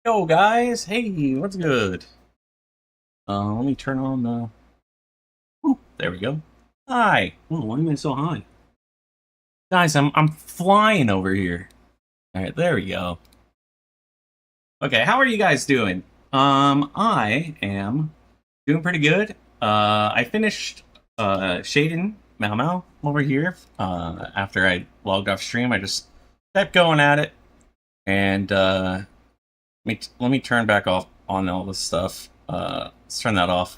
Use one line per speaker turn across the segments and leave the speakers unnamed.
Yo guys, hey, what's good? Let me turn on the. There we go. Hi,
Oh, why am I so high?
guys. I'm flying over here. All right, there we go. Okay, how are you guys doing? I am doing pretty good. I finished shading Mau Mau over here. After I logged off stream, I just kept going at it, and let me turn back off on all this stuff. Let's turn that off.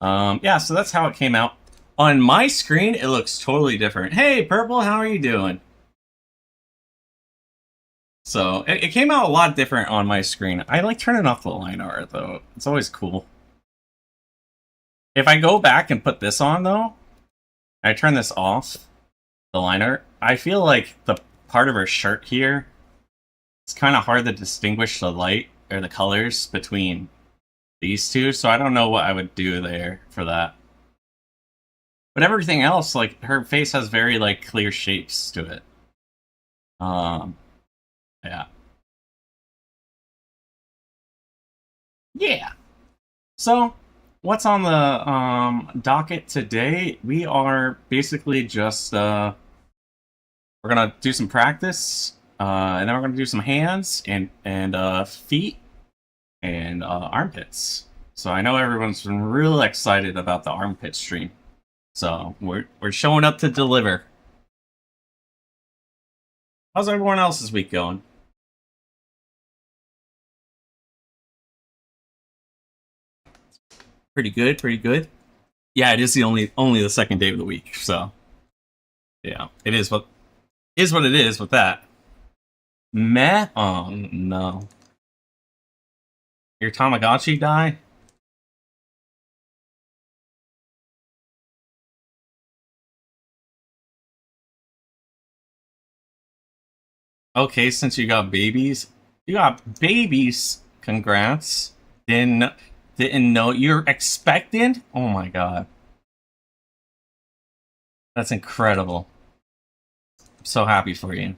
Yeah, so that's how it came out. On my screen, it looks totally different. Hey, Purple, how are you doing? So it came out a lot different on my screen. I like turning off the line art though. It's always cool. If I go back and put this on though, I turn this off, the line art. I feel like the part of her shirt here, it's kind of hard to distinguish the light or the colors between these two. So I don't know what I would do there for that. But everything else, like her face has very like clear shapes to it. Um, yeah, yeah. So, what's on the docket today? We are basically just we're gonna do some practice, and then we're gonna do some hands and feet and armpits. So I know everyone's been real excited about the armpit stream. So we're showing up to deliver. How's everyone else's week going? Pretty good, pretty good. Yeah, it is the only the second day of the week, so yeah, it is what it is with that. Meh? Oh no. Your Tamagotchi die? Okay, since you got babies. You got babies. Congrats. Didn't didn't know you're expectant? Oh my god. That's incredible. I'm so happy for you.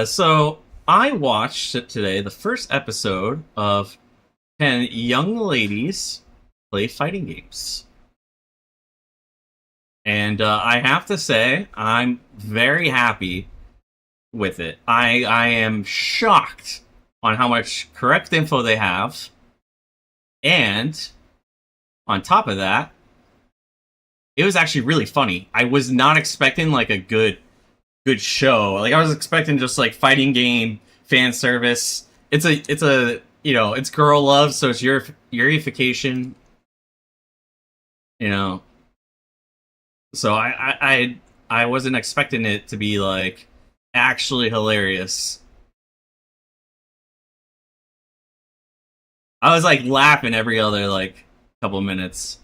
So I watched today the first episode of 10 Young Ladies Play Fighting Games. And I have to say, I'm very happy with it. I am shocked on how much correct info they have, and on top of that, it was actually really funny. I was not expecting like a good show. Like I was expecting just like fighting game fan service. It's a it's girl love, so it's your yurification. You know, so I wasn't expecting it to be like actually hilarious. I was like laughing every other like couple minutes.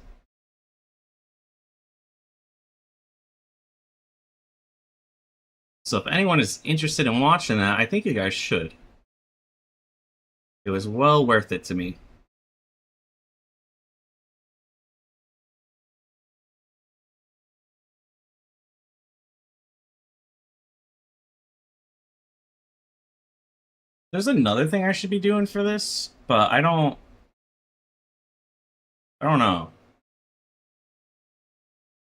So if anyone is interested in watching that, I think you guys should. It was well worth it to me. There's another thing I should be doing for this, but I don't know.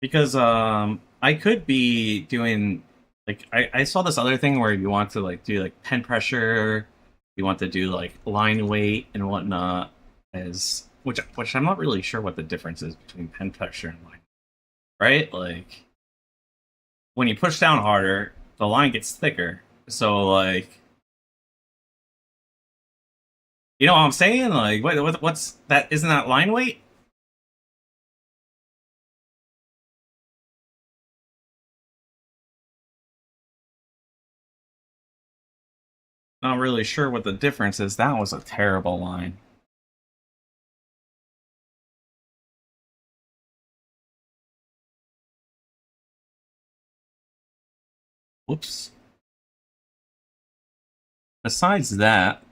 Because I could be doing like I saw this other thing where you want to like do like pen pressure, you want to do like line weight and whatnot, as which I'm not really sure what the difference is between pen pressure and line, right? Like when you push down harder, the line gets thicker. So like you know what I'm saying? Like what's that? Isn't that line weight? Not really sure what the difference is. That was a terrible line. Whoops. Besides that,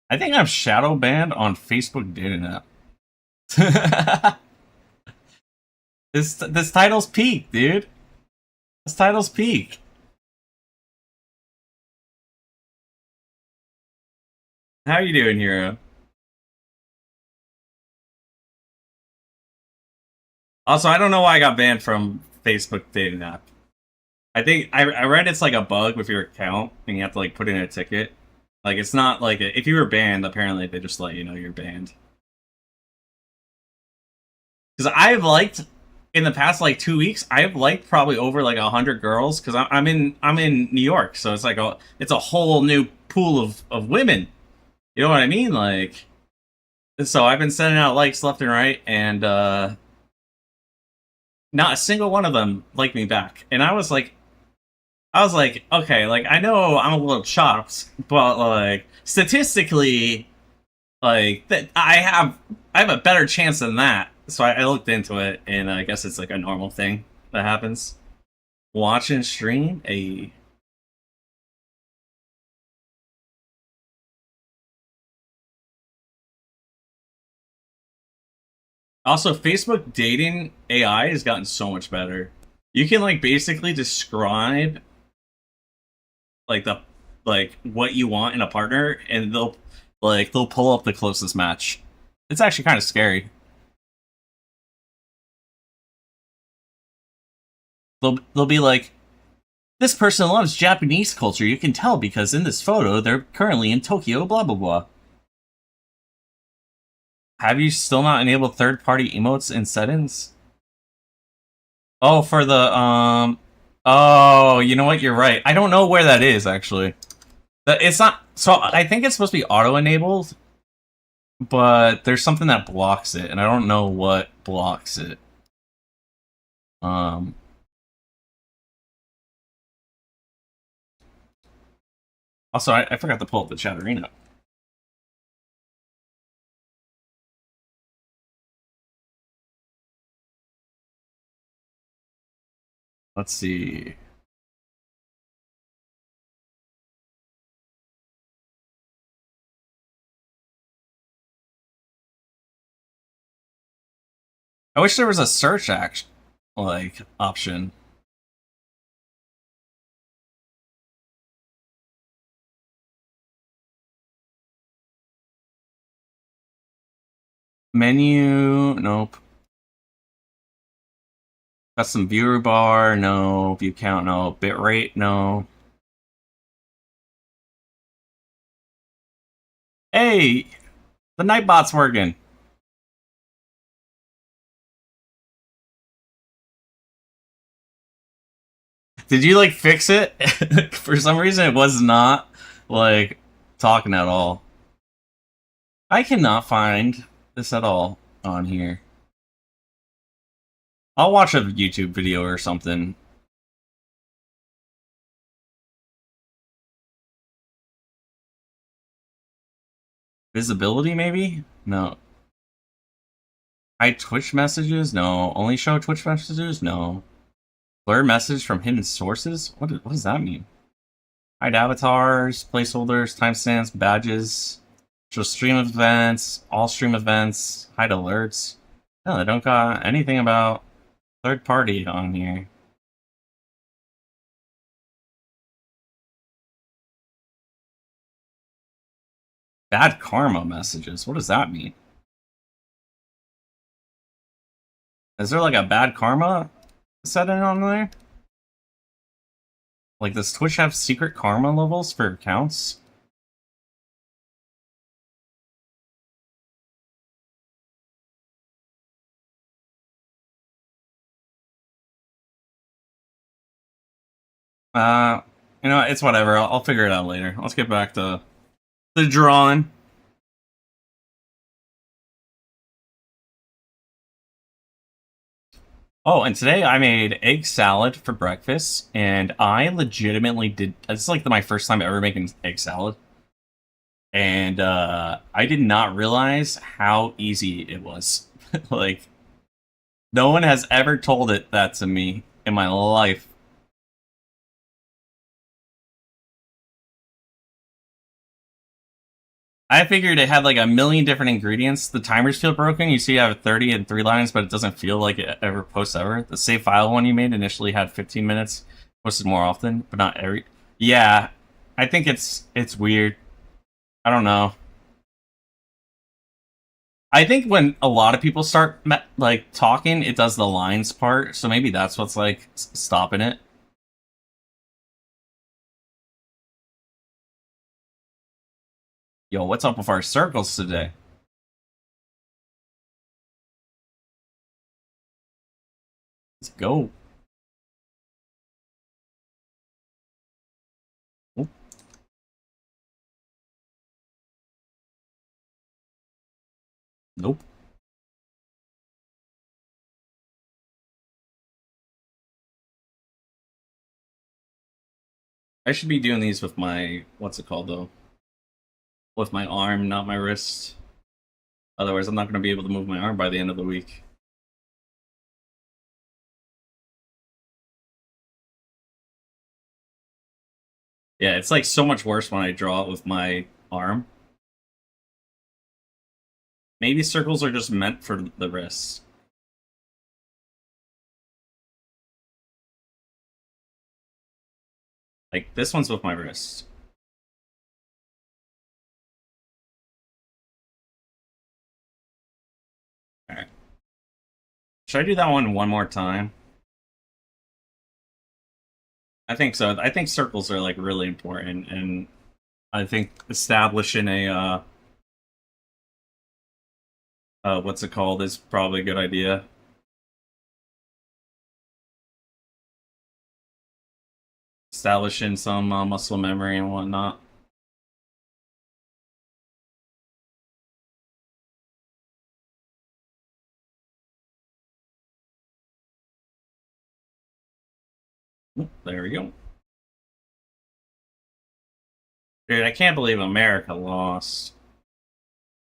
I think I'm shadow banned on Facebook dating app. This title's peak, dude. This title's peak. How you doing, Hero? Also, I don't know why I got banned from Facebook dating app. I think I read it's like a bug with your account, and you have to like put in a ticket. Like it's not like if you were banned, apparently they just let you know you're banned. Because I've liked in the past like 2 weeks, I've liked probably over like 100 girls. Because I'm in New York, so it's a whole new pool of women. You know what I mean? Like, so I've been sending out likes left and right, and not a single one of them liked me back. And I was like, okay, like I know I'm a little chopped, but like statistically, like that I have a better chance than that. So I looked into it, and I guess it's like a normal thing that happens. Watch and stream a. Also, Facebook dating AI has gotten so much better. You can like basically describe like the like what you want in a partner, and they'll pull up the closest match. It's actually kind of scary. They'll be like, this person loves Japanese culture. You can tell because in this photo they're currently in Tokyo. Blah blah blah. Have you still not enabled third-party emotes in settings? Oh, for the Oh, you know what? You're right. I don't know where that is actually. It's not. So I think it's supposed to be auto-enabled, but there's something that blocks it, and I don't know what blocks it. Um. Also, I forgot to pull up the chat arena. Let's see. I wish there was a search action like option. Menu, nope. Custom viewer bar, no. View count, no. Bitrate, no. Hey, the Nightbot's working. Did you like fix it? For some reason, it was not like talking at all. I cannot find this at all on here. I'll watch a YouTube video or something. Visibility, maybe? No. Hide Twitch messages? No. Only show Twitch messages? No. Blur message from hidden sources? What does that mean? Hide avatars, placeholders, timestamps, badges. Show stream events, all stream events, hide alerts. No, they don't got anything about third party on here. Bad karma messages. What does that mean? Is there like a bad karma setting on there? Like, does Twitch have secret karma levels for accounts? Uh, it's whatever. I'll figure it out later. Let's get back to the drawing. Oh, and today I made egg salad for breakfast, and I legitimately did. It's like my first time ever making egg salad, and I did not realize how easy it was. Like, no one has ever told it that to me in my life. I figured it had like a million different ingredients. The timers feel broken. You see, you have 30 and 3 lines, but it doesn't feel like it ever posts ever. The save file one you made initially had 15 minutes, posted more often, but not every. Yeah, I think it's weird. I don't know. I think when a lot of people start like talking, it does the lines part. So maybe that's what's like stopping it. Yo, what's up with our circles today? Let's go. Oop, nope. I should be doing these with my what's it called though? With my arm, not my wrist. Otherwise, I'm not going to be able to move my arm by the end of the week. Yeah, it's like so much worse when I draw it with my arm. Maybe circles are just meant for the wrists. Like this one's with my wrist. All right. Should I do that one more time? I think so. I think circles are like really important, and I think establishing a what's it called is probably a good idea. Establishing some muscle memory and whatnot. There we go. Dude, I can't believe America lost.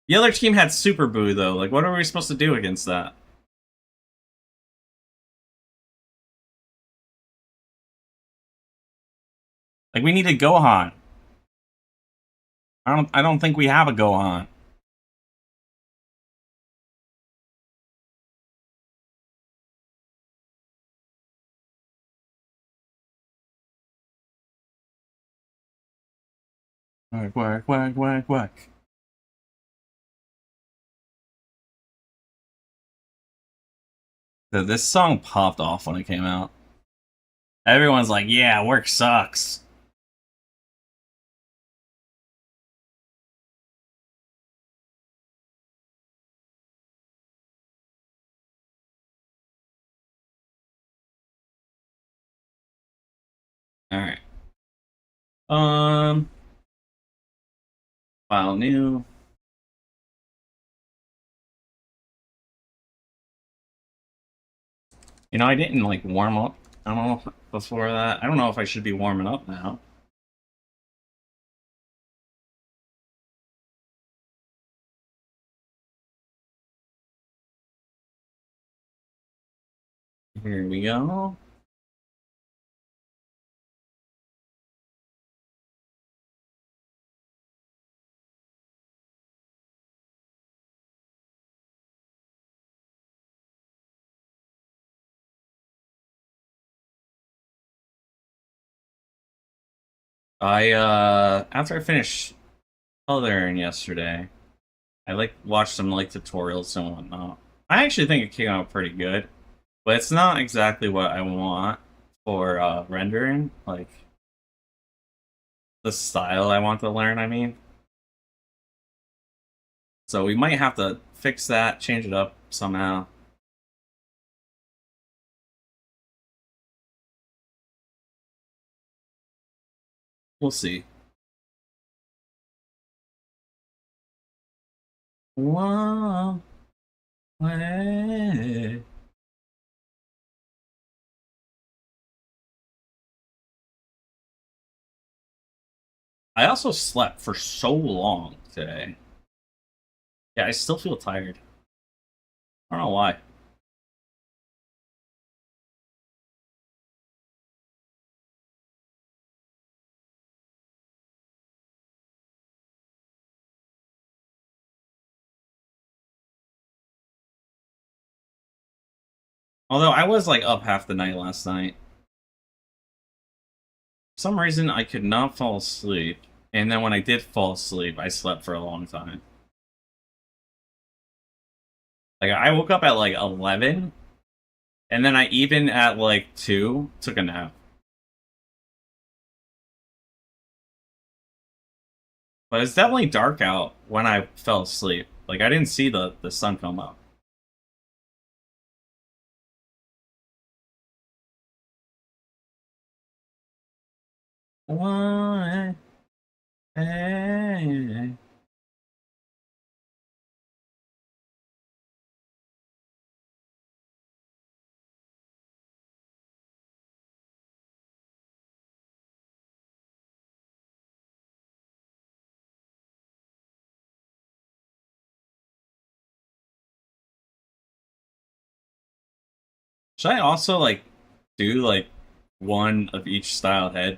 The other team had Super Boo though. Like, what are we supposed to do against that? Like, we need a Gohan. I don't think we have a Gohan. Whack, whack, whack, whack, whack. This song popped off when it came out. Everyone's like, yeah, work sucks. Alright. Um, file new. You know, I didn't like warm up. I don't know before that. I don't know if I should be warming up now. Here we go. I after I finished coloring yesterday, I like watched some like tutorials and whatnot. I actually think it came out pretty good, but it's not exactly what I want for rendering. Like the style I want to learn. I mean, so we might have to fix that, change it up somehow. We'll see. Whoa, hey. I also slept for so long today. Yeah, I still feel tired. I don't know why. Although I was like up half the night last night. For some reason I could not fall asleep. And then when I did fall asleep, I slept for a long time. Like I woke up at like 11, and then I even at like 2 took a nap. But it's definitely dark out when I fell asleep. Like I didn't see the sun come up. Why? Hey. Should I also like do like one of each style head?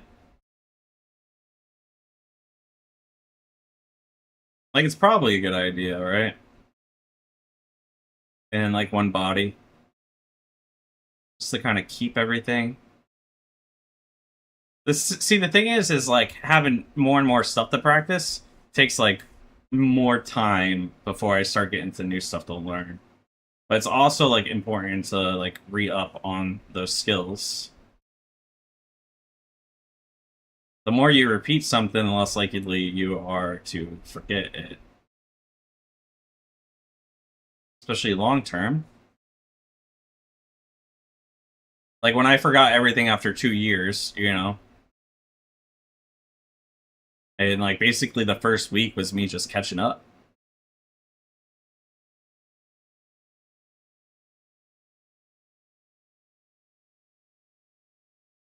Like it's probably a good idea, right? And like one body, just to kind of keep everything. This see the thing is like having more and more stuff to practice takes like more time before I start getting to new stuff to learn. But it's also like important to like re-up on those skills. The more you repeat something, the less likely you are to forget it. Especially long term. Like when I forgot everything after 2 years, you know. And like basically the first week was me just catching up.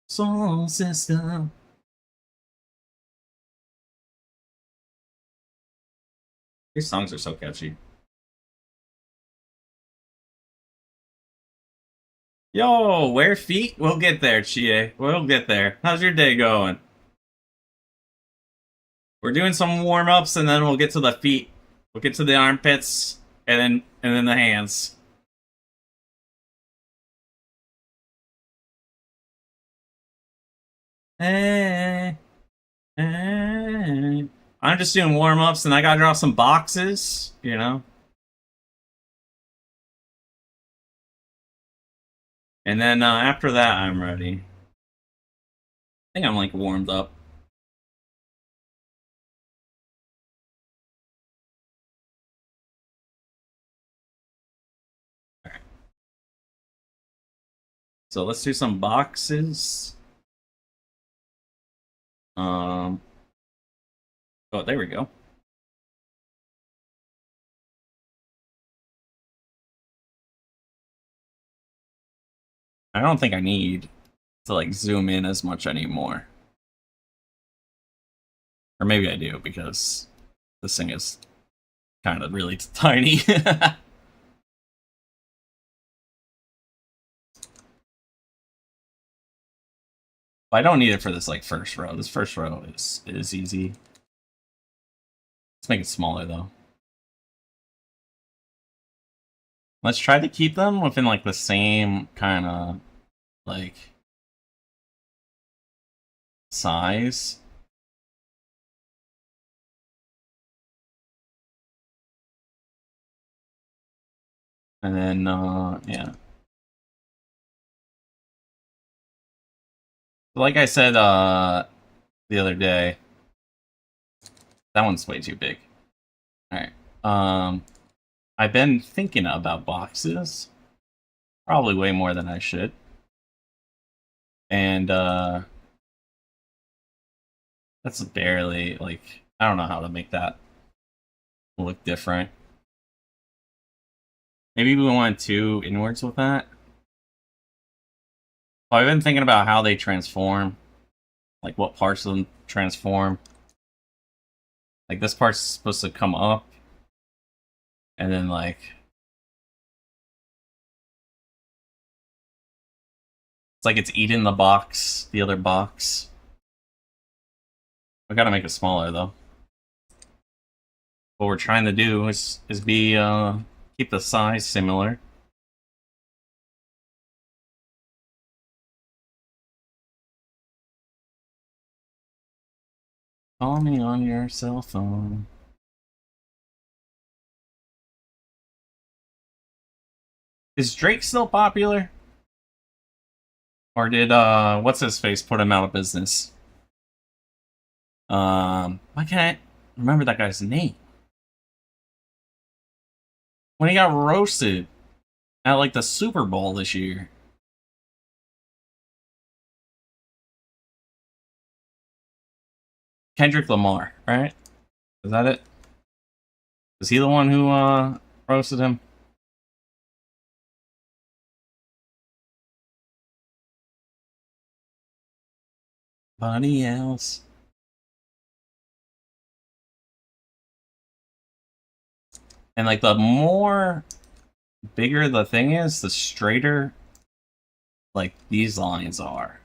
Soul system. These songs are so catchy. Yo, wear feet? We'll get there, Chie. We'll get there. How's your day going? We're doing some warm ups and then we'll get to the feet. We'll get to the armpits and then the hands. Hey, hey. I'm just doing warm ups and I gotta draw some boxes, you know? And then after that, I'm ready. I think I'm like warmed up. Alright. So let's do some boxes. Um, oh, there we go. I don't think I need to like zoom in as much anymore. Or maybe I do because this thing is kind of really tiny. But I don't need it for this like first row. This first row is easy. Let's make it smaller though. Let's try to keep them within like the same kind of like size. And then yeah. Like I said the other day, that one's way too big. Alright. I've been thinking about boxes. Probably way more than I should. And that's barely like I don't know how to make that look different. Maybe we went too inwards with that. Oh, I've been thinking about how they transform. Like what parts of them transform. Like this part's supposed to come up. And then like it's like it's eating the box, the other box. We gotta make it smaller though. What we're trying to do is be keep the size similar. Call me on your cell phone. Is Drake still popular? Or did what's his face put him out of business? Why can't I remember that guy's name? When he got roasted at like the Super Bowl this year. Kendrick Lamar, right? Is that it? Is he the one who roasted him? Anybody else? And like the more bigger the thing is, the straighter like these lines are.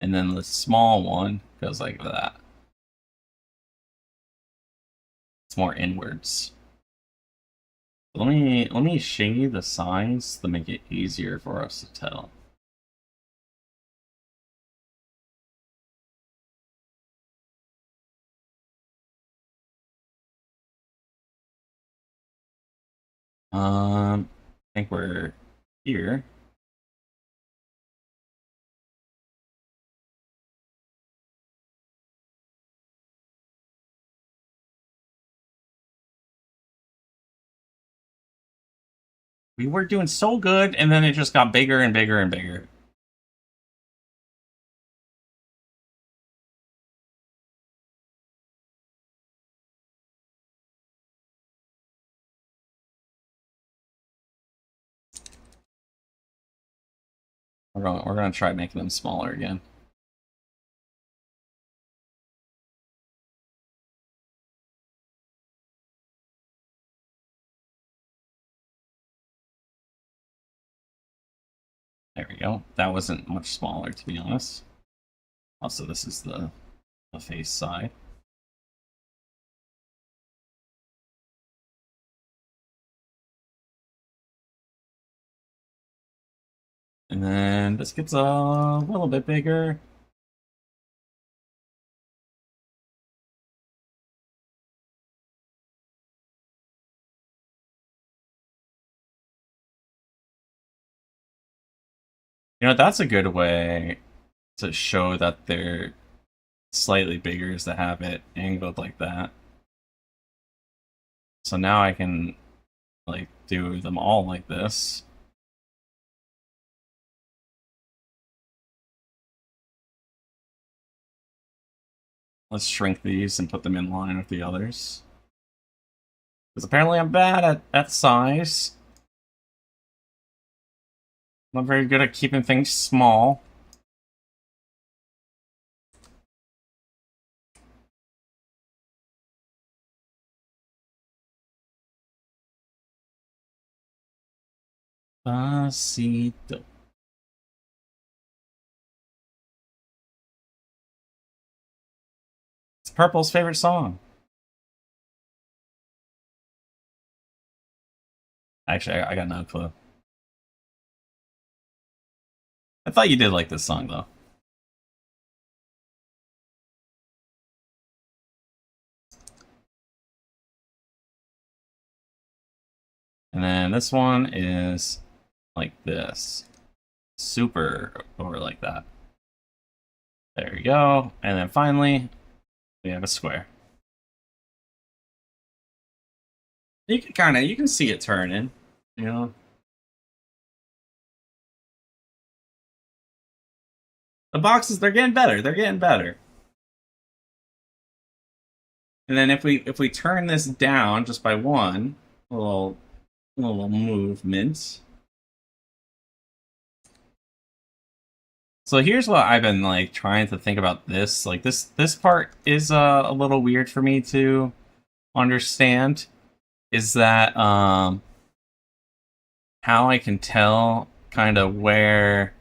And then the small one goes like that. It's more inwards. Let me shade the signs to make it easier for us to tell. I think we're here. We were doing so good, and then it just got bigger and bigger and bigger. We're gonna try making them smaller again. There we go. That wasn't much smaller, to be honest. Also, this is the face side. And then this gets a little bit bigger. You know, that's a good way to show that they're slightly bigger is to have it angled like that. So now I can like do them all like this. Let's shrink these and put them in line with the others. Because apparently I'm bad at size. I'm not very good at keeping things small. Pasito. It's Purple's favorite song. Actually, I got no clue. I thought you did like this song, though. And then this one is like this. Super over like that. There we go. And then finally, we have a square. You can see it turning, you know. The boxes, they're getting better. They're getting better. And then if we turn this down just by one, a little movement. So here's what I've been like trying to think about this. Like this part is a little weird for me to understand. Is that how I can tell kind of where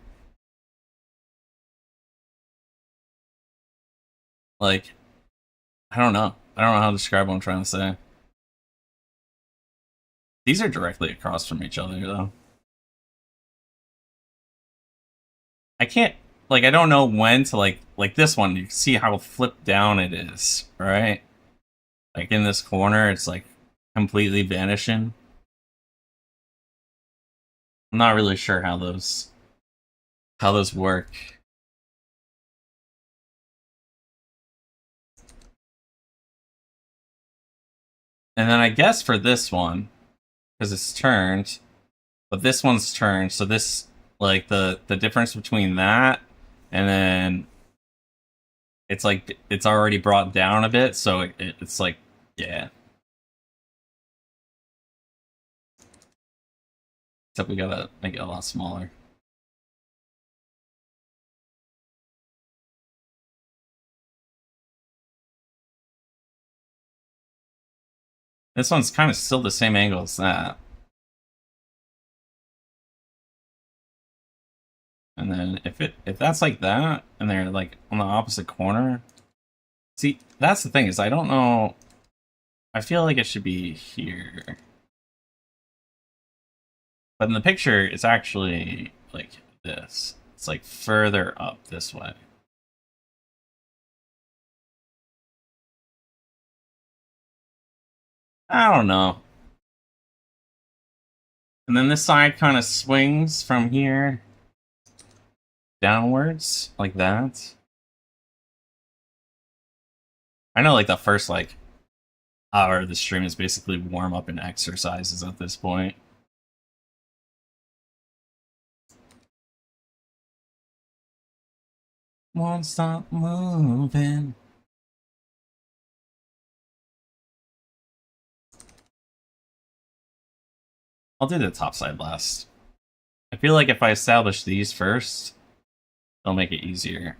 like I don't know. I don't know how to describe what I'm trying to say. These are directly across from each other though. I can't like I don't know when to like this one. You can see how flipped down it is, right? Like in this corner, it's like completely vanishing. I'm not really sure how those work. And then I guess for this one, because it's turned, but this one's turned, so this like the difference between that and then it's like it's already brought down a bit, so it's like yeah. Except we gotta make it a lot smaller. This one's kind of still the same angle as that. And then if that's like that, and they're like on the opposite corner, see that's the thing is I don't know. I feel like it should be here, but in the picture it's actually like this. It's like further up this way. I don't know. And then this side kind of swings from here downwards like that. I know like the first like hour of the stream is basically warm up and exercises at this point. Won't stop moving. I'll do the top side last. I feel like if I establish these first, they'll make it easier.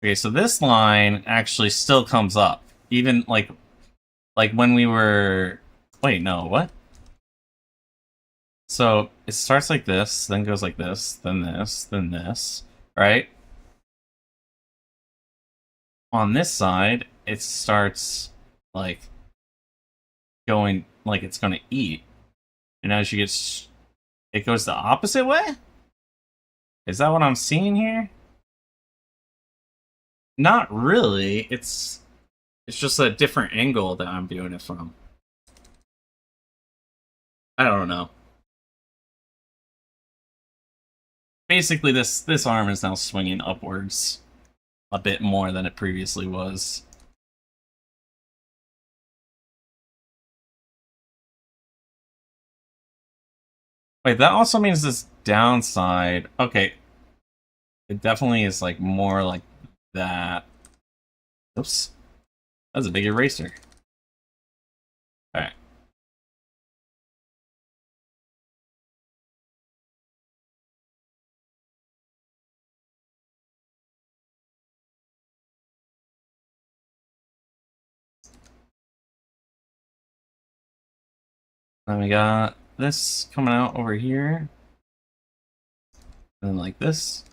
Okay, so this line actually still comes up. Even like when we were... Wait, no, what? So it starts like this, then goes like this, then this, right? On this side, it starts like going like it's gonna eat. And as you get... It goes the opposite way? Is that what I'm seeing here? Not really. It's just a different angle that I'm doing it from. I don't know. Basically, this arm is now swinging upwards a bit more than it previously was. Wait, that also means this downside. Okay. It definitely is like more like that. Oops. That's a big eraser. Alright. Then we got this coming out over here. And then like this.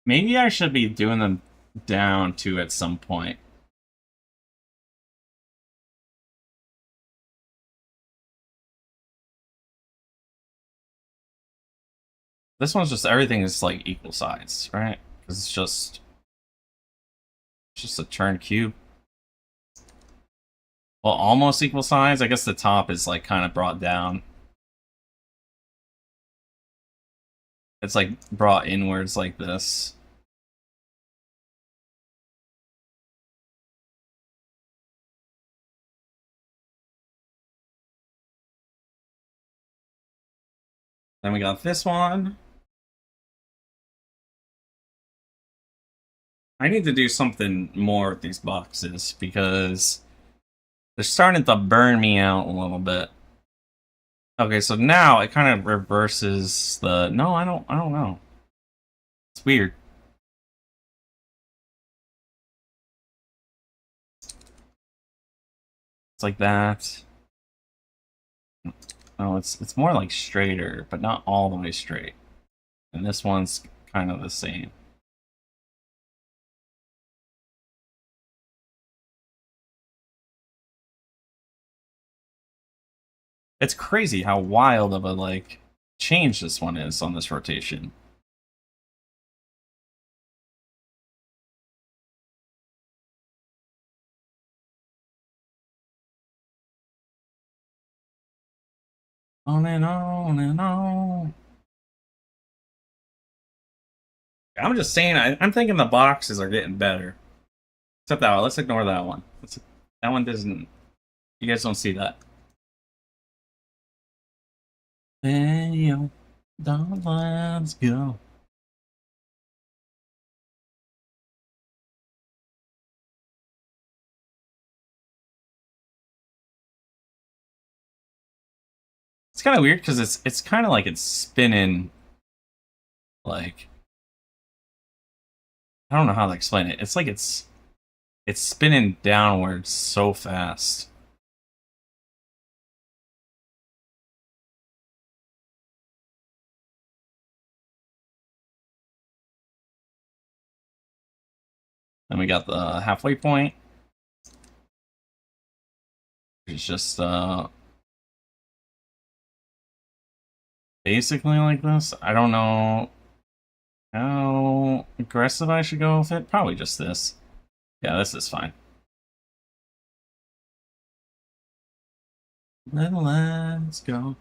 Maybe I should be doing them down too at some point. This one's just everything is like equal sides, right? Because it's just a turn cube. Well, almost equal sides. I guess the top is like kind of brought down. It's like brought inwards like this. Then we got this one. I need to do something more with these boxes because they're starting to burn me out a little bit. Okay, so now it kind of reverses the... No, I don't know. It's weird. It's like that. Oh, it's more like straighter, but not all the way straight. And this one's kind of the same. It's crazy how wild of a, like, change this one is on this rotation. On and on and on. I'm just saying, I'm thinking the boxes are getting better. Except that one. Let's ignore that one. That one doesn't. You guys don't see that. Hey, yo, let's go. It's kind of weird because it's kind of like it's spinning. Like, I don't know how to explain it. It's like it's spinning downwards so fast. Then we got the halfway point. It's just basically like this. I don't know how aggressive I should go with it. Probably just this. Yeah, this is fine. Let's go.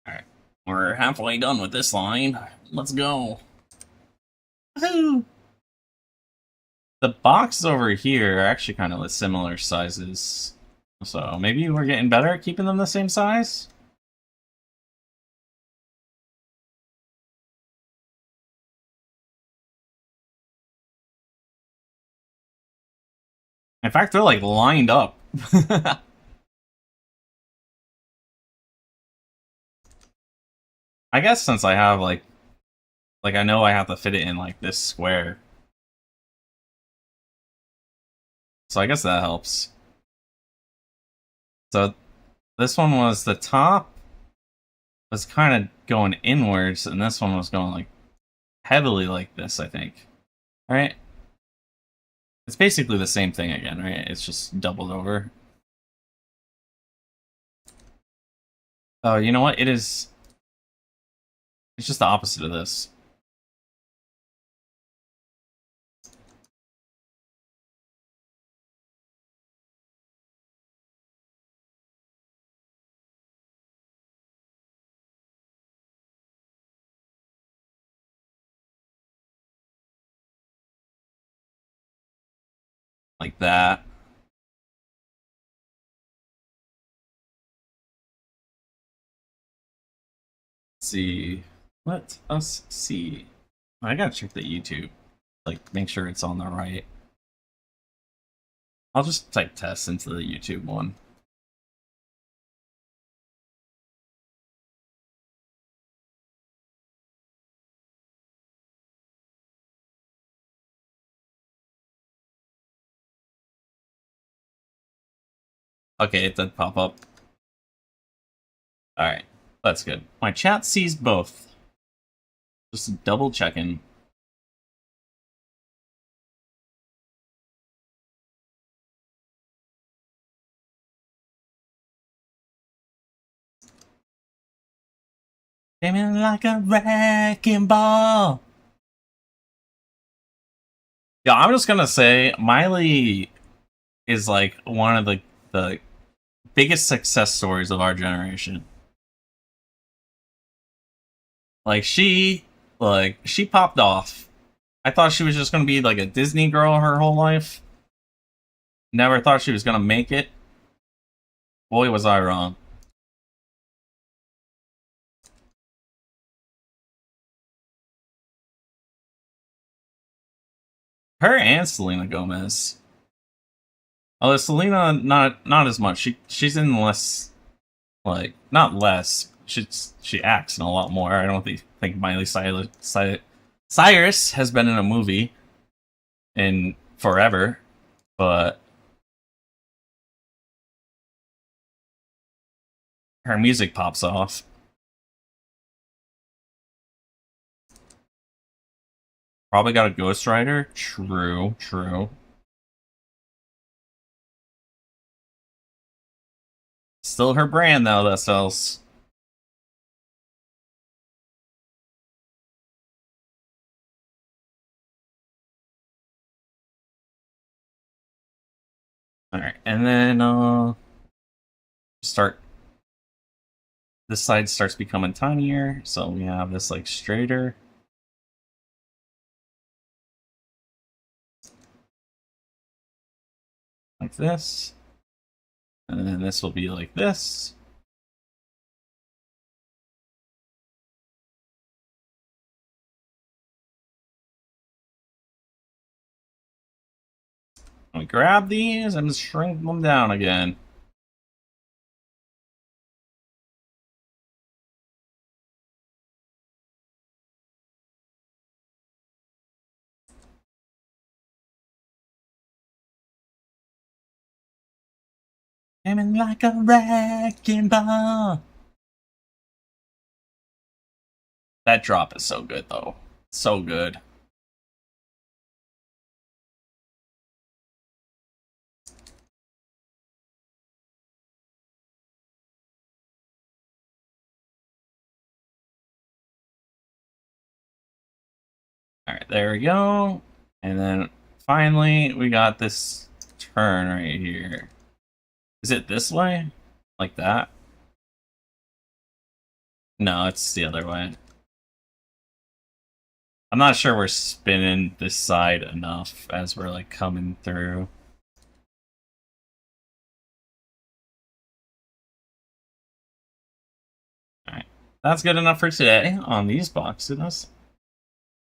Alright. We're halfway done with this line. Let's go. Woohoo! The boxes over here are actually kind of similar sizes. So maybe we're getting better at keeping them the same size? In fact, they're like lined up. I guess since I have like I know I have to fit it in like this square. So I guess that helps. So this one was the top was kind of going inwards, and this one was going like heavily like this, I think. Right? It's basically the same thing again, right? It's just doubled over. Oh, you know what? It's just the opposite of this. Like that. Let's see. Let us see. I gotta check the YouTube. Like, make sure it's on the right. I'll just type test into the YouTube one. Okay, it did pop up. Alright, that's good. My chat sees both. Just double checking. Came in like a wrecking ball. Yeah, I'm just gonna say Miley is like one of the biggest success stories of our generation. Like she popped off. I thought she was just gonna be like a Disney girl her whole life. Never thought she was gonna make it. Boy, was I wrong. Her and Selena Gomez. Although Selena, not as much. She's in less, like not less. She acts in a lot more. I don't think Miley Cyrus has been in a movie in forever, but her music pops off. Probably got a ghostwriter. True. Still her brand, though, that sells. Alright, and then, start... This side starts becoming tinier, so we have this, like, straighter. Like this. And then this will be like this. We grab these and shrink them down again. Aiming like a wrecking ball. That drop is so good, though. So good. Alright, there we go. And then finally, we got this turn right here. Is it this way? Like that? No, it's the other way. I'm not sure we're spinning this side enough as we're like coming through. Alright, that's good enough for today on these boxes.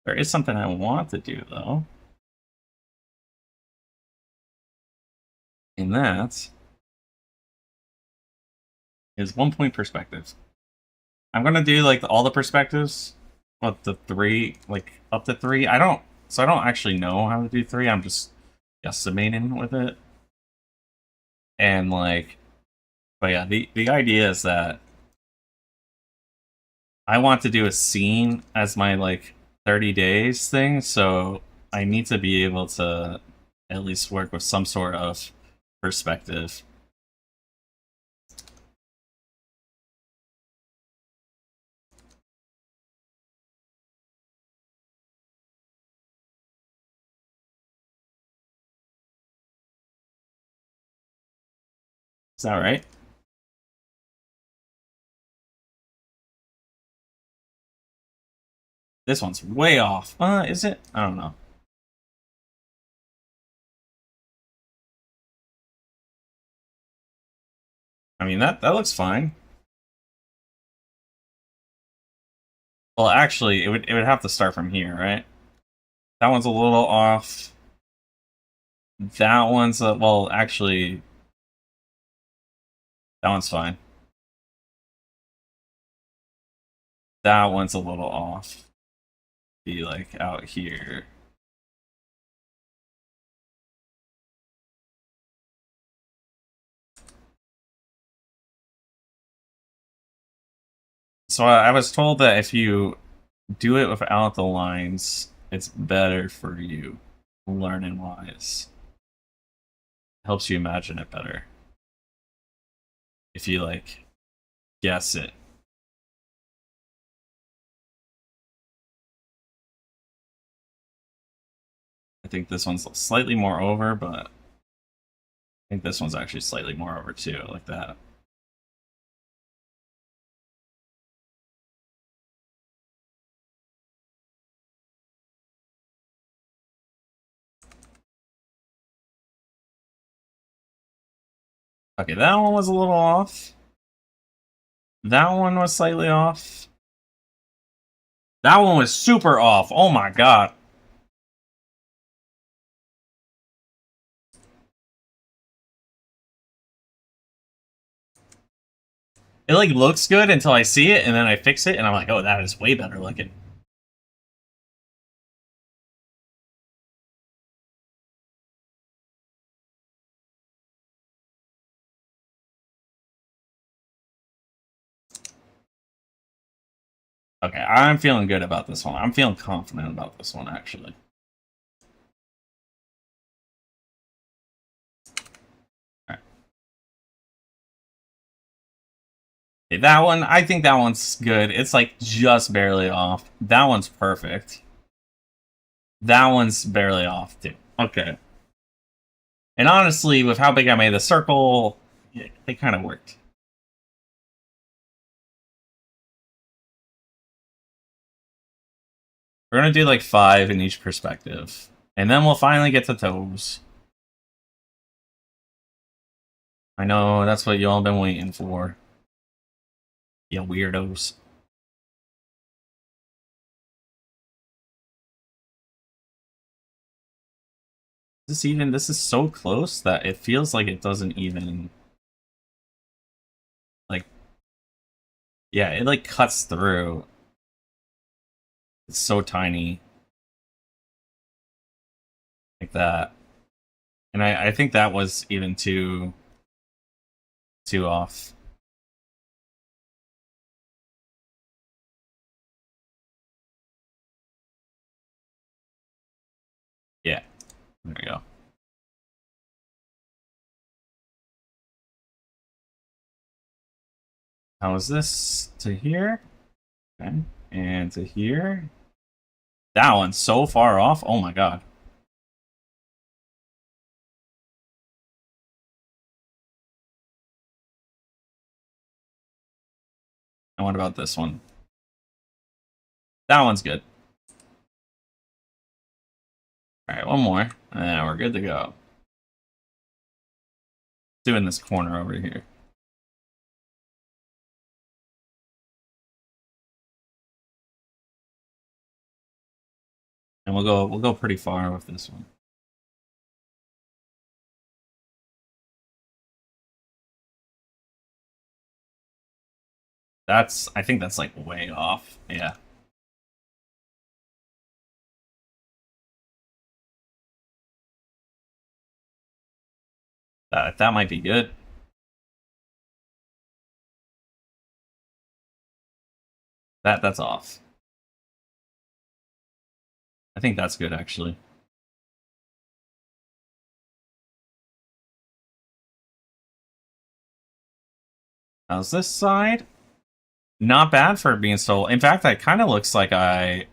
There is something I want to do, though. And that is 1 point perspective. I'm gonna do like all the perspectives, but the 3, like up to 3. I don't actually know how to do 3. I'm just guesstimating with it. And like, but yeah, the idea is that I want to do a scene as my like 30 days thing, so I need to be able to at least work with some sort of perspective. Is that right? This one's way off. Is it? I don't know. I mean, that looks fine. Well, actually, it would have to start from here, right? That one's a little off. That one's well, actually, that one's fine. That one's a little off. Be like out here. So I was told that if you do it without the lines, it's better for you, learning wise. Helps you imagine it better. If you like guess it. I think this one's slightly more over, but I think this one's actually slightly more over too, like that. Okay, that one was a little off. That one was slightly off. That one was super off. Oh my god. It like looks good until I see it, and then I fix it, and I'm like, oh, that is way better looking. Okay, I'm feeling good about this one. I'm feeling confident about this one, actually. Okay, that one, I think that one's good. It's like just barely off. That one's perfect. That one's barely off too. Okay. And honestly, with how big I made the circle, yeah, they kind of worked. We're gonna do like 5 in each perspective. And then we'll finally get to toes. I know, that's what y'all been waiting for. You weirdos. This is so close that it feels like it doesn't even, like, yeah, it like cuts through. It's so tiny. Like that. And I think that was even too off. Yeah, there we go. How is this to here? Okay, and to here. That one's so far off. Oh my god. And what about this one? That one's good. Alright, one more. And we're good to go. Doing this corner over here. And we'll go pretty far with this one. I think that's like way off. Yeah. That might be good. That's off. I think that's good actually. How's this side? Not bad for it being so. In fact, that kind of looks like I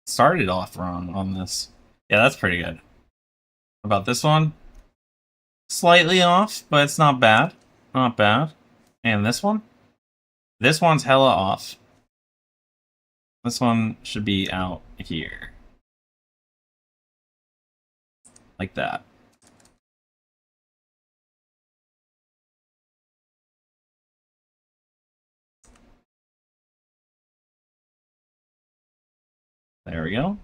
started off wrong on this. Yeah, that's pretty good. About this one? Slightly off, but it's not bad. Not bad. And this one? This one's hella off. This one should be out here. Like that. There we go.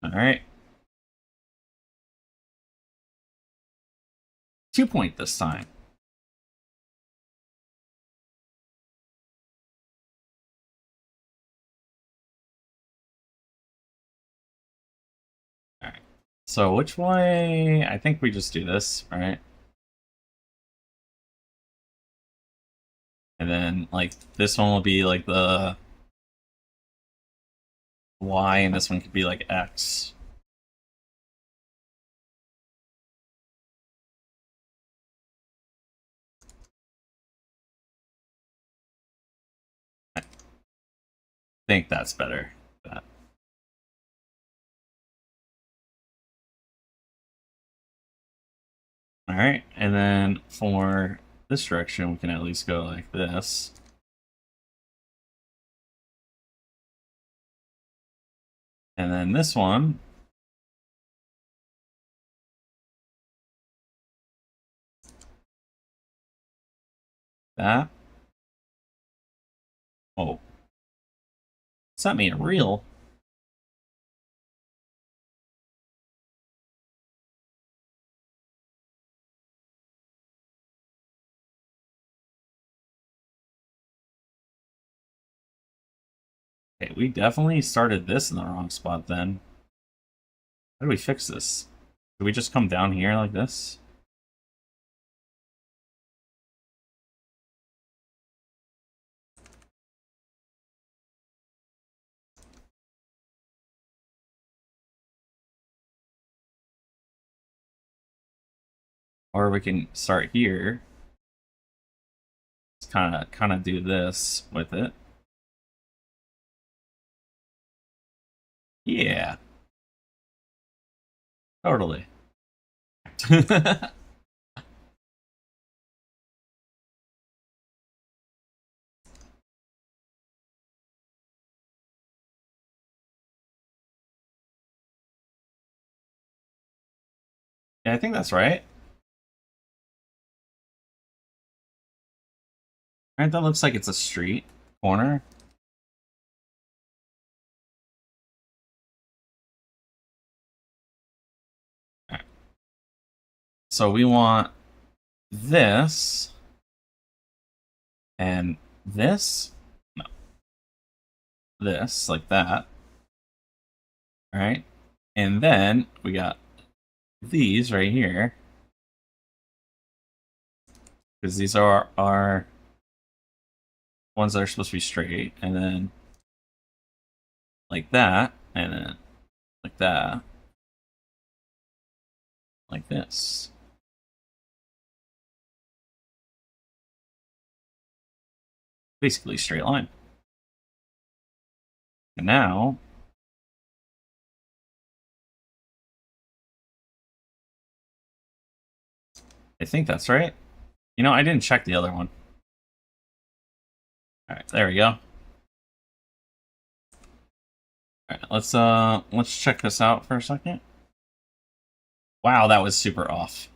Alright. 2-point this time. Alright. So which way? I think we just do this, right? And then, like, this one will be like the Y, and this one could be like X. I think that's better. That. Alright, and then for this direction, we can at least go like this. And then this one, that. Oh. Does that mean real? Okay, we definitely started this in the wrong spot then. How do we fix this? Do we just come down here like this? Or we can start here. kind of do this with it. Yeah. Totally. Yeah, I think that's right. Right, that looks like it's a street corner. Right. So we want this and this. No, this like that. All right, and then we got these right here because these are our ones that are supposed to be straight, and then like that, and then like that, like this. Basically straight line. And now I think that's right. You know, I didn't check the other one. All right, there we go. All right, let's check this out for a second. Wow, that was super off.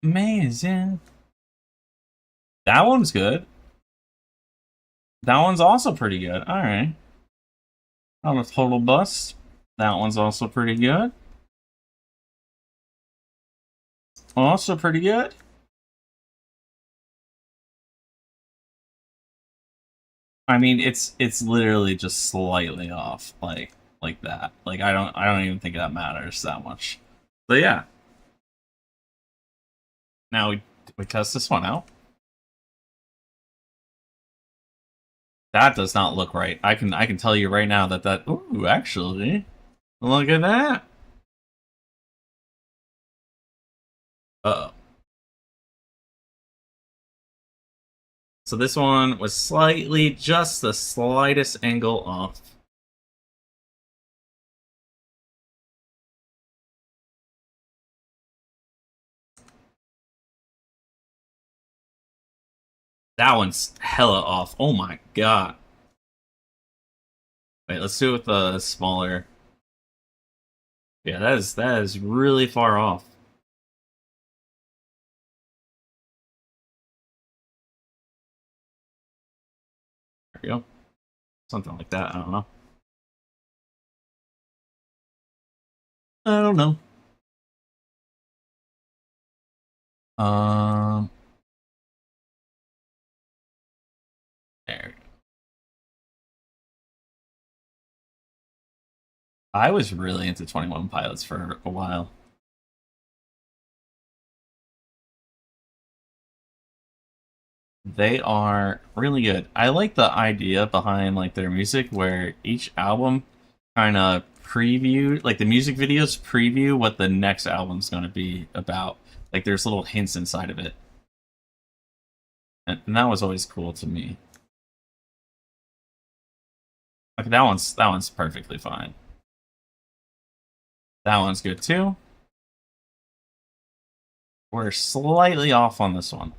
Amazing. That one's good. That one's also pretty good. All right. On a total bust. That one's also pretty good. Also pretty good. I mean, it's literally just slightly off, like that. Like I don't even think that matters that much. So yeah. Now we test this one out. That does not look right. I can tell you right now that ooh, actually, look at that. Uh-oh. So this one was slightly, just the slightest angle off. That one's hella off. Oh my god. Wait, let's do it with the smaller. Yeah, that is really far off. There we go. Something like that. I don't know. I don't know. Um, there. I was really into 21 Pilots for a while. They are really good. I like the idea behind like their music where each album kind of preview, like the music videos preview what the next album's going to be about. Like there's little hints inside of it. And that was always cool to me. Okay, that one's perfectly fine. That one's good too. We're slightly off on this one.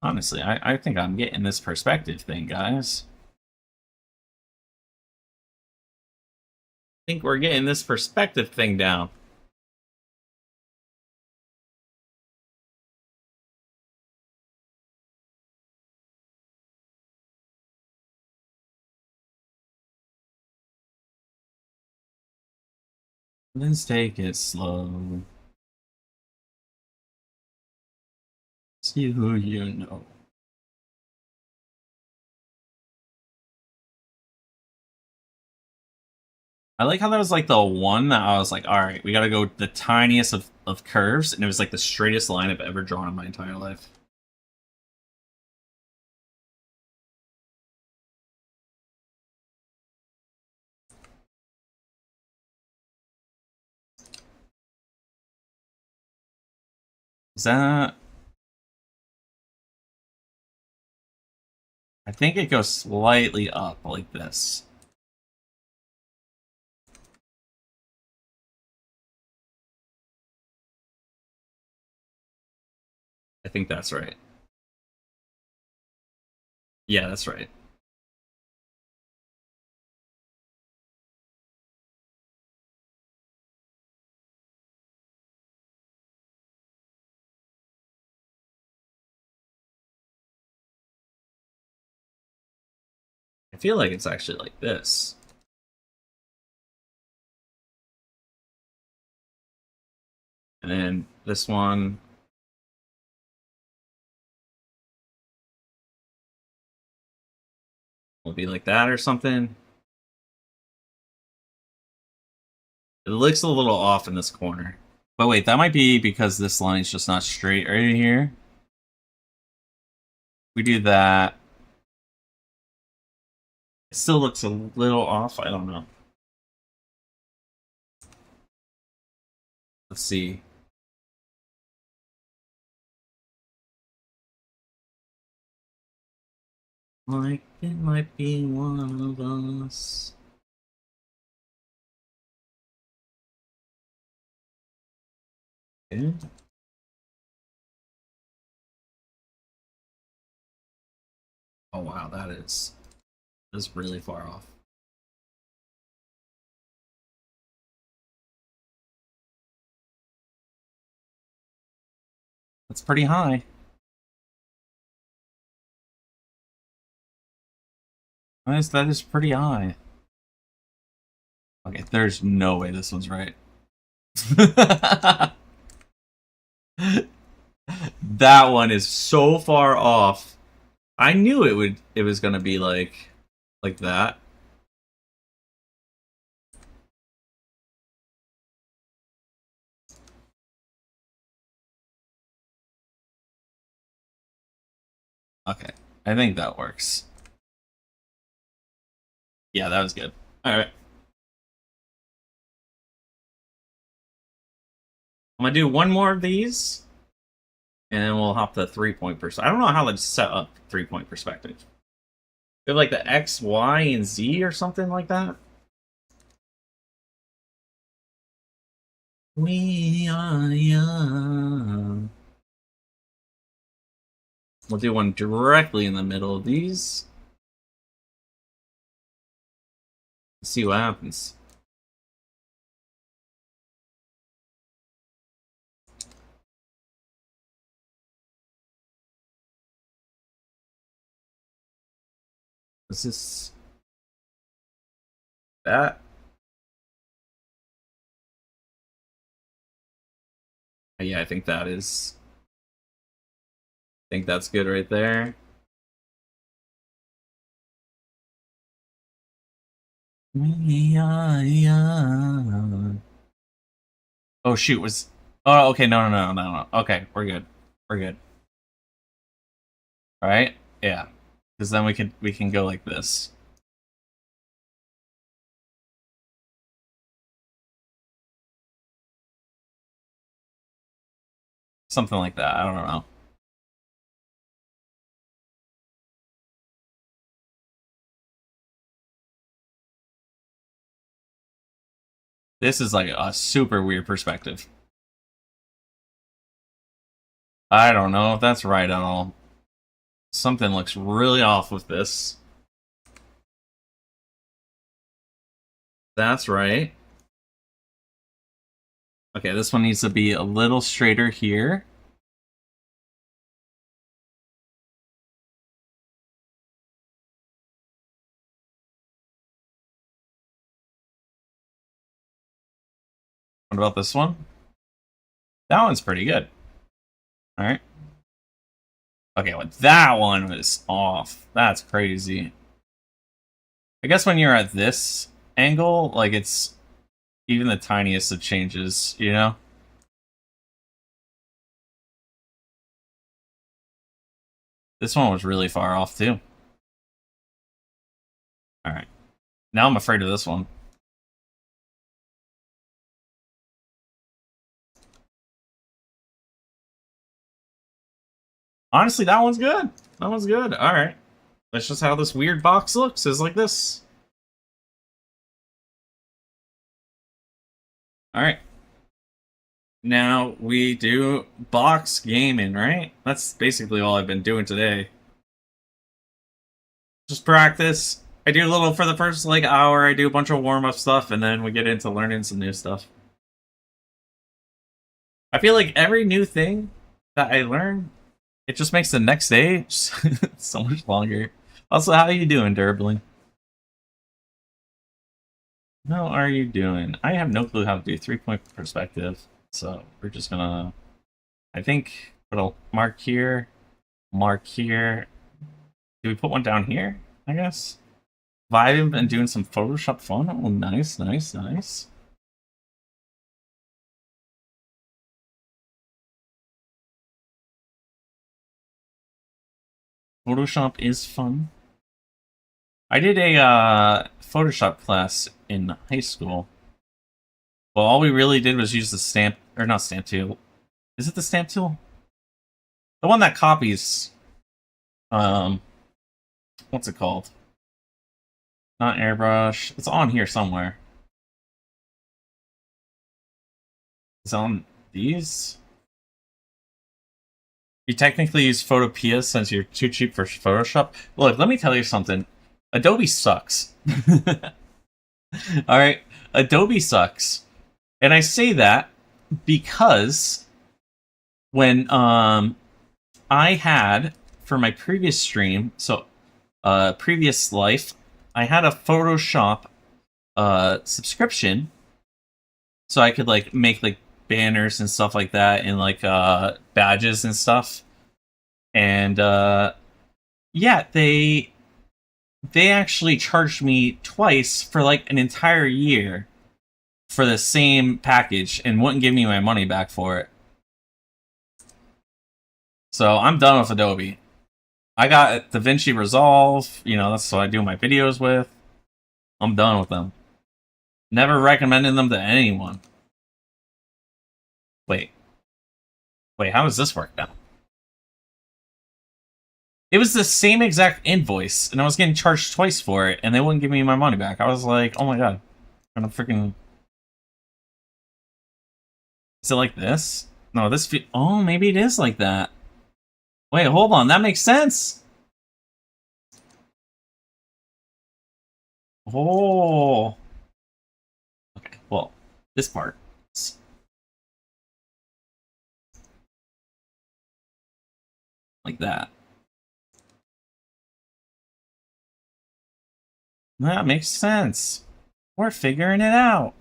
Honestly, I think I'm getting this perspective thing, guys. I think we're getting this perspective thing down. Let's take it slow. See who you know. I like how that was like the one that I was like, all right, we gotta go the tiniest of curves, and it was like the straightest line I've ever drawn in my entire life. Is that... I think it goes slightly up like this. I think that's right. Yeah, that's right. I feel like it's actually like this. And then this one... will be like that or something. It looks a little off in this corner. But wait, that might be because this line's just not straight right here. We do that. It still looks a little off. I don't know. Let's see. Like it might be one of us. Okay. Oh wow, that's really far off. That's pretty high. That is pretty high. Okay, there's no way this one's right. That one is so far off. I knew it was gonna be like that. Okay. I think that works. Yeah, that was good. Alright. I'm gonna do one more of these. And then we'll hop the 3-point perspective. I don't know how to set up 3-point perspective. We have like the X, Y, and Z or something like that. We are young. We'll do one directly in the middle of these. Let's see what happens. Is this that? Yeah, I think that is. I think that's good right there. We are young. Oh shoot, was oh okay, no. Okay, we're good. We're good. Alright? Yeah. Because then we can go like this. Something like that. I don't know. This is like a super weird perspective. I don't know if that's right at all. Something looks really off with this. That's right. Okay, this one needs to be a little straighter here. What about this one? That one's pretty good. Alright. Okay, well, that one was off. That's crazy. I guess when you're at this angle, like it's even the tiniest of changes, you know? This one was really far off too. Alright. Now I'm afraid of this one. Honestly, that one's good. That one's good. All right. That's just how this weird box looks. Is like this. All right. Now we do box gaming, right? That's basically all I've been doing today. Just practice. I do a little for the first like hour. I do a bunch of warm up stuff, and then we get into learning some new stuff. I feel like every new thing that I learn, it just makes the next day so much longer. Also, how are you doing, Durably? How are you doing? I have no clue how to do 3-point perspective, so we're just gonna, I think, put a mark here, mark here. Do we put one down here, I guess? Vibing and doing some Photoshop fun. Oh, nice, nice, nice. Photoshop is fun. I did a Photoshop class in high school. Well, all we really did was use the stamp, or not stamp tool. Is it the stamp tool? The one that copies, what's it called? Not airbrush. It's on here somewhere. It's on these? You technically use Photopea since you're too cheap for Photoshop. Look, let me tell you something. Adobe sucks. Alright? Adobe sucks. And I say that because when I had, for my previous stream, so previous life, I had a Photoshop subscription, so I could like make like banners and stuff like that, and like badges and stuff. And yeah, they actually charged me twice for like an entire year for the same package and wouldn't give me my money back for it. So I'm done with Adobe. I got DaVinci Resolve, you know, that's what I do my videos with. I'm done with them. Never recommended them to anyone. Wait, how does this work now? It was the same exact invoice, and I was getting charged twice for it, and they wouldn't give me my money back. I was like, oh my god. I'm gonna freaking... Is it like this? No, this... Oh, maybe it is like that. Wait, hold on. That makes sense. Oh. Okay, well, this part. Like that. That makes sense. We're figuring it out.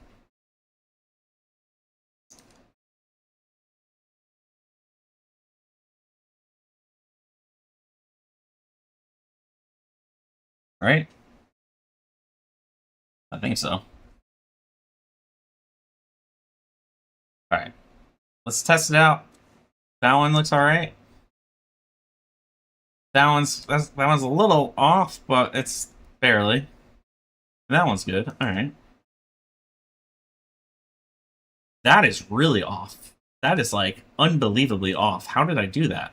Right? I think so. Alright. Let's test it out. That one looks alright. That one's a little off, but it's barely. That one's good. Alright. That is really off. That is like unbelievably off. How did I do that?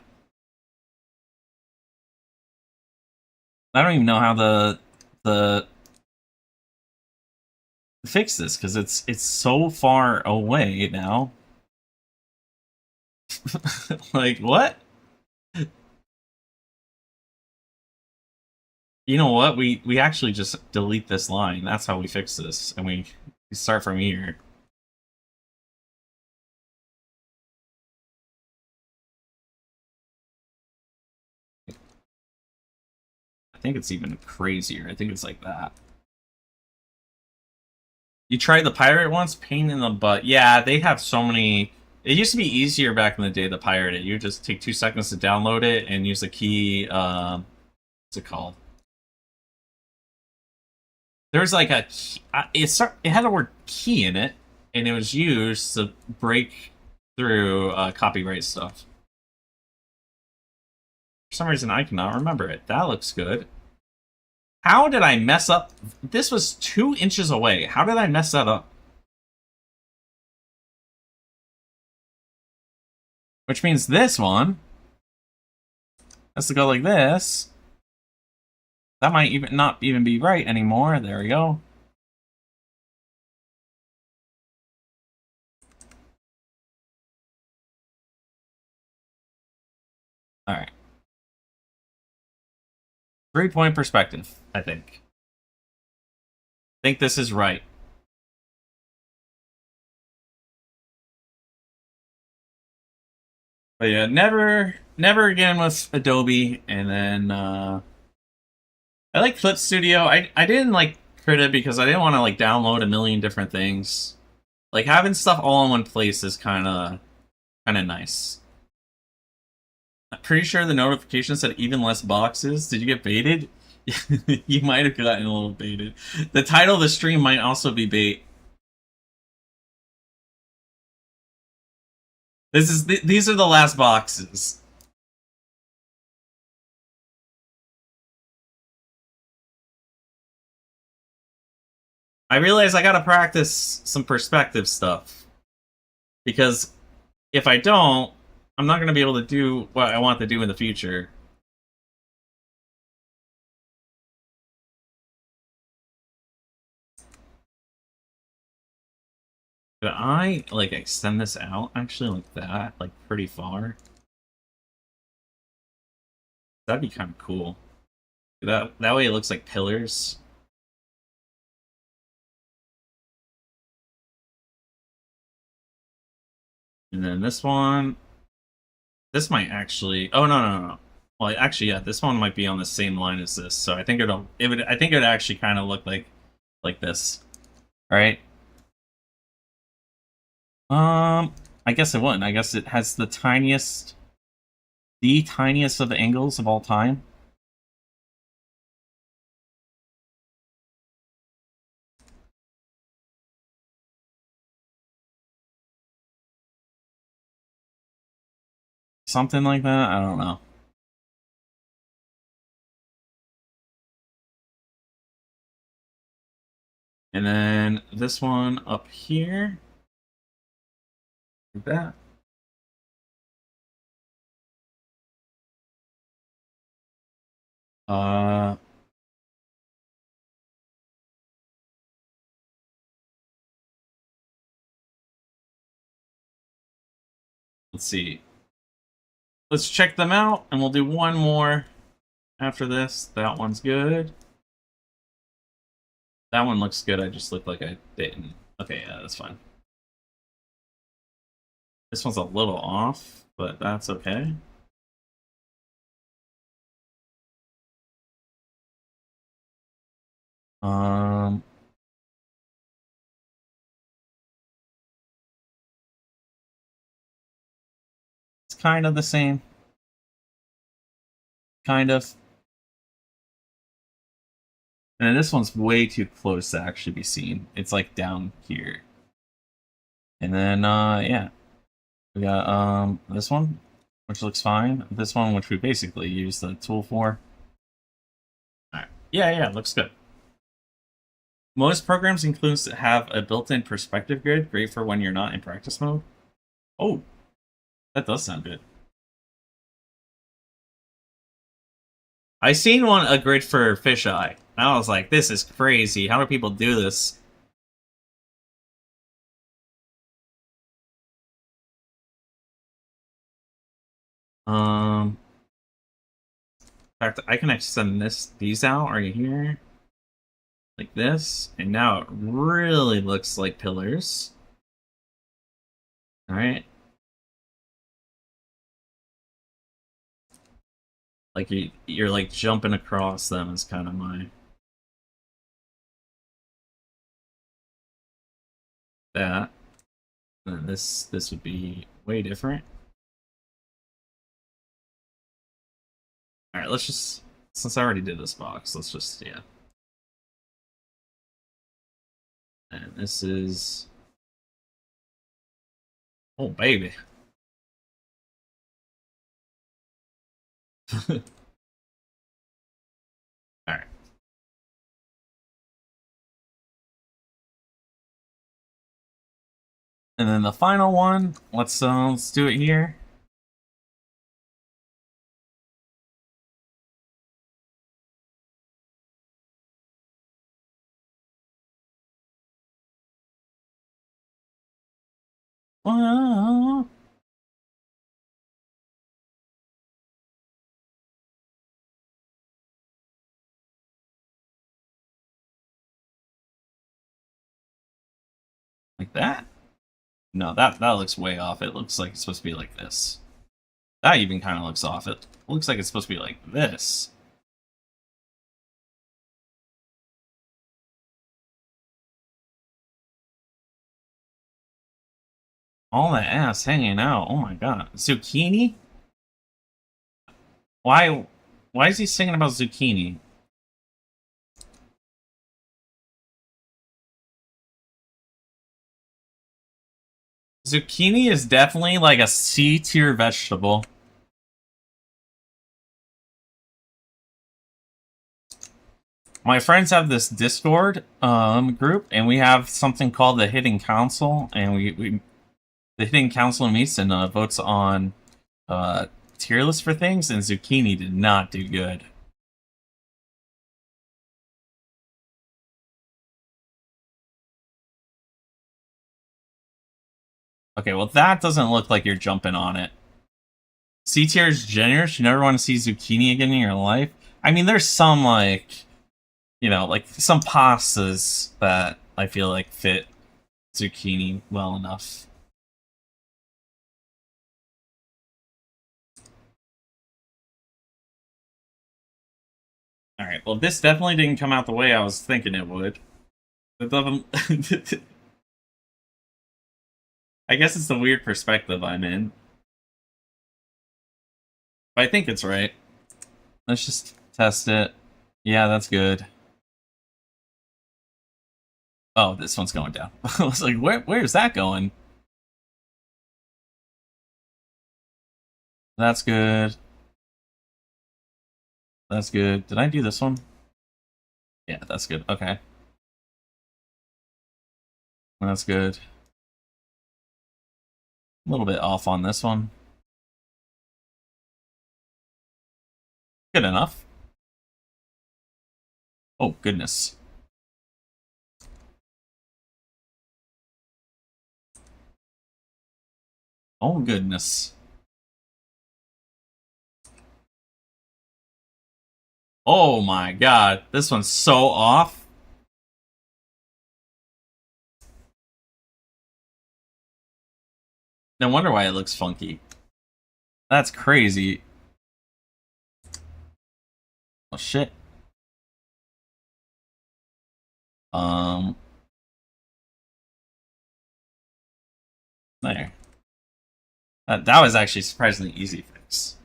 I don't even know how the fix this because it's so far away now. Like what? You know what? We actually just delete this line. That's how we fix this, and we start from here. I think it's even crazier. I think it's like that. You tried the pirate once? Pain in the butt. Yeah, they have so many... It used to be easier back in the day to pirate it. You just take 2 seconds to download it and use the key... what's it called? There's like a... It had the word key in it, and it was used to break through copyright stuff. For some reason, I cannot remember it. That looks good. How did I mess up? This was 2 inches away. How did I mess that up? Which means this one has to go like this. That might even not even be right anymore. There we go. All right. 3-point perspective, I think. I think this is right. But yeah, never again with Adobe. And then I like Flip Studio. I didn't like Krita because I didn't want to like download a million different things. Like having stuff all in one place is kind of nice. I'm pretty sure the notification said even less boxes. Did you get baited? You might have gotten a little baited. The title of the stream might also be bait. These are the last boxes. I realize I gotta practice some perspective stuff. Because if I don't, I'm not gonna be able to do what I want to do in the future. Could I, like, extend this out, actually, like that? Like, pretty far? That'd be kind of cool. That way it looks like pillars. And then this one... This might actually... Oh, no. Well, actually, yeah, this one might be on the same line as this, so I think I think it would actually kind of look like this. Alright? I guess it wouldn't. I guess it has the tiniest of the angles of all time. Something like that? I don't know. And then this one up here. Like that. Uh... Let's see. Let's check them out, and we'll do one more after this. That one's good. That one looks good. I just looked like I didn't. Okay, yeah, that's fine. This one's a little off, but that's okay. Um... It's kind of the same. Kind of. And then this one's way too close to actually be seen. It's like down here. And then yeah. We got this one, which looks fine. This one, which we basically use the tool for. Alright. Yeah, looks good. Most programs have a built-in perspective grid, great for when you're not in practice mode. Oh, that does sound good. I seen a grid for fisheye. And I was like, this is crazy. How do people do this? In fact, I can extend these out right here. Like this. And now it really looks like pillars. Alright. Like you're like jumping across them is kind of my... That. And this would be way different. Alright, let's just... Since I already did this box, let's just... Yeah. And this is... Oh, baby. Alright. And then the final one, let's do it here. Oh. Like that? No, that looks way off. It looks like it's supposed to be like this. That even kind of looks off. It looks like it's supposed to be like this. All that ass hanging out. Oh my god. Zucchini? Why is he singing about zucchini? Zucchini is definitely like a C tier vegetable. My friends have this Discord group, and we have something called the Hidden Council, and we the Hidden Council meets and votes on tier lists for things, and zucchini did not do good. Okay, well that doesn't look like you're jumping on it. C tier is generous. You never want to see zucchini again in your life. I mean, there's some like, you know, like some pastas that I feel like fit zucchini well enough. All right. Well, this definitely didn't come out the way I was thinking it would. It doesn't. I guess it's the weird perspective I'm in. But I think it's right. Let's just test it. Yeah, that's good. Oh, this one's going down. I was like, where's that going? That's good. That's good. Did I do this one? Yeah, that's good. Okay. That's good. A little bit off on this one. Good enough. Oh, goodness. Oh, goodness. Oh my god. This one's so off. No wonder why it looks funky. That's crazy. Oh, shit. Um. There. That was actually surprisingly easy fix.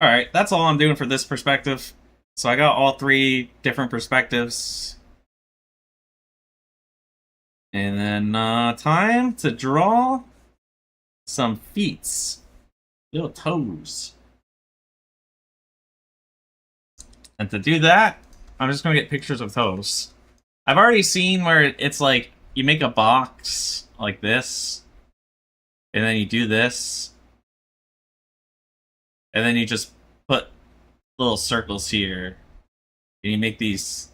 Alright, that's all I'm doing for this perspective. So I got all three different perspectives. And then time to draw some feet. Little toes. And to do that, I'm just going to get pictures of toes. I've already seen where it's like, you make a box like this, and then you do this, and then you just put little circles here, and you make these,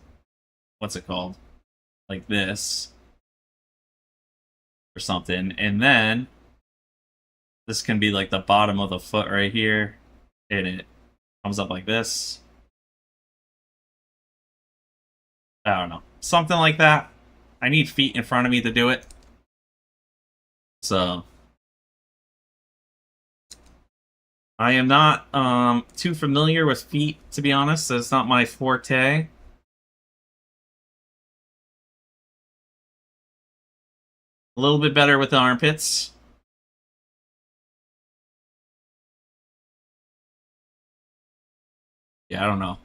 what's it called? Like this, or something, and then this can be like the bottom of the foot right here, and it comes up like this. I don't know. Something like that. I need feet in front of me to do it. So I am not too familiar with feet, to be honest. That's not my forte. A little bit better with the armpits. Yeah, I don't know.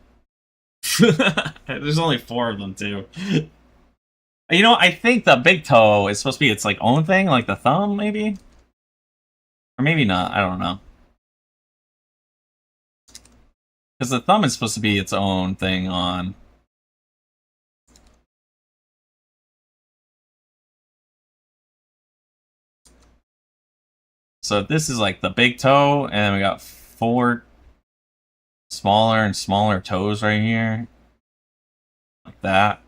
There's only 4 of them, too. You know, I think the big toe is supposed to be its like own thing, like the thumb, maybe? Or maybe not, I don't know. Because the thumb is supposed to be its own thing on... So this is like the big toe, and we got 4 smaller and smaller toes right here. Like that.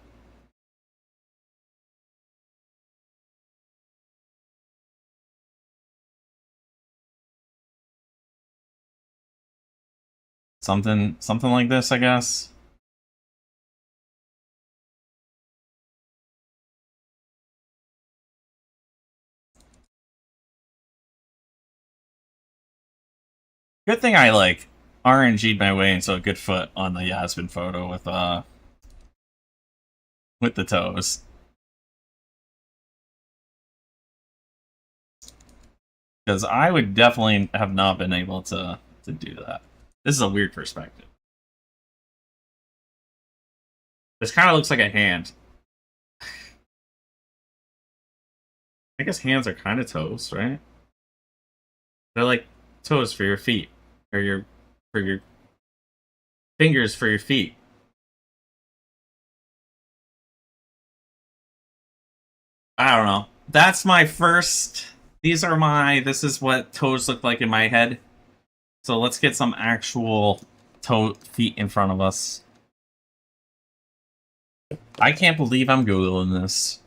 Something like this, I guess. Good thing I like RNG'd my way into a good foot on the Yasmin photo with the toes. Because I would definitely have not been able to do that. This is a weird perspective. This kind of looks like a hand. I guess hands are kind of toes, right? They're like toes for your feet, or for your fingers for your feet. I don't know. That's my first. These are my. This is what toes look like in my head. So let's get some actual toe feet in front of us. I can't believe I'm Googling this.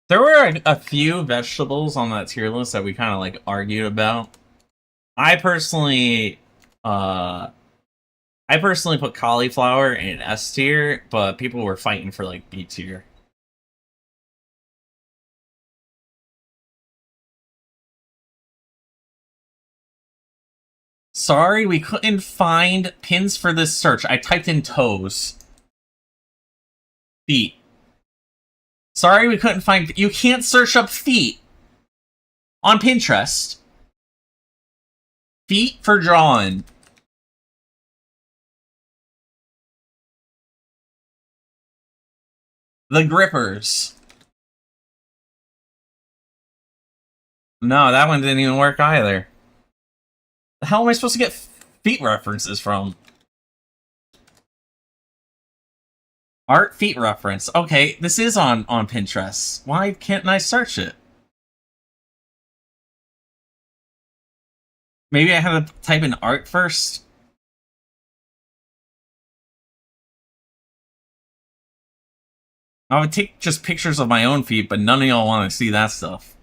There were a few vegetables on that tier list that we kind of like argued about. I personally, uh, put cauliflower in S tier, but people were fighting for like B tier. Sorry, we couldn't find pins for this search. I typed in toes. Feet. Sorry, we couldn't find. You can't search up feet on Pinterest. Feet for drawing. The grippers. No, that one didn't even work either. The hell am I supposed to get feet references from? Art feet reference. Okay, this is on Pinterest. Why can't I search it? Maybe I had to type in art first? I would take just pictures of my own feet, but none of y'all want to see that stuff.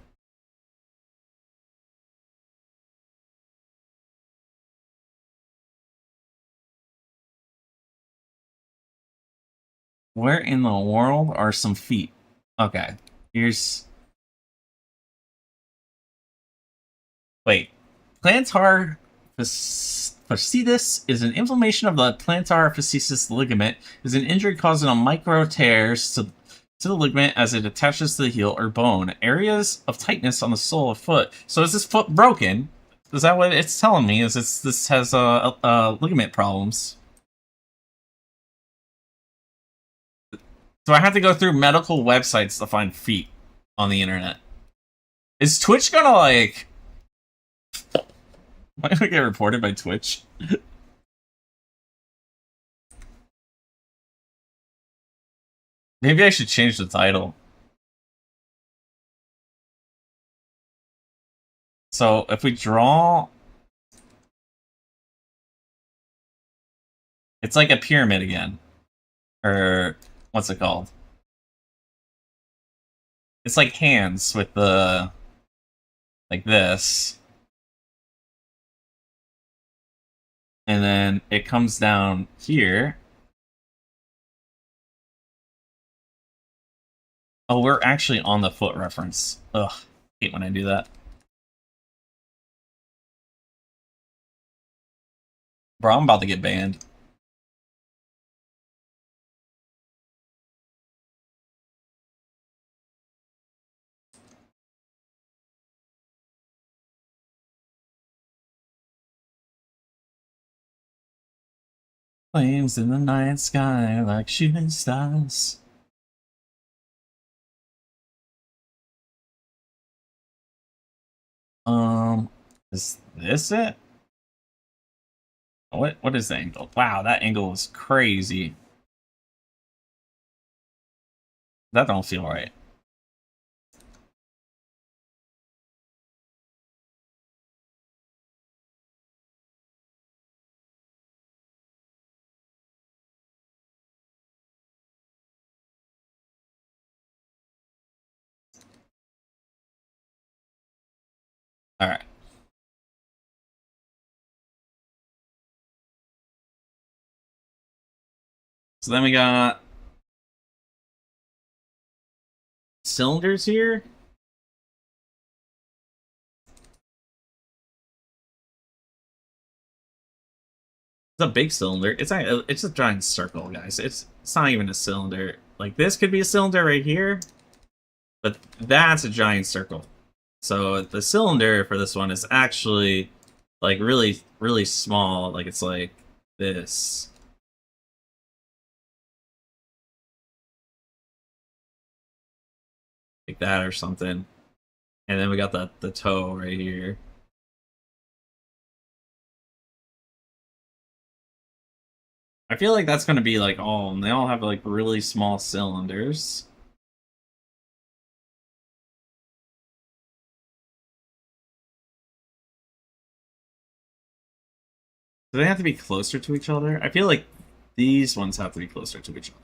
Where in the world are some feet? Okay, here's... Wait. Plantar fasciitis is an inflammation of the plantar fasciitis ligament. Is an injury causing a micro tears to the ligament as it attaches to the heel or bone. Areas of tightness on the sole of foot. So is this foot broken? Is that what it's telling me? Is this has ligament problems? Do I have to go through medical websites to find feet on the internet? Is Twitch gonna like... Why do I get reported by Twitch? Maybe I should change the title. So if we draw... It's like a pyramid again. Or what's it called? It's like hands with the... like this. And then it comes down here. Oh, we're actually on the foot reference. Ugh, hate when I do that. Bro, I'm about to get banned. Flames in the night sky like shooting stars. Is this it? What is the angle? Wow, that angle is crazy. That don't feel right. All right. So then we got cylinders here. It's a big cylinder. It's a giant circle, guys. It's not even a cylinder. Like this could be a cylinder right here, but that's a giant circle. So the cylinder for this one is actually like really really small. Like it's like this. Like that or something. And then we got the toe right here. I feel like that's gonna be like all, and they all have like really small cylinders. Do they have to be closer to each other? I feel like these ones have to be closer to each other.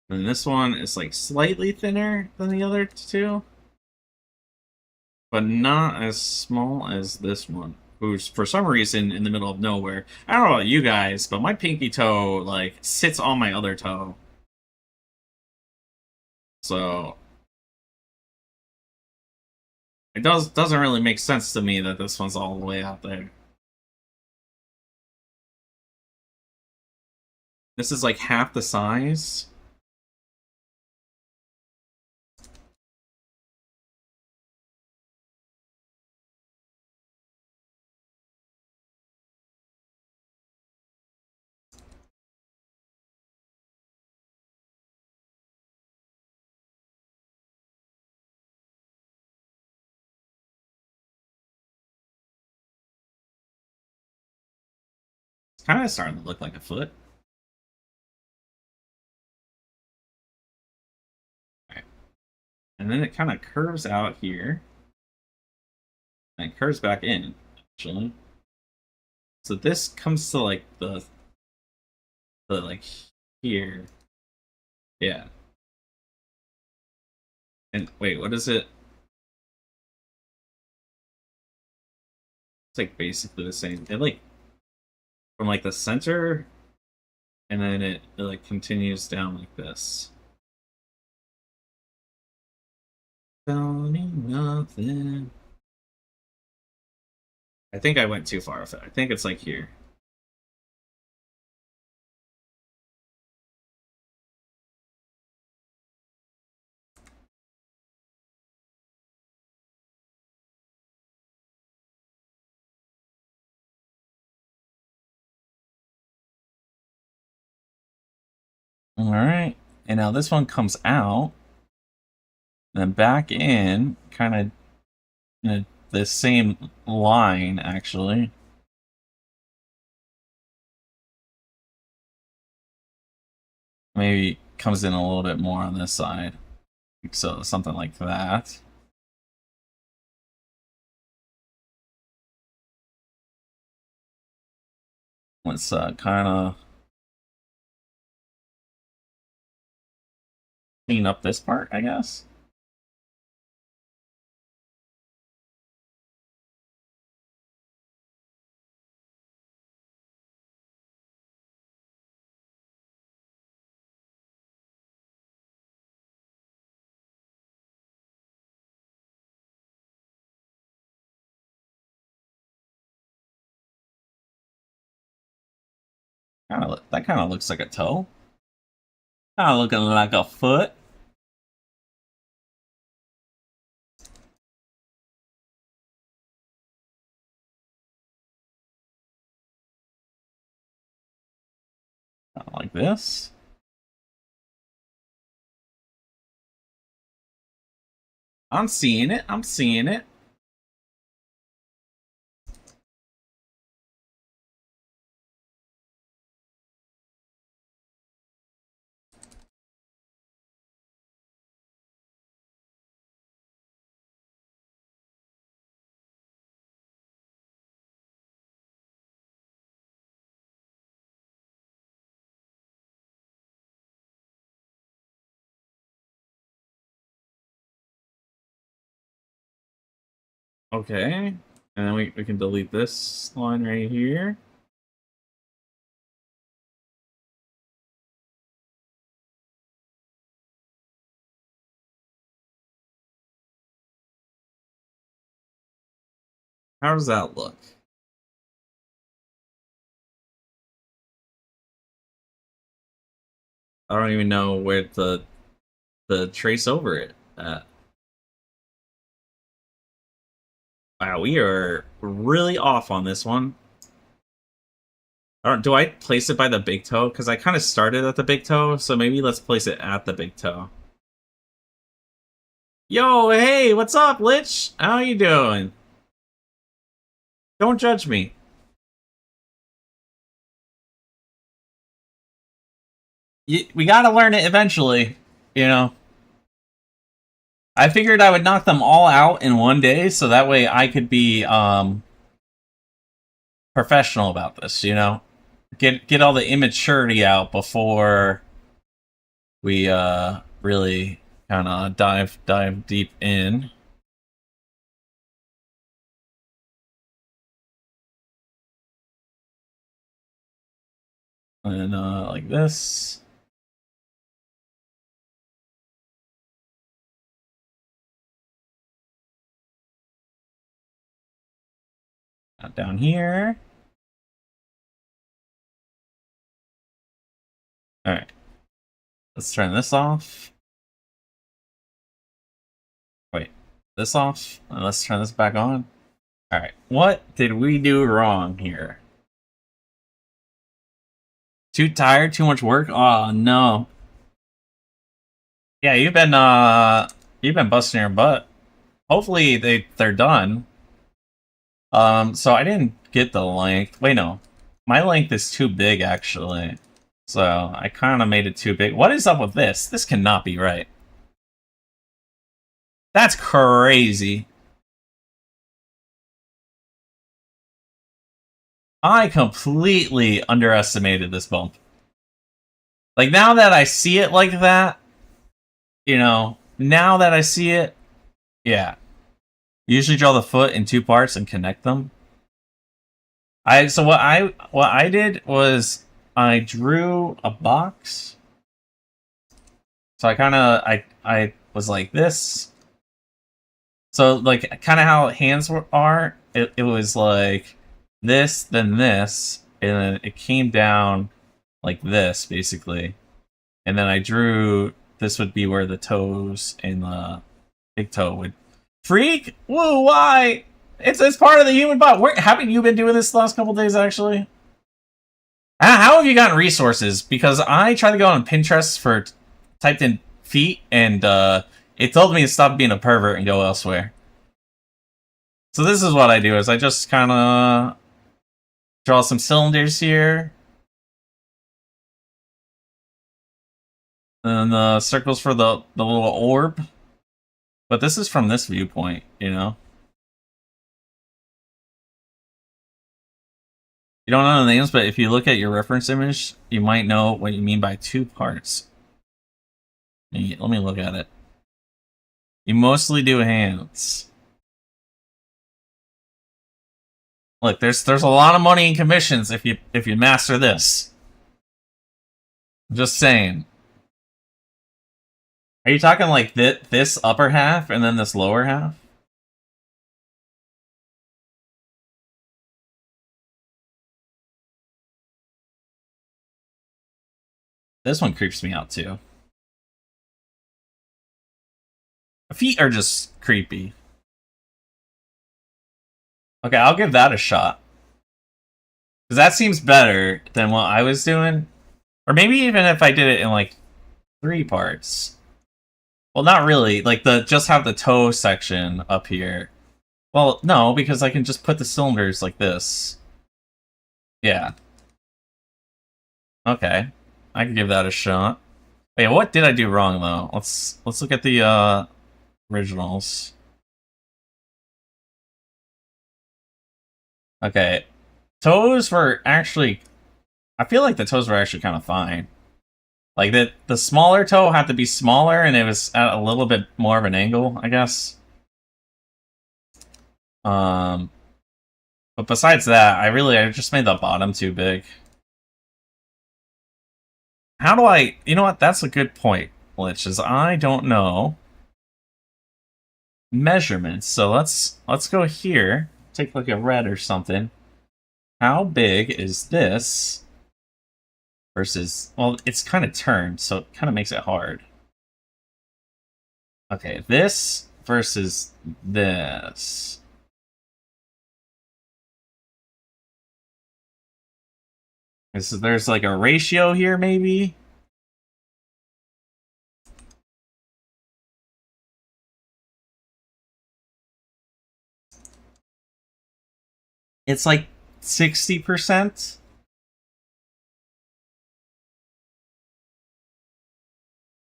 And this one is like slightly thinner than the other two, but not as small as this one, who's for some reason in the middle of nowhere. I don't know about you guys, but my pinky toe like sits on my other toe. So it doesn't really make sense to me that this one's all the way out there. This is like half the size. It's kind of starting to look like a foot. Right. And then it kind of curves out here. And it curves back in, actually. So this comes to like the like here. Yeah. And wait, what is it? It's like basically the same. It like from like the center, and then it like continues down like this. Don't need nothing. I think I went too far with it. I think it's like here. All right. And now this one comes out, and then back in, kind of the same line, actually. Maybe comes in a little bit more on this side. So something like that. Let's kind of clean up this part, I guess. That kind of looks like a toe. Kind of looking like a foot. Kinda like this. I'm seeing it. I'm seeing it. Okay. And then we can delete this line right here. How does that look? I don't even know where the trace over it at. Wow, we are really off on this one. Do I place it by the big toe? Because I kind of started at the big toe, so maybe let's place it at the big toe. Yo, hey, what's up, Lich? How you doing? Don't judge me. We gotta learn it eventually, you know. I figured I would knock them all out in one day, so that way I could be professional about this, you know. Get all the immaturity out before we really kind of dive deep in. And like this. Down here. Alright. Let's turn this off. Wait. This off. And let's turn this back on. Alright. What did we do wrong here? Too tired? Too much work? Oh, no. Yeah, you've been busting your butt. Hopefully they're done. So I didn't get the length. Wait, no. My length is too big, actually. So I kind of made it too big. What is up with this? This cannot be right. That's crazy. I completely underestimated this bump. Like, now that I see it like that, you know, now that I see it, yeah. Usually draw the foot in two parts and connect them. So what I did was I drew a box. So I was like this. So like kind of how hands are, it was like this, then this, and then it came down like this basically. And then I drew, this would be where the toes and the big toe would freak. Whoa, why? It's part of the human body. Haven't you been doing this the last couple days actually? How have you gotten resources? Because I tried to go on Pinterest for typed in feet, and it told me to stop being a pervert and go elsewhere. So this is what I do: is I just kind of draw some cylinders here, and the circles for the little orb. But this is from this viewpoint, you know. You don't know the names, but if you look at your reference image, you might know what you mean by two parts. Let me look at it. You mostly do hands. Look, there's a lot of money in commissions if you master this. I'm just saying. Are you talking like this upper half and then this lower half? This one creeps me out too. Feet are just creepy. Okay, I'll give that a shot. Because that seems better than what I was doing. Or maybe even if I did it in like 3 parts. Well, not really. Like just have the toe section up here. Well, no, because I can just put the cylinders like this. Yeah. Okay. I can give that a shot. Wait, what did I do wrong though? Let's look at the originals. Okay. Toes were actually, I feel like the toes were actually kind of fine. Like the smaller toe had to be smaller and it was at a little bit more of an angle, I guess. But besides that, I just made the bottom too big. How do I... You know what? That's a good point, Lich, is I don't know measurements. So let's go here. Take like a red or something. How big is this versus... Well, it's kind of turned, so it kind of makes it hard. Okay, this versus this. There's like a ratio here, maybe? It's like 60%.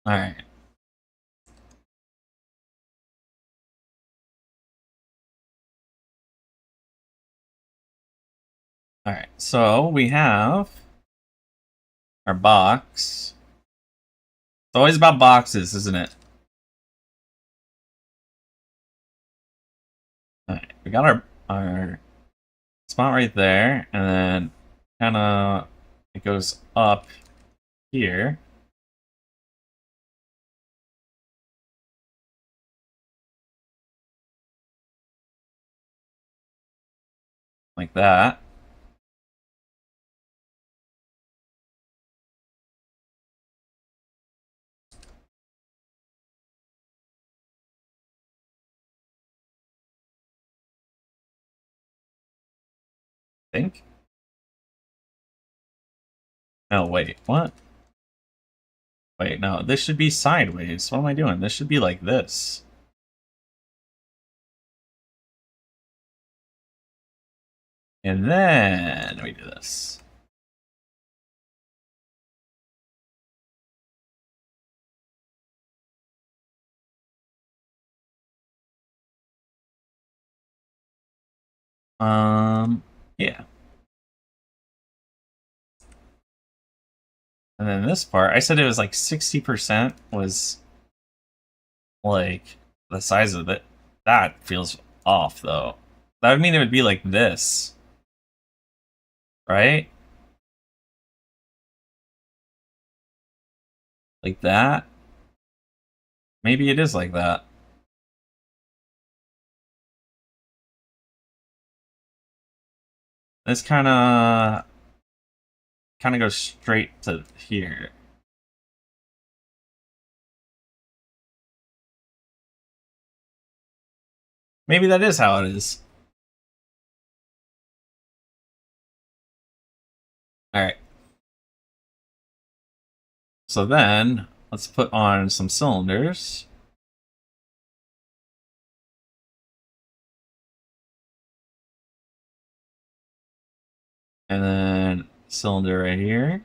Alright. Alright, so we have our box. It's always about boxes, isn't it? Alright, we got our spot right there, and then kinda it goes up here. Like that. I think. No, wait, what? Wait, no, this should be sideways. What am I doing? This should be like this. And then we do this. Yeah. And then this part, I said it was like 60% was like the size of it. That feels off though. That would mean it would be like this. Right? Like that? Maybe it is like that. This kinda goes straight to here. Maybe that is how it is. Alright. So then, let's put on some cylinders. And then cylinder right here.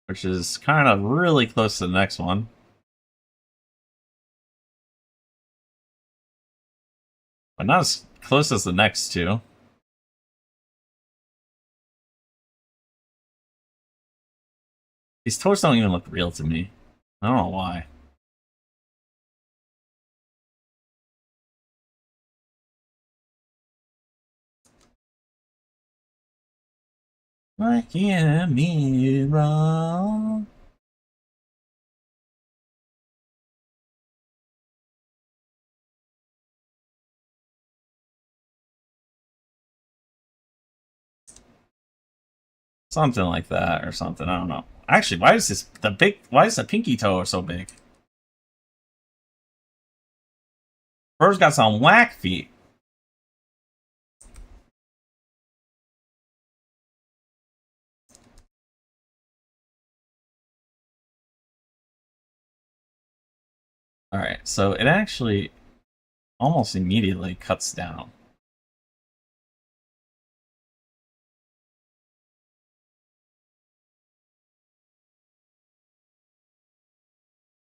Which is kind of really close to the next one. But not as close as the next two. These toes don't even look real to me. I don't know why. Like in a mirror. Something like that or something. I don't know. Actually, why is the pinky toe so big? Bro's got some whack feet. Alright, so it actually almost immediately cuts down.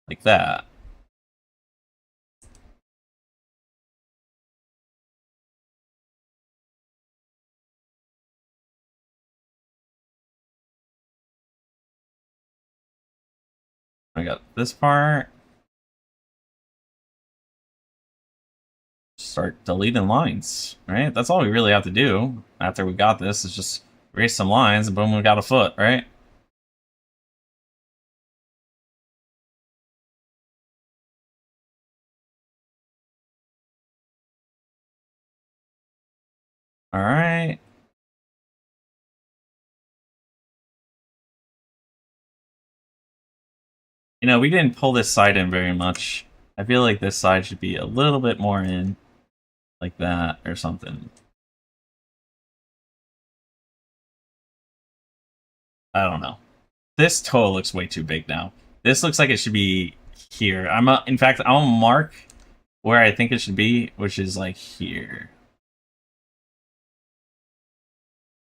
Like that. I got this part. start deleting lines, right? That's all we really have to do after we got this is just erase some lines and boom, we got a foot, right? All right. You know, we didn't pull this side in very much. I feel like this side should be a little bit more in, like that or something. I don't know. This toe looks way too big now. This looks like it should be here. In fact, I'll mark where I think it should be, which is like here.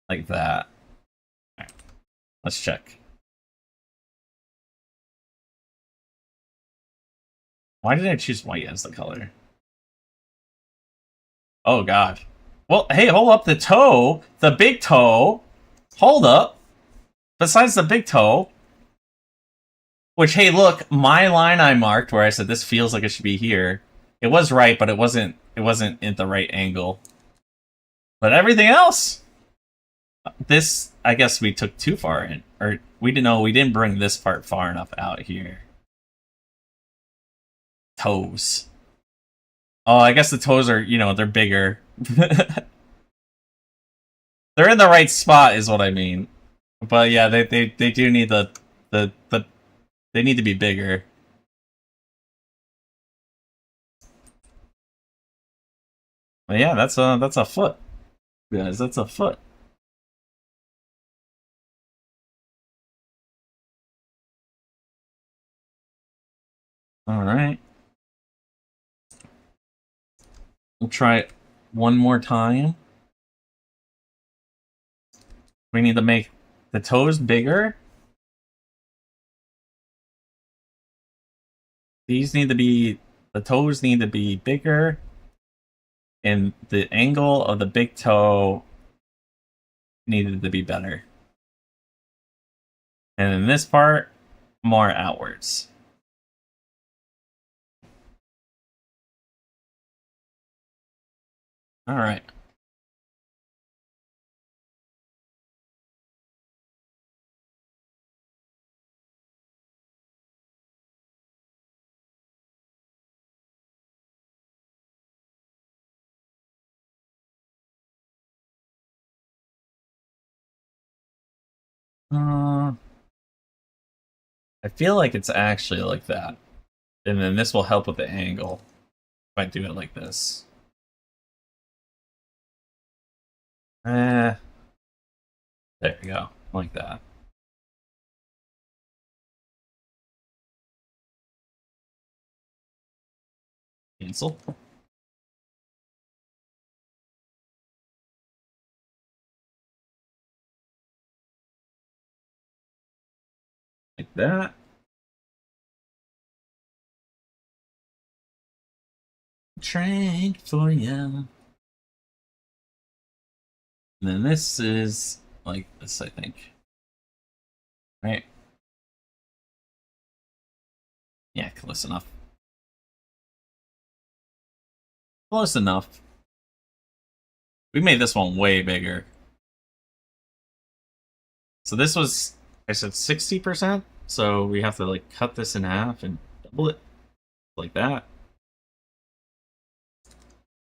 Like that. All right. Let's check. Why did I choose white as the color? Oh god. Well, hey, hold up, the toe, the big toe. Hold up. Besides the big toe, which, hey, look, my line I marked where I said this feels like it should be here. It was right, but it wasn't at the right angle. But everything else, this, I guess we took too far in, or we didn't bring this part far enough out here. Toes. Oh, I guess the toes are, you know, they're bigger. They're in the right spot, is what I mean. But yeah, they do need the they need to be bigger. But yeah, that's a foot, guys. That's a foot. All right. We'll try it one more time. We need to make the toes bigger. The toes need to be bigger. And the angle of the big toe needed to be better. And in this part, more outwards. All right. I feel like it's actually like that. And then this will help with the angle if I do it like this. There we go. Like that. Cancel. Like that. Trained for you. And then this is like this, I think. Right? Yeah, close enough. Close enough. We made this one way bigger. So this was, I said 60%. So we have to like cut this in half and double it like that.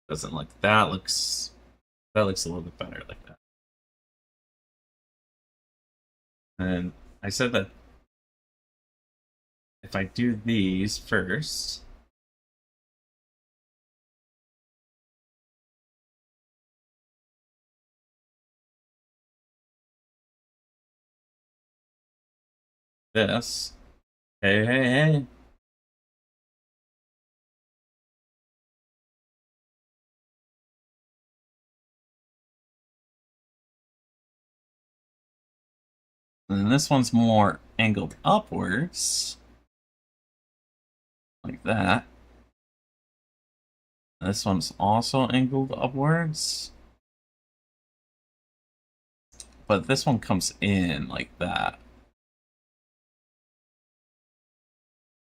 Doesn't look, that looks a little bit better like that. And I said that if I do these first, this, hey. And then this one's more angled upwards. Like that. This one's also angled upwards. But this one comes in like that.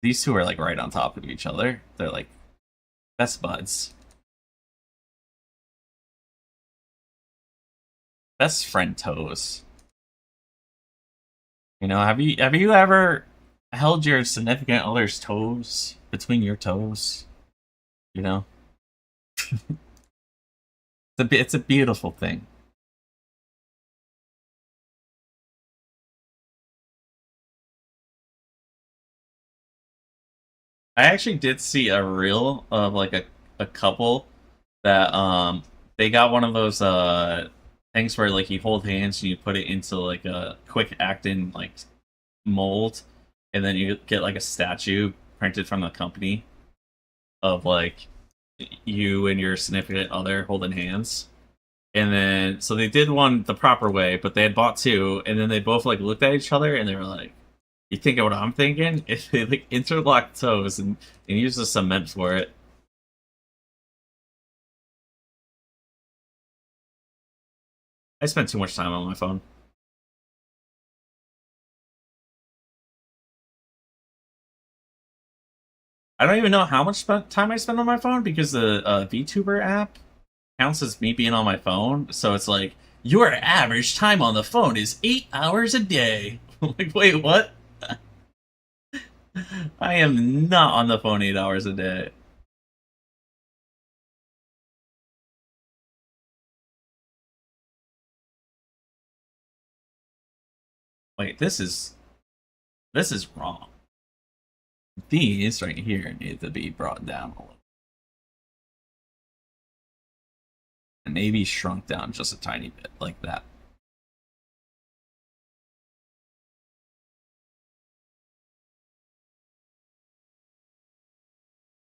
These two are like right on top of each other. They're like best buds. Best friend toes. You know, have you ever held your significant other's toes between your toes? You know, it's a beautiful thing. I actually did see a reel of like a couple that they got one of those things where like you hold hands and you put it into like a quick acting like mold, and then you get like a statue printed from the company of like you and your significant other holding hands. And then so they did one the proper way, but they had bought two, and then they both like looked at each other and they were like, "You think of what I'm thinking?" If they like interlocked toes and used the cement for it. I spent too much time on my phone. I don't even know how much time I spend on my phone because the Vtuber app counts as me being on my phone. So it's like your average time on the phone is 8 hours a day. I'm like, wait, what? I am not on the phone 8 hours a day. Wait, this is wrong. These right here need to be brought down a little, and maybe shrunk down just a tiny bit, like that.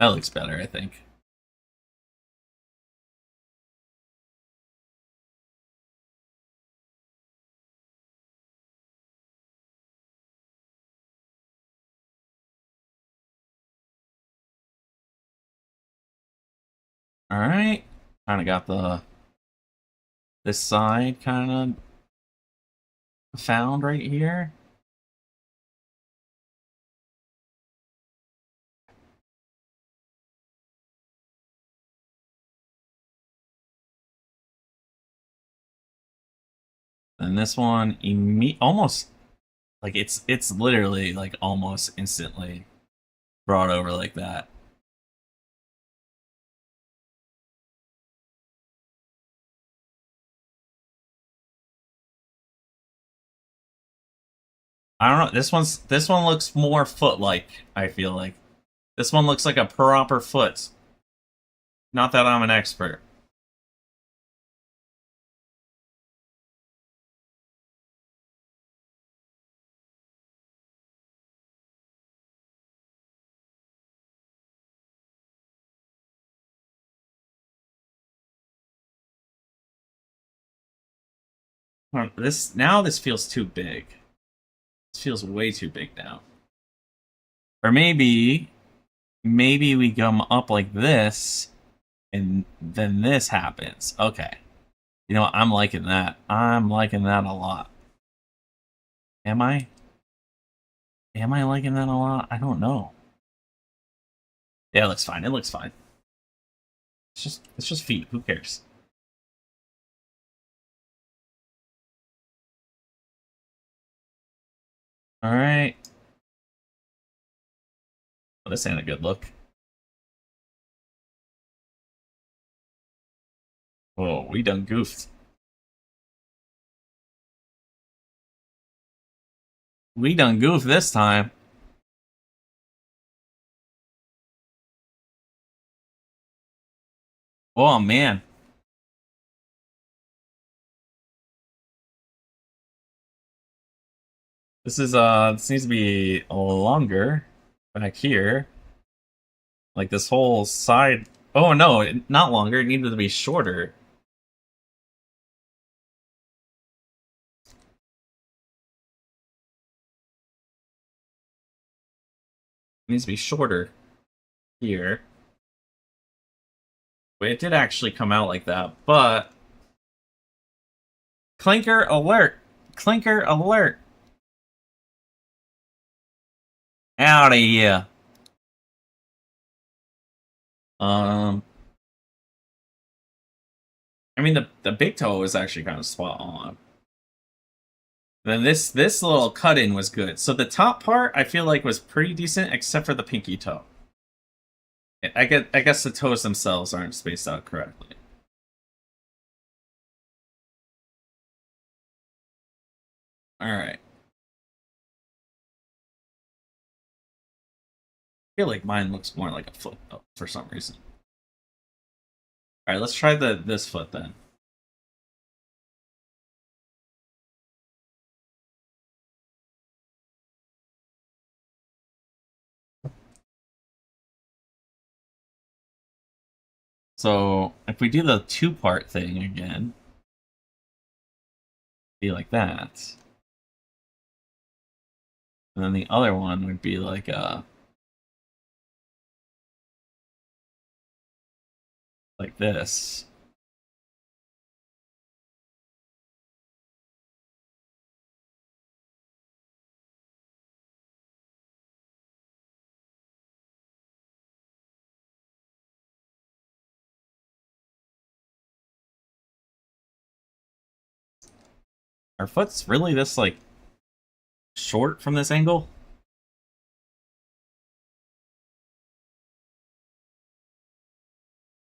That looks better, I think. All right, kind of got the this side kind of found right here. And this one almost like it's literally like almost instantly brought over like that. I don't know. This one looks more foot like. I feel like this one looks like a proper foot. Not that I'm an expert. This feels too big. This feels way too big now. Or maybe we come up like this, and then this happens. Okay. You know what? I'm liking that. I'm liking that a lot. Am I? Am I liking that a lot? I don't know. Yeah, it looks fine. It looks fine. It's just feet. Who cares? All right. Well, this ain't a good look. Oh, we done goofed. We done goofed this time. Oh man, this needs to be longer back here. Like this whole side. Oh no, not longer. It needed to be shorter. It needs to be shorter here. But it did actually come out like that. But clinker alert! Clinker alert! Out of here. Um, I mean, the big toe is actually kind of spot on. Then this little cut in was good. So the top part I feel like was pretty decent, except for the pinky toe. I guess the toes themselves aren't spaced out correctly. All right. I feel like mine looks more like a foot though, for some reason. All right, let's try this foot then. So if we do the two-part thing again, be like that. And then the other one would be like this. Our foot's really this like short from this angle.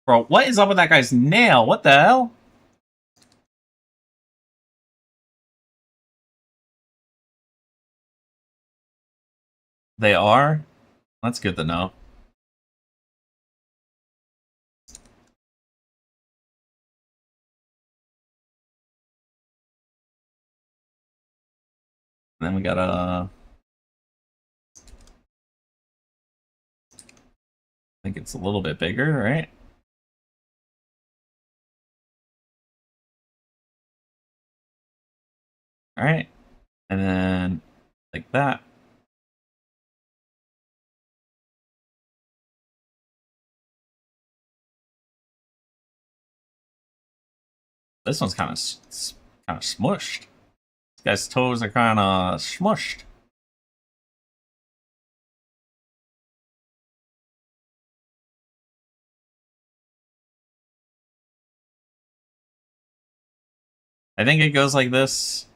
Bro, what is up with that guy's nail? What the hell? They are? That's good to know. And then we got I think it's a little bit bigger, right? All right. And then like that. This one's kind of smushed. This guy's toes are kind of smushed. I think it goes like this.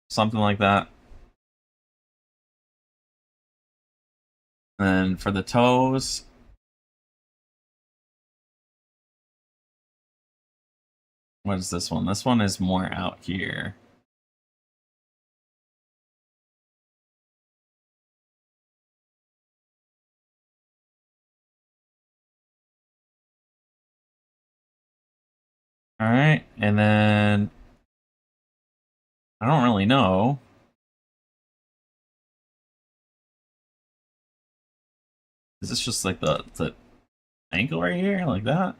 Something like that. And for the toes, what is this one? This one is more out here. All right, and then I don't really know. Is this just like the ankle right here, like that?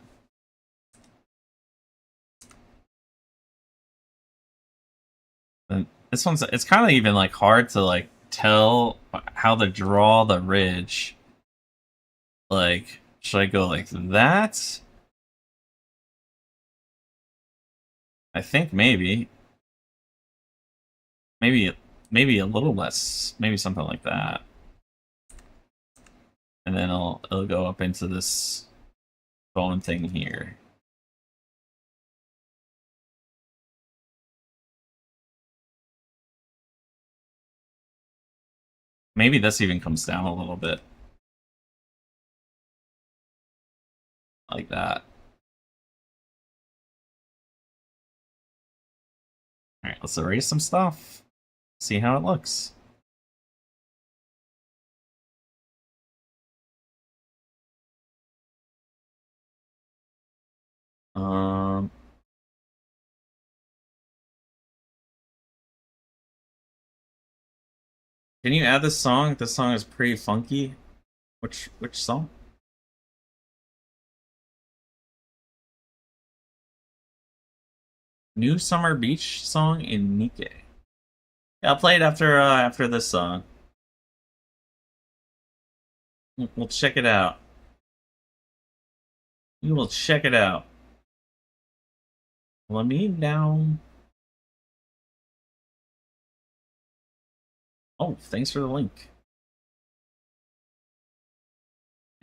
And this one's it's kind of even like hard to like tell how to draw the ridge. Like, should I go like that? I think maybe maybe a little less, maybe something like that. And then it'll go up into this bone thing here. Maybe this even comes down a little bit. Like that. Alright, let's erase some stuff. See how it looks. Um Can you add this song? This song is pretty funky. Which song? New Summer Beach song in Nikkei. Yeah, I'll play it after this song. We'll check it out. We will check it out. Let me down. Oh, thanks for the link.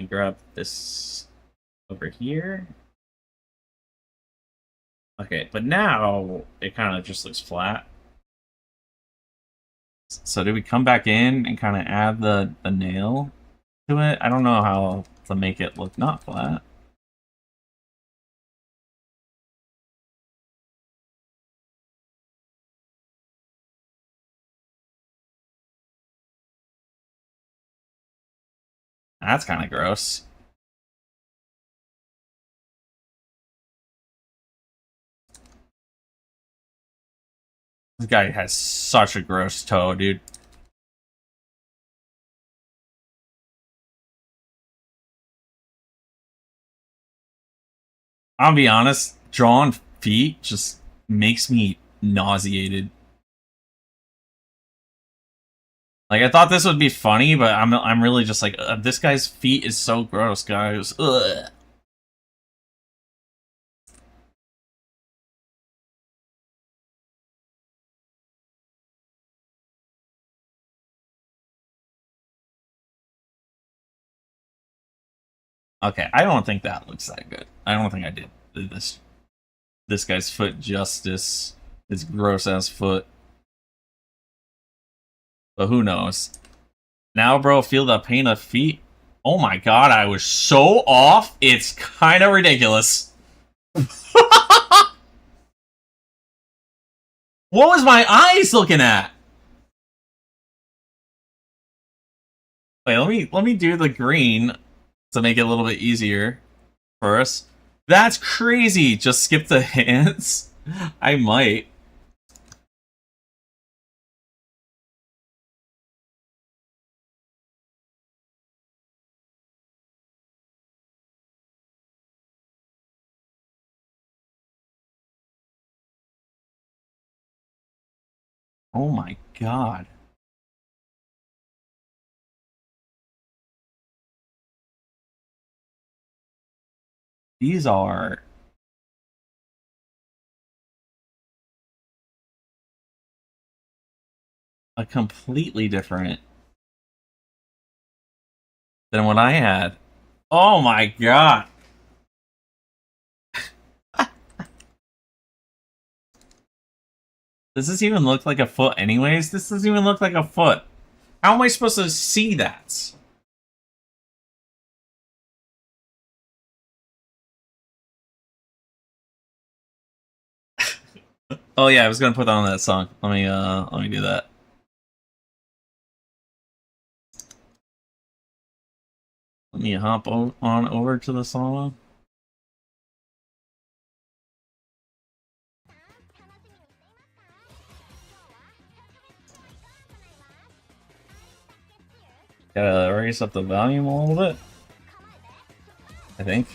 And grab this over here. Okay, but now it kind of just looks flat. So do we come back in and kind of add the nail to it? I don't know how to make it look not flat. That's kind of gross. This guy has such a gross toe, dude. I'll be honest, drawing feet just makes me nauseated. Like, I thought this would be funny, but I'm really just like, this guy's feet is so gross, guys. Ugh. Okay, I don't think that looks that good. I don't think I did this guy's foot justice. His gross ass foot. But who knows? Now, bro, feel the pain of feet. Oh my god, I was so off. It's kind of ridiculous. What was my eyes looking at? Wait, let me do the green to make it a little bit easier for us. That's crazy. Just skip the hands. I might. Oh my god. These are a completely different than what I had. Oh my god. Does this even look like a foot anyways? This doesn't even look like a foot. How am I supposed to see that? Oh yeah, I was gonna put on that song. Let me do that. Let me hop on over to the song. Gotta raise up the volume a little bit, I think.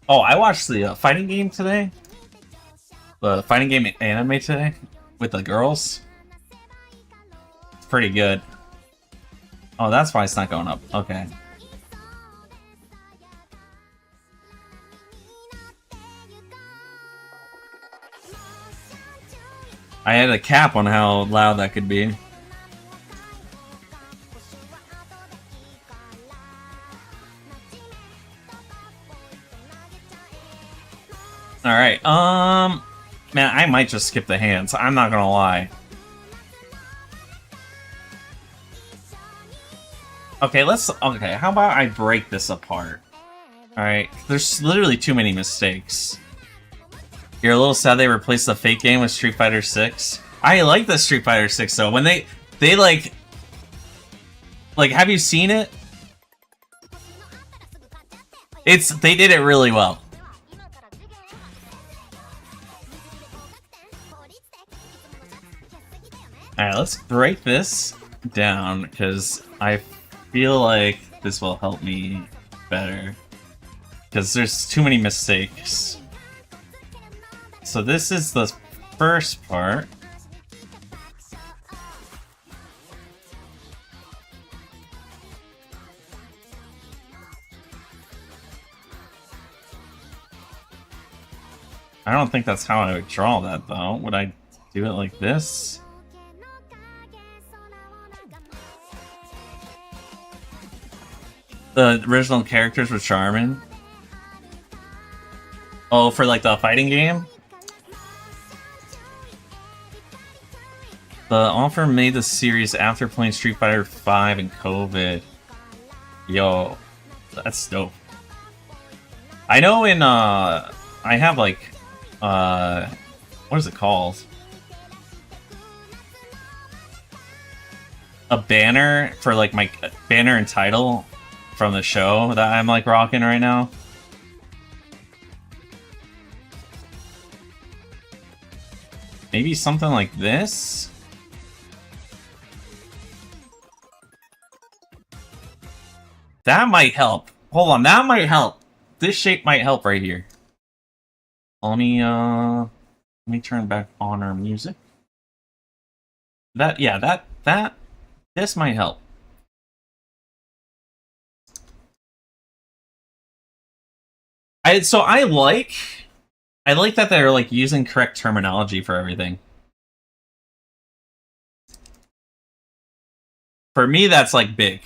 Oh, I watched the fighting game today. The fighting game anime today with the girls. It's pretty good. Oh, that's why it's not going up. Okay. I had a cap on how loud that could be. Alright, man, I might just skip the hands. I'm not gonna lie. Okay, okay, how about I break this apart? Alright, there's literally too many mistakes. You're a little sad they replaced the fake game with Street Fighter 6. I like the Street Fighter 6 though. When they like, have you seen it? They did it really well. Alright, let's break this down, because I feel like this will help me better. Because there's too many mistakes. So this is the first part. I don't think that's how I would draw that, though. Would I do it like this? The original characters were charming. Oh, for like the fighting game? The offer made the series after playing Street Fighter V and COVID. Yo, that's dope. I know in, I have like, what is it called? A banner for like my banner and title from the show that I'm like rocking right now. Maybe something like this? That might help. Hold on, that might help. This shape might help right here. Let me turn back on our music. This might help. I like that they're like using correct terminology for everything. For me, that's like big.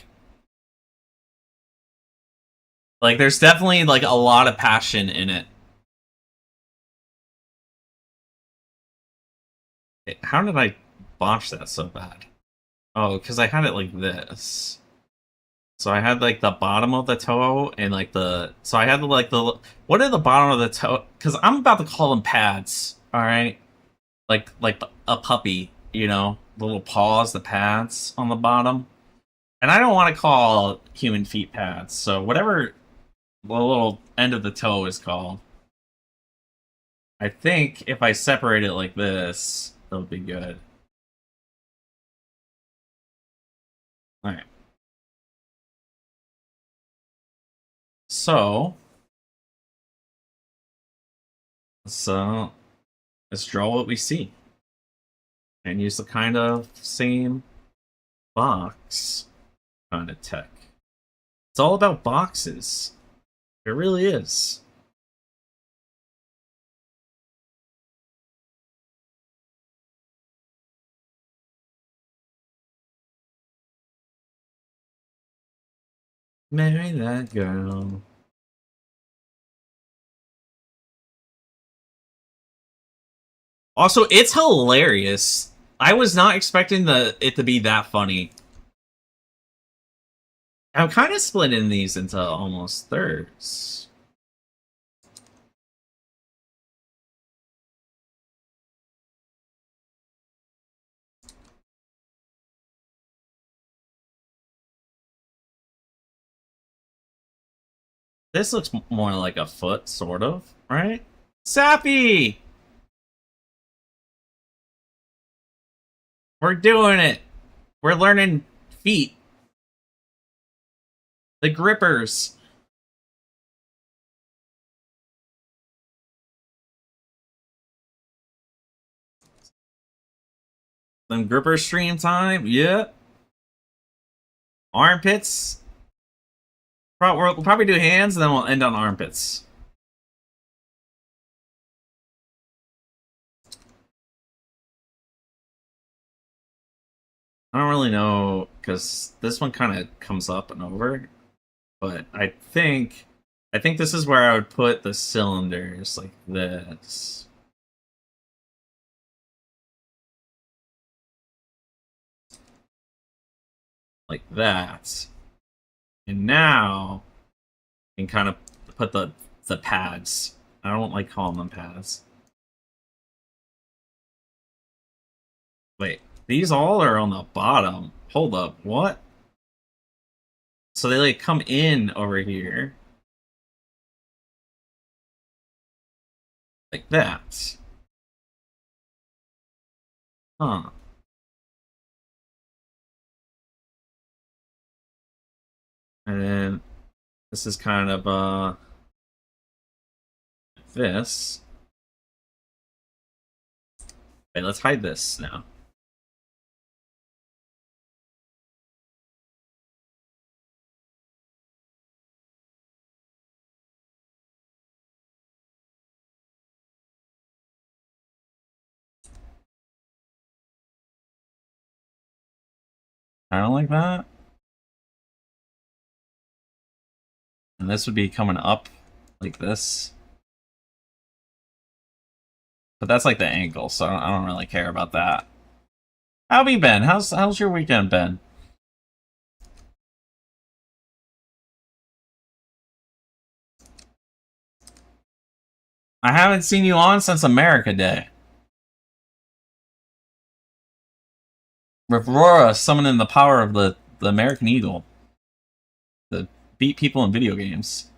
Like, there's definitely like a lot of passion in it. How did I botch that so bad? Oh, because I had it like this. So I had like the bottom of the toe and like the. So I had like the. What are the bottom of the toe? Because I'm about to call them pads. All right, like a puppy, you know, the little paws, the pads on the bottom. And I don't want to call human feet pads. So whatever the little end of the toe is called. I think if I separate it like this, it'll be good. Alright. So, let's draw what we see. And use the kind of same box kind of tech. It's all about boxes. It really is. Marry that girl. Also, it's hilarious. I was not expecting it to be that funny. I'm kind of splitting these into almost thirds. This looks more like a foot, sort of, right? Sappy! We're doing it! We're learning feet. The grippers. Some gripper stream time, yeah. Armpits. We'll probably do hands, and then we'll end on armpits. I don't really know, because this one kind of comes up and over. But I think this is where I would put the cylinders, like this. Like that. And now I can kind of put the pads. I don't like calling them pads. Wait, these all are on the bottom. Hold up, what? So they like come in over here. Like that. Huh. And then this is kind of this. Wait, let's hide this now. Kind of like that. And this would be coming up like this. But that's like the ankle, so I don't really care about that. How have you been? How's your weekend been? I haven't seen you on since America Day. Aurora summoning the power of the American Eagle to beat people in video games.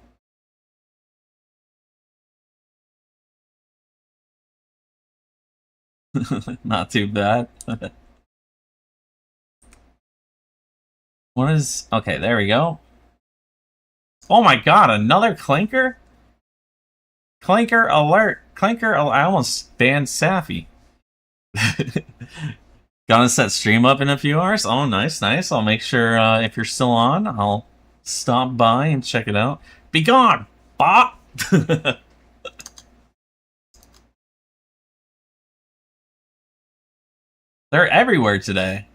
Not too bad. What is... Okay, there we go. Oh my god, another Clinker? Clinker alert! Clinker, I almost banned Safi. Gonna set stream up in a few hours? Oh, nice, nice. I'll make sure if you're still on, I'll stop by and check it out. Be gone, bot! They're everywhere today.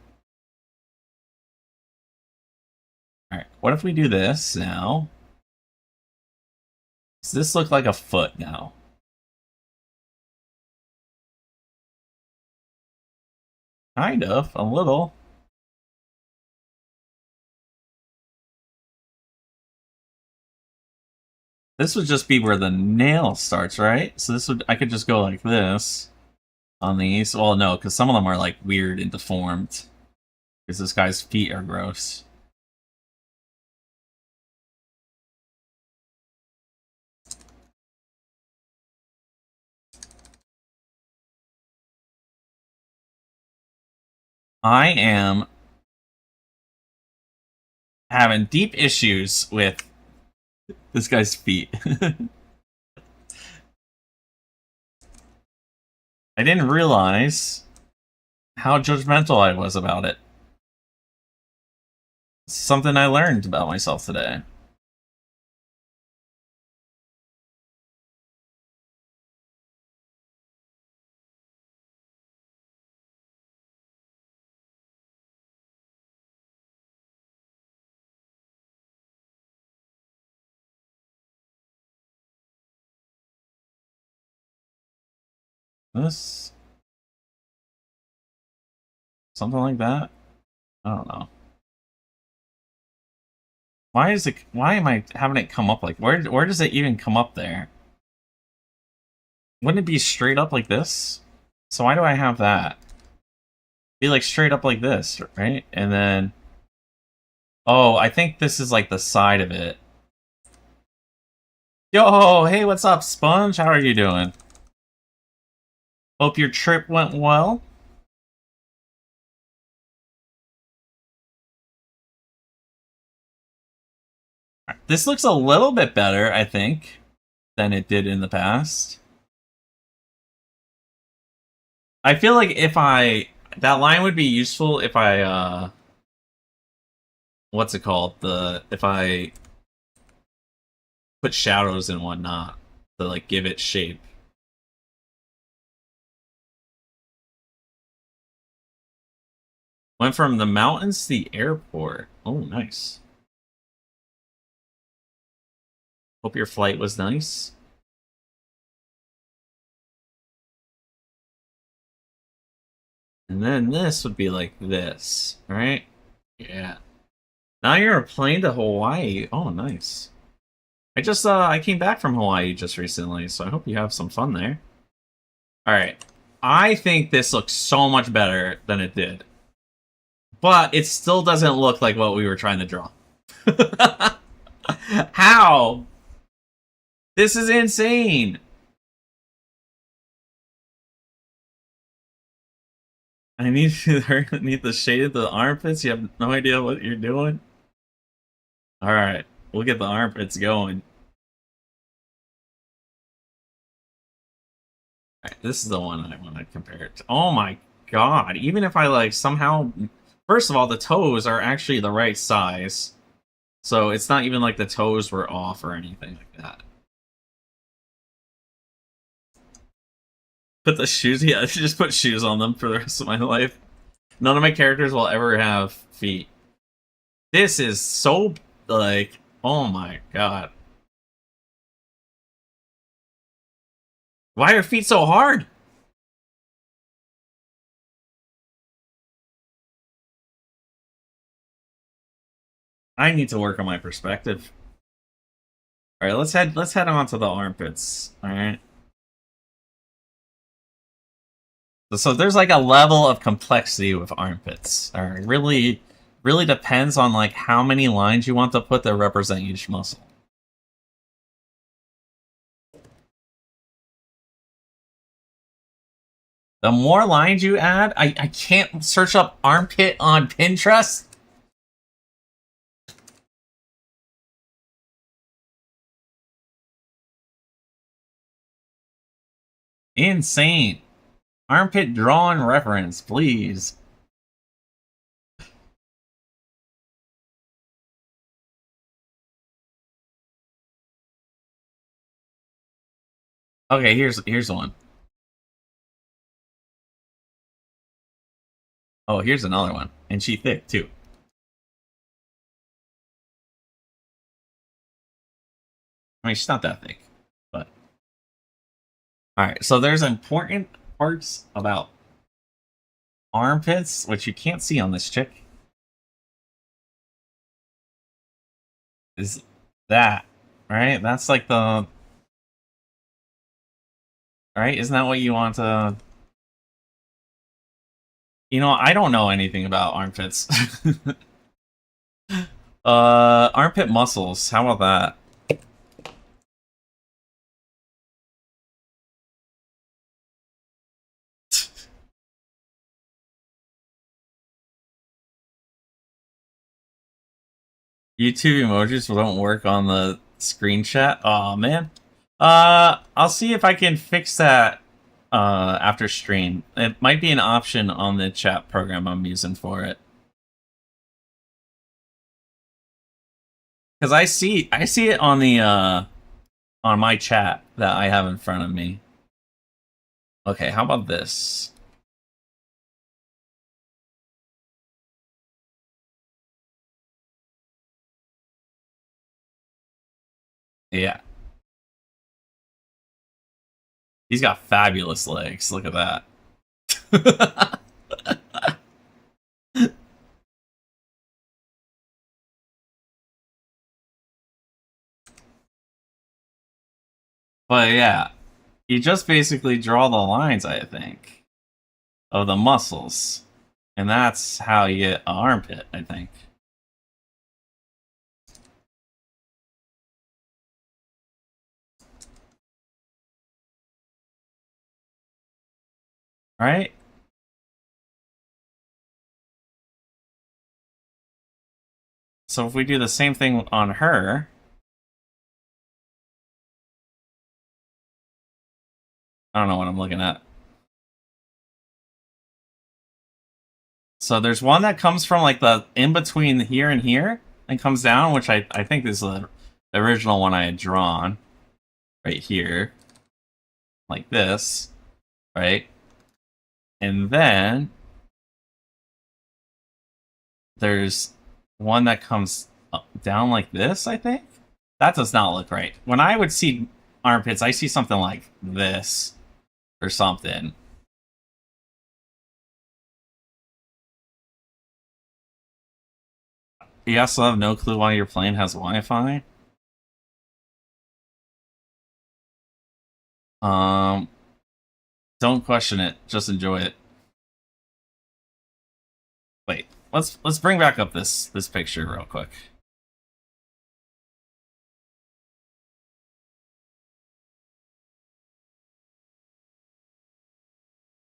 Alright, what if we do this now? Does this look like a foot now? Kind of, a little. This would just be where the nail starts, right? So this would... I could just go like this on these. Well, no, because some of them are like weird and deformed. Because this guy's feet are gross. I am having deep issues with this guy's feet. I didn't realize how judgmental I was about it. It's something I learned about myself today. This... something like that? I don't know. Why is it... Why am I having it come up like... Where does it even come up there? Wouldn't it be straight up like this? So why do I have that? Be like straight up like this, right? And then... Oh, I think this is like the side of it. Yo, hey, what's up, Sponge? How are you doing? Hope your trip went well. This looks a little bit better, I think, than it did in the past. I feel like if I... That line would be useful if I, what's it called? If I put shadows and whatnot to, like, give it shape. Went from the mountains to the airport. Oh, nice. Hope your flight was nice. And then this would be like this, right? Yeah. Now you're a plane to Hawaii. Oh, nice. I came back from Hawaii just recently, so I hope you have some fun there. Alright. I think this looks so much better than it did. But it still doesn't look like what we were trying to draw. How? This is insane! I need the shade of the armpits. You have no idea what you're doing. All right, we'll get the armpits going. All right, this is the one I want to compare it to. Oh my god! Even if I like somehow, first of all, the toes are actually the right size, so it's not even like the toes were off or anything like that. Put the shoes. Yeah, I should just put shoes on them for the rest of my life. None of my characters will ever have feet. This is so, like, oh my god. Why are feet so hard? I need to work on my perspective. All right, let's head on to the armpits. All right. So there's like a level of complexity with armpits. All right, really depends on like how many lines you want to put that represent each muscle. The more lines you add, I can't search up armpit on Pinterest. Insane. Armpit drawn reference, please. Okay, here's one. Oh, here's another one. And she thick too. I mean, she's not that thick, but all right. So there's important parts about armpits which you can't see on this chick. Is that right? That's like the right. Isn't that what you want to? You know, I don't know anything about armpits. Armpit muscles. How about that? YouTube emojis don't work on the screen chat. Oh man. I'll see if I can fix that after stream. It might be an option on the chat program I'm using for it. Cuz I see it on the on my chat that I have in front of me. Okay, how about this? Yeah. He's got fabulous legs. Look at that. But yeah, you just basically draw the lines, I think, of the muscles. And that's how you get an armpit, I think. Right? So if we do the same thing on her, I don't know what I'm looking at. So there's one that comes from like the in between here and here and comes down, which I think is the original one I had drawn right here, like this, right? And then there's one that comes down like this, I think. That does not look right. When I would see armpits, I see something like this or something. You also have no clue why your plane has Wi-Fi. Um, don't question it. Just enjoy it. Wait, let's bring back up this picture real quick.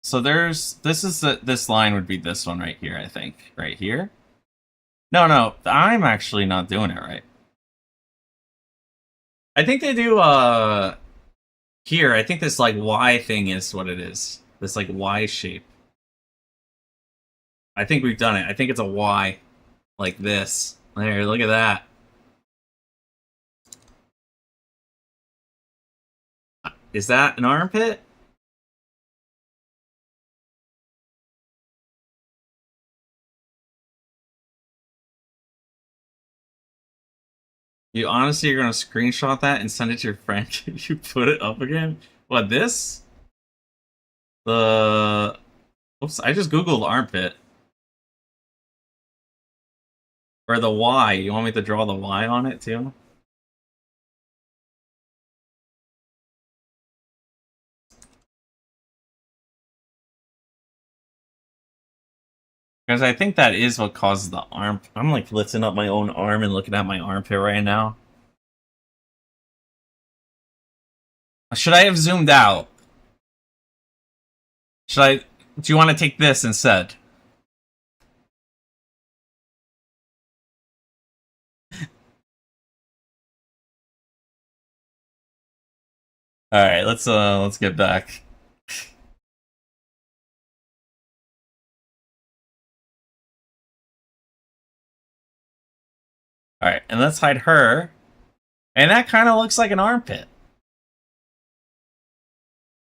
So this line would be this one right here, I think. Right here? No, I'm actually not doing it right. I think they do here, I think this like Y thing is what it is. This like Y shape. I think we've done it. I think it's a Y. Like this. There, look at that. Is that an armpit? You honestly are gonna screenshot that and send it to your friend? You put it up again? What, this? The... Oops, I just googled armpit. Or the Y. You want me to draw the Y on it, too? Because I think that is what causes the arm... I'm, like, lifting up my own arm and looking at my armpit right now. Should I have zoomed out? Should I... Do you want to take this instead? Alright, let's get back. Alright, and let's hide her. And that kind of looks like an armpit.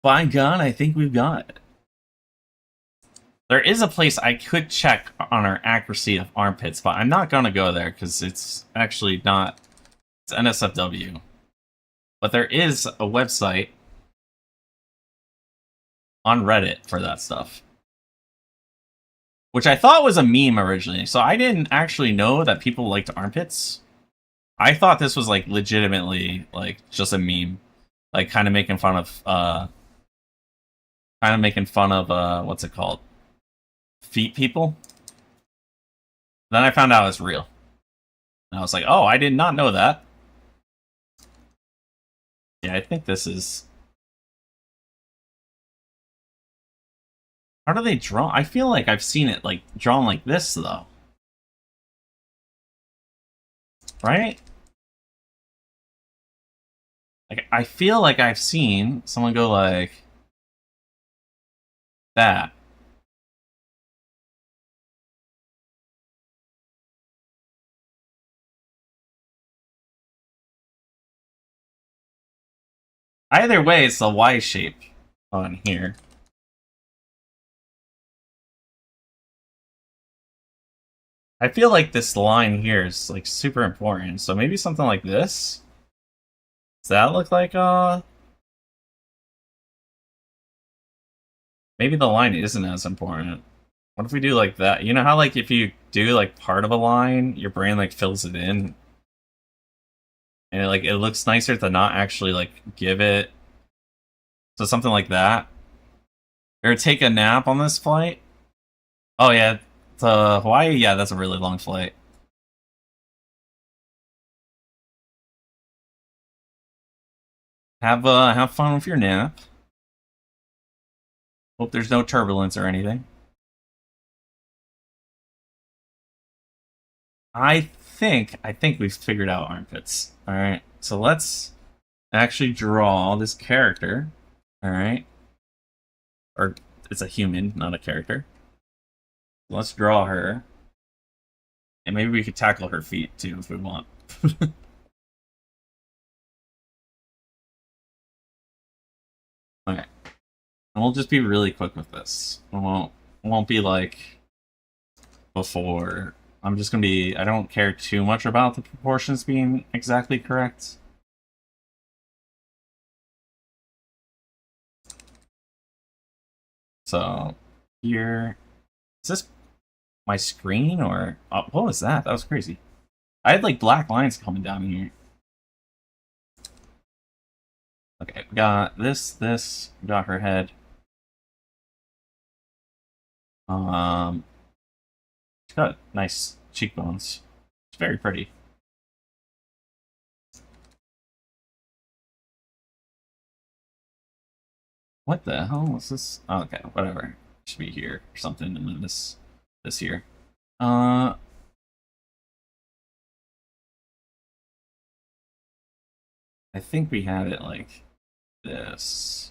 By God, I think we've got it. There is a place I could check on our accuracy of armpits, but I'm not gonna go there because it's actually not... It's NSFW. But there is a website on Reddit for that stuff. Which I thought was a meme originally, so I didn't actually know that people liked armpits. I thought this was, like, legitimately, like, just a meme. Like, kind of making fun of, what's it called? Feet people? Then I found out it's real. And I was like, oh, I did not know that. Yeah, I think this is... How do they draw? I feel like I've seen it, like, drawn like this, though. Right? Like, I feel like I've seen someone go like... that. Either way, it's the Y shape on here. I feel like this line here is, like, super important, so maybe something like this? Does that look like, maybe the line isn't as important. What if we do like that? You know how, like, if you do, like, part of a line, your brain, like, fills it in? And, it looks nicer to not actually, like, give it... So something like that? Or take a nap on this flight? Oh, yeah. To Hawaii? Yeah, that's a really long flight. Have fun with your nap. Hope there's no turbulence or anything. I think we've figured out armpits. Alright, so let's actually draw this character. Alright. Or it's a human, not a character. Let's draw her. And maybe we could tackle her feet too if we want. Okay. And we'll just be really quick with this. It won't be like before. I'm just gonna be... I don't care too much about the proportions being exactly correct. So, here... Is this my screen, or... Oh, what was that? That was crazy. I had, like, black lines coming down here. Okay, we got this, we got her head. She's got nice cheekbones. It's very pretty. What the hell was this? Oh, okay, whatever. Should be here or something, and then this here. Uh, I think we had it like this.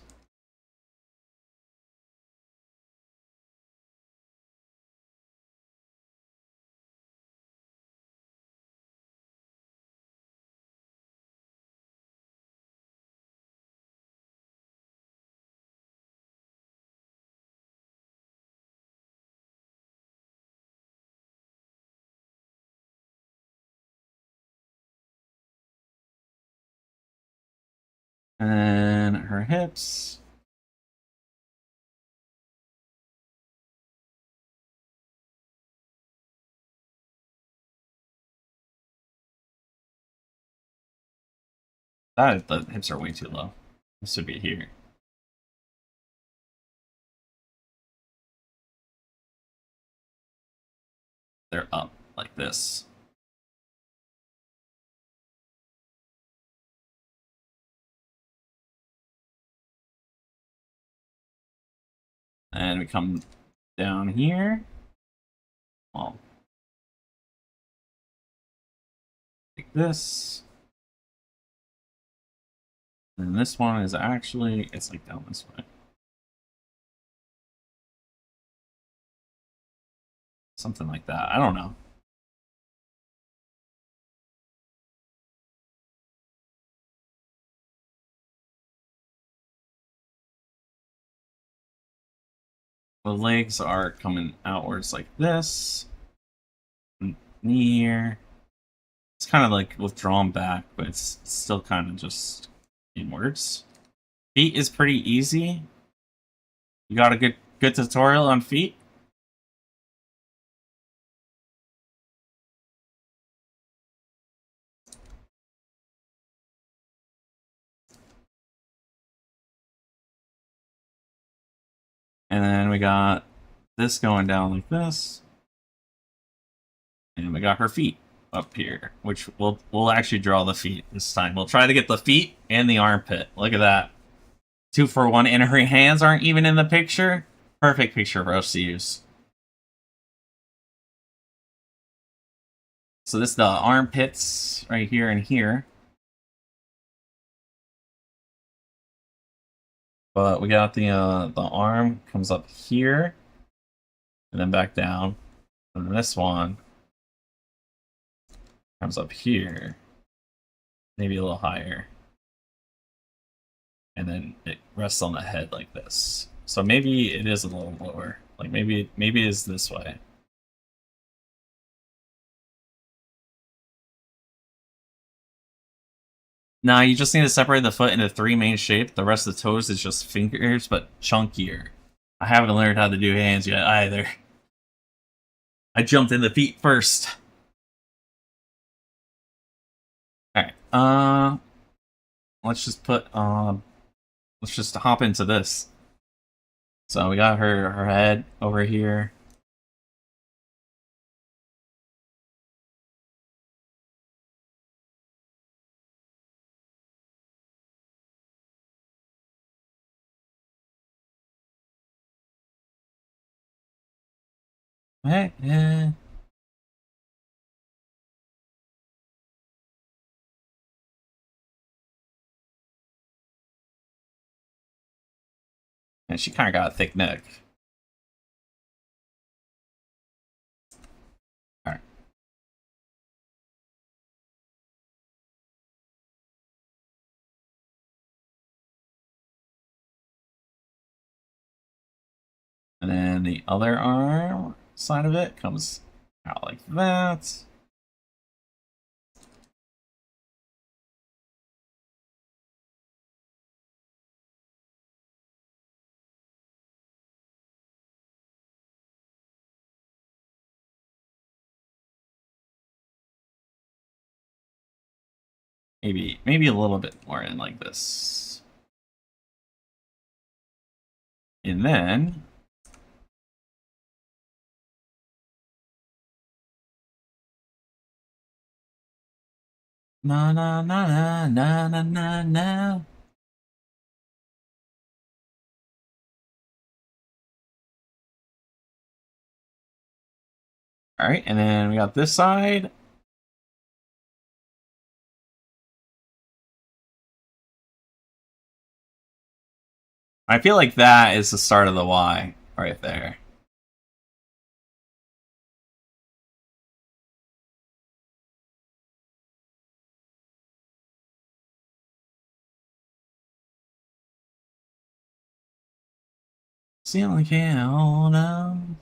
And her hips. The hips are way too low. This should be here. They're up like this. And we come down here. Well, like this. And this one is actually, it's like down this way. Something like that. I don't know. The legs are coming outwards like this. Near. It's kind of like withdrawn back, but it's still kind of just inwards. Feet is pretty easy. You got a good tutorial on feet? And then we got this going down like this. And we got her feet up here, which we'll actually draw the feet this time. We'll try to get the feet and the armpit. Look at that. 2 for 1, and her hands aren't even in the picture. Perfect picture for us to use. So this is the armpits right here and here. But we got the arm comes up here and then back down. And then this one comes up here. Maybe a little higher. And then it rests on the head like this. So maybe it is a little lower. Like maybe it is this way. Now you just need to separate the foot into 3 main shapes. The rest of the toes is just fingers, but chunkier. I haven't learned how to do hands yet either. I jumped in the feet first. Alright, let's just put, let's just hop into this. So we got her head over here. And she kind of got a thick neck. Alright. And then the other arm side of it comes out like that. Maybe a little bit more in like this. And then na na na na na na na na. Alright, and then we got this side. I feel like that is the start of the Y right there. Ceiling count.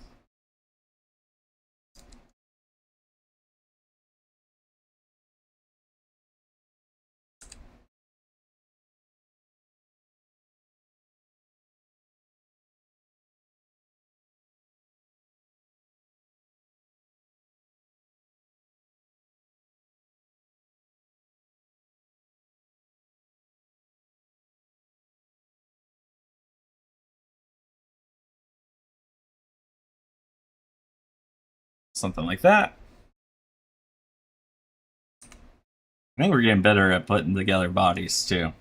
Something like that. I think we're getting better at putting together bodies, too.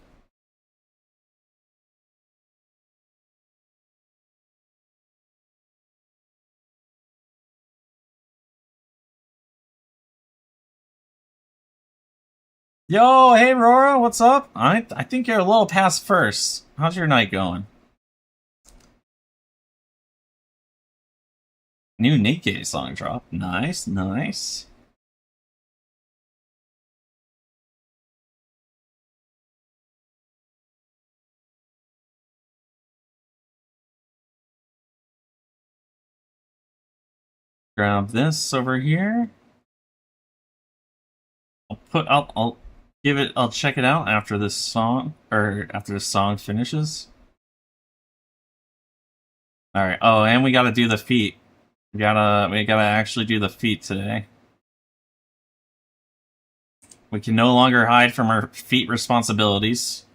Yo, hey, Rora, what's up? I think you're a little past first. How's your night going? New Nikkei song drop. Nice, nice. Grab this over here. I'll give it. I'll check it out after this song, or after this song finishes. All right. Oh, and we gotta do the feet. We gotta actually do the feet today. We can no longer hide from our feet responsibilities.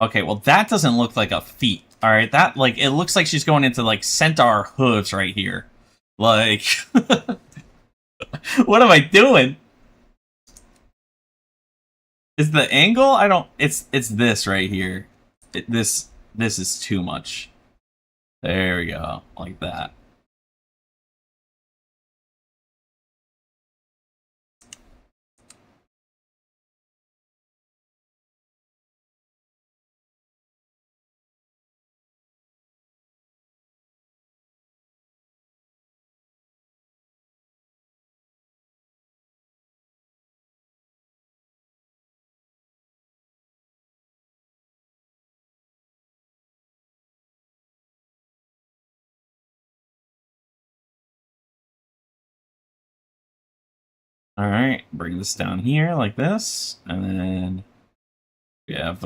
Okay, well that doesn't look like a feet. All right, that like it looks like she's going into like centaur hooves right here. Like, what am I doing? Is the angle? I don't. It's this right here. This is too much. There we go, like that. All right, bring this down here like this, and then we have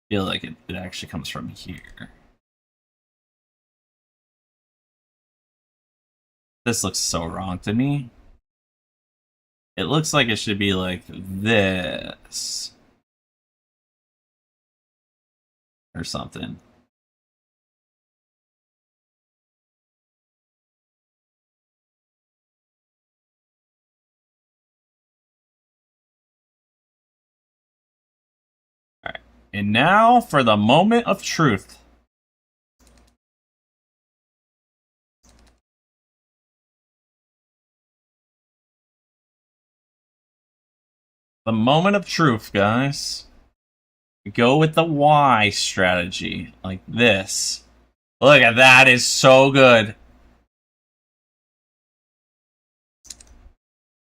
feel like it actually comes from here. This looks so wrong to me. It looks like it should be like this or something. All right, and now for the moment of truth. The moment of truth, guys. Go with the Y strategy, like this. Look at that, is so good.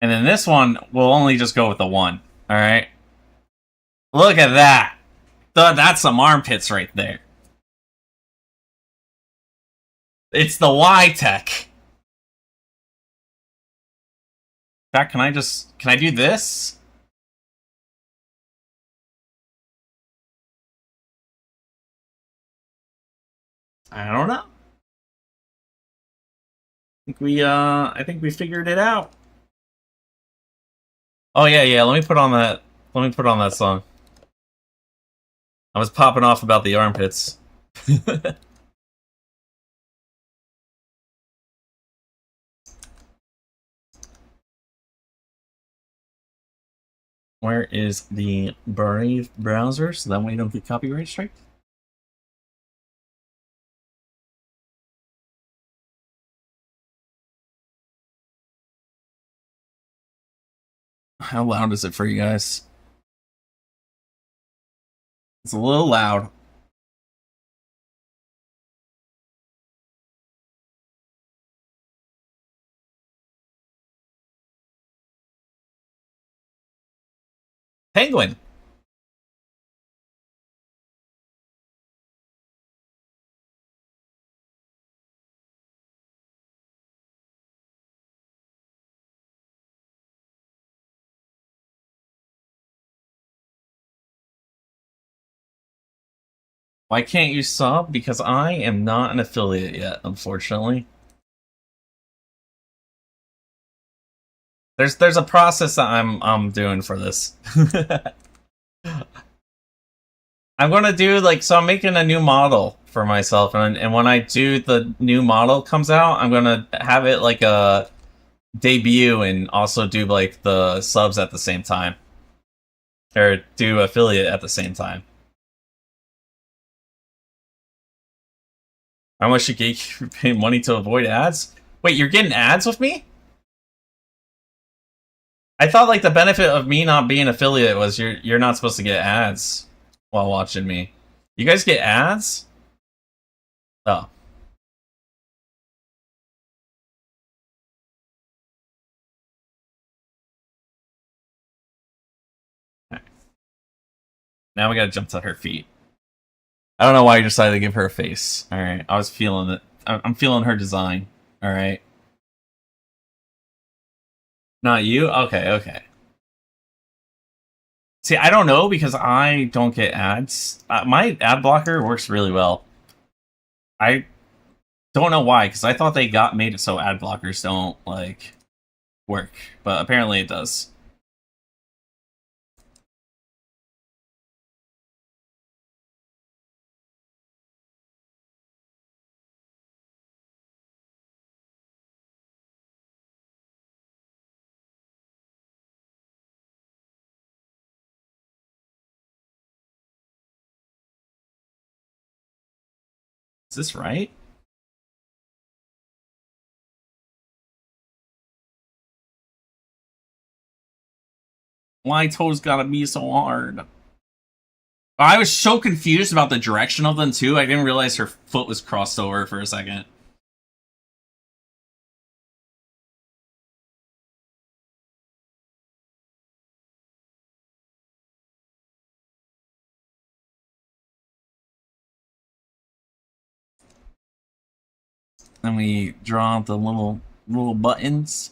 And then this one, we'll only just go with the 1. Alright? Look at that. That's some armpits right there. It's the Y tech. In fact, can I do this? I don't know. I think we figured it out. Oh yeah, let me put on that song. I was popping off about the armpits. Where is the Brave browser so that way you don't get copyright strike? How loud is it for you guys? It's a little loud. Penguin. Why can't you sub? Because I am not an affiliate yet, unfortunately. There's a process that I'm doing for this. I'm gonna do like so. I'm making a new model for myself, and when I do the new model comes out, I'm gonna have it like a debut and also do like the subs at the same time, or do affiliate at the same time. How much you get pay money to avoid ads? Wait, you're getting ads with me? I thought like the benefit of me not being affiliate was you're not supposed to get ads while watching me. You guys get ads? Oh. Now we gotta jump to her feet. I don't know why you decided to give her a face. Alright, I was feeling it. I'm feeling her design. Alright. Not you? Okay, okay. See, I don't know because I don't get ads. My ad blocker works really well. I don't know why, because I thought they got made it so ad blockers don't, like, work. But apparently it does. Is this right? My toes gotta be so hard. I was so confused about the direction of them, too. I didn't realize her foot was crossed over for a second. Then we draw out the little buttons,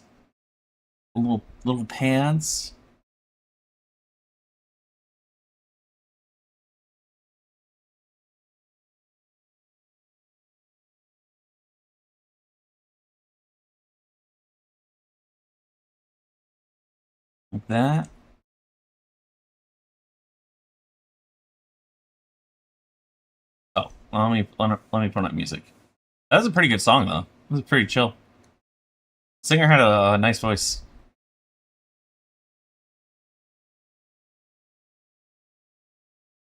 little pads. Like that. Oh, let me put on music. That was a pretty good song though. It was pretty chill. Singer had a nice voice.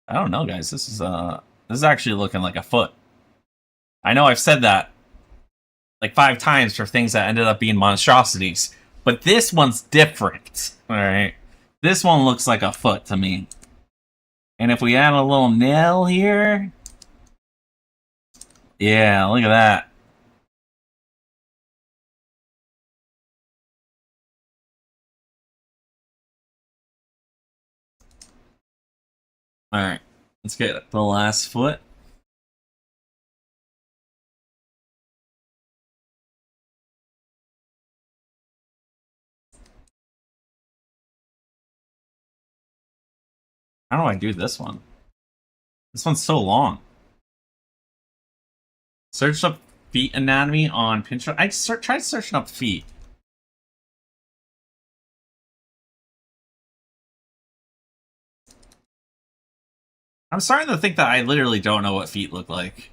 I don't know, guys. This is actually looking like a foot. I know I've said that like 5 times for things that ended up being monstrosities, but this one's different. All right, this one looks like a foot to me. And if we add a little nail here, yeah, look at that. All right, let's get the last foot. How do I do this one? This one's so long. Search up feet anatomy on Pinterest. Tried searching up feet. I'm starting to think that I literally don't know what feet look like.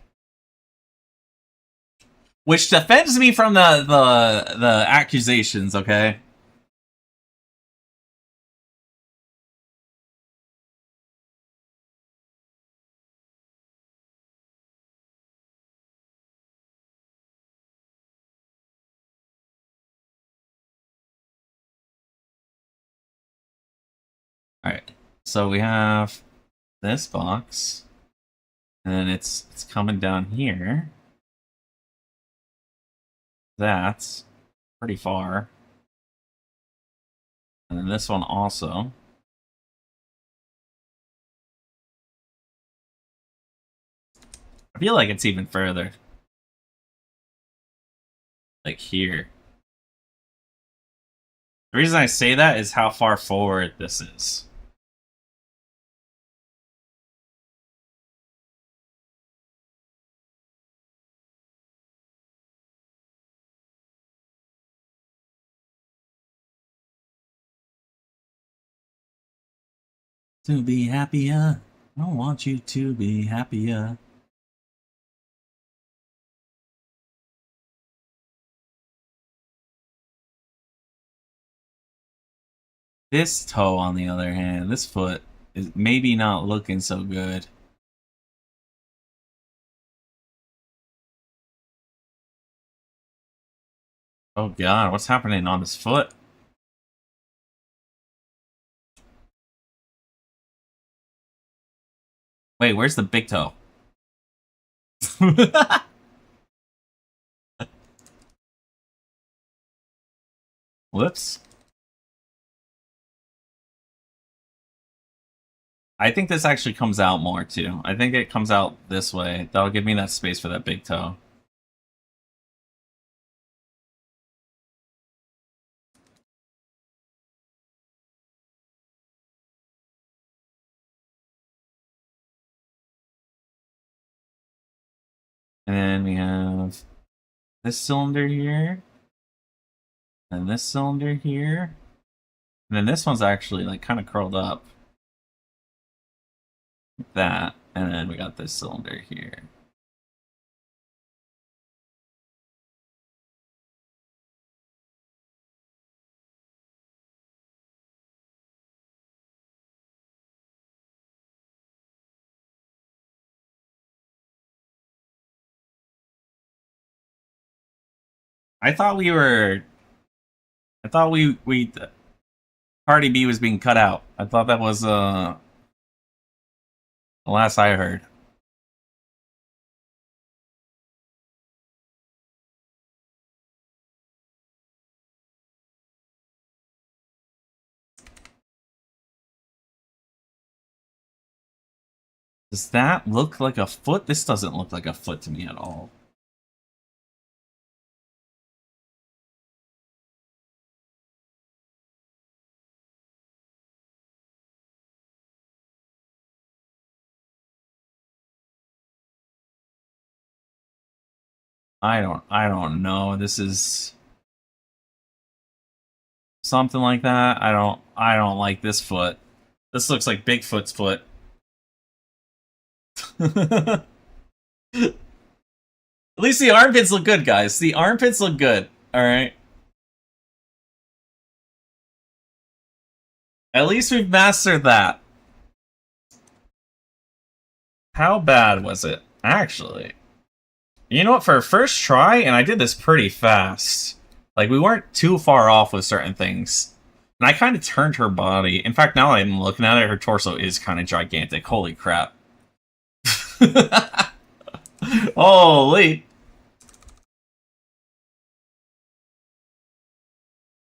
Which defends me from the accusations, okay? Alright. So we have this box. And then it's coming down here. That's pretty far. And then this one also. I feel like it's even further. Like here. The reason I say that is how far forward this is. to be happier. I want you to be happier. This toe, on the other hand, this foot is maybe not looking so good. Oh god, what's happening on this foot? Wait, where's the big toe? Whoops. I think this actually comes out more, too. I think it comes out this way. That'll give me that space for that big toe. And then we have this cylinder here. And this cylinder here. And then this one's actually, like, kind of curled up. Like that. And then we got this cylinder here. I thought we were... I thought we Cardi B was being cut out. I thought that was, the last I heard. Does that look like a foot? This doesn't look like a foot to me at all. I don't know. This is something like that. I don't like this foot. This looks like Bigfoot's foot. At least the armpits look good, guys. The armpits look good. Alright. At least we've mastered that. How bad was it? Actually. You know what? For a first try, and I did this pretty fast. Like, we weren't too far off with certain things. And I kind of turned her body. In fact, now that I'm looking at it, her torso is kind of gigantic. Holy crap. Holy.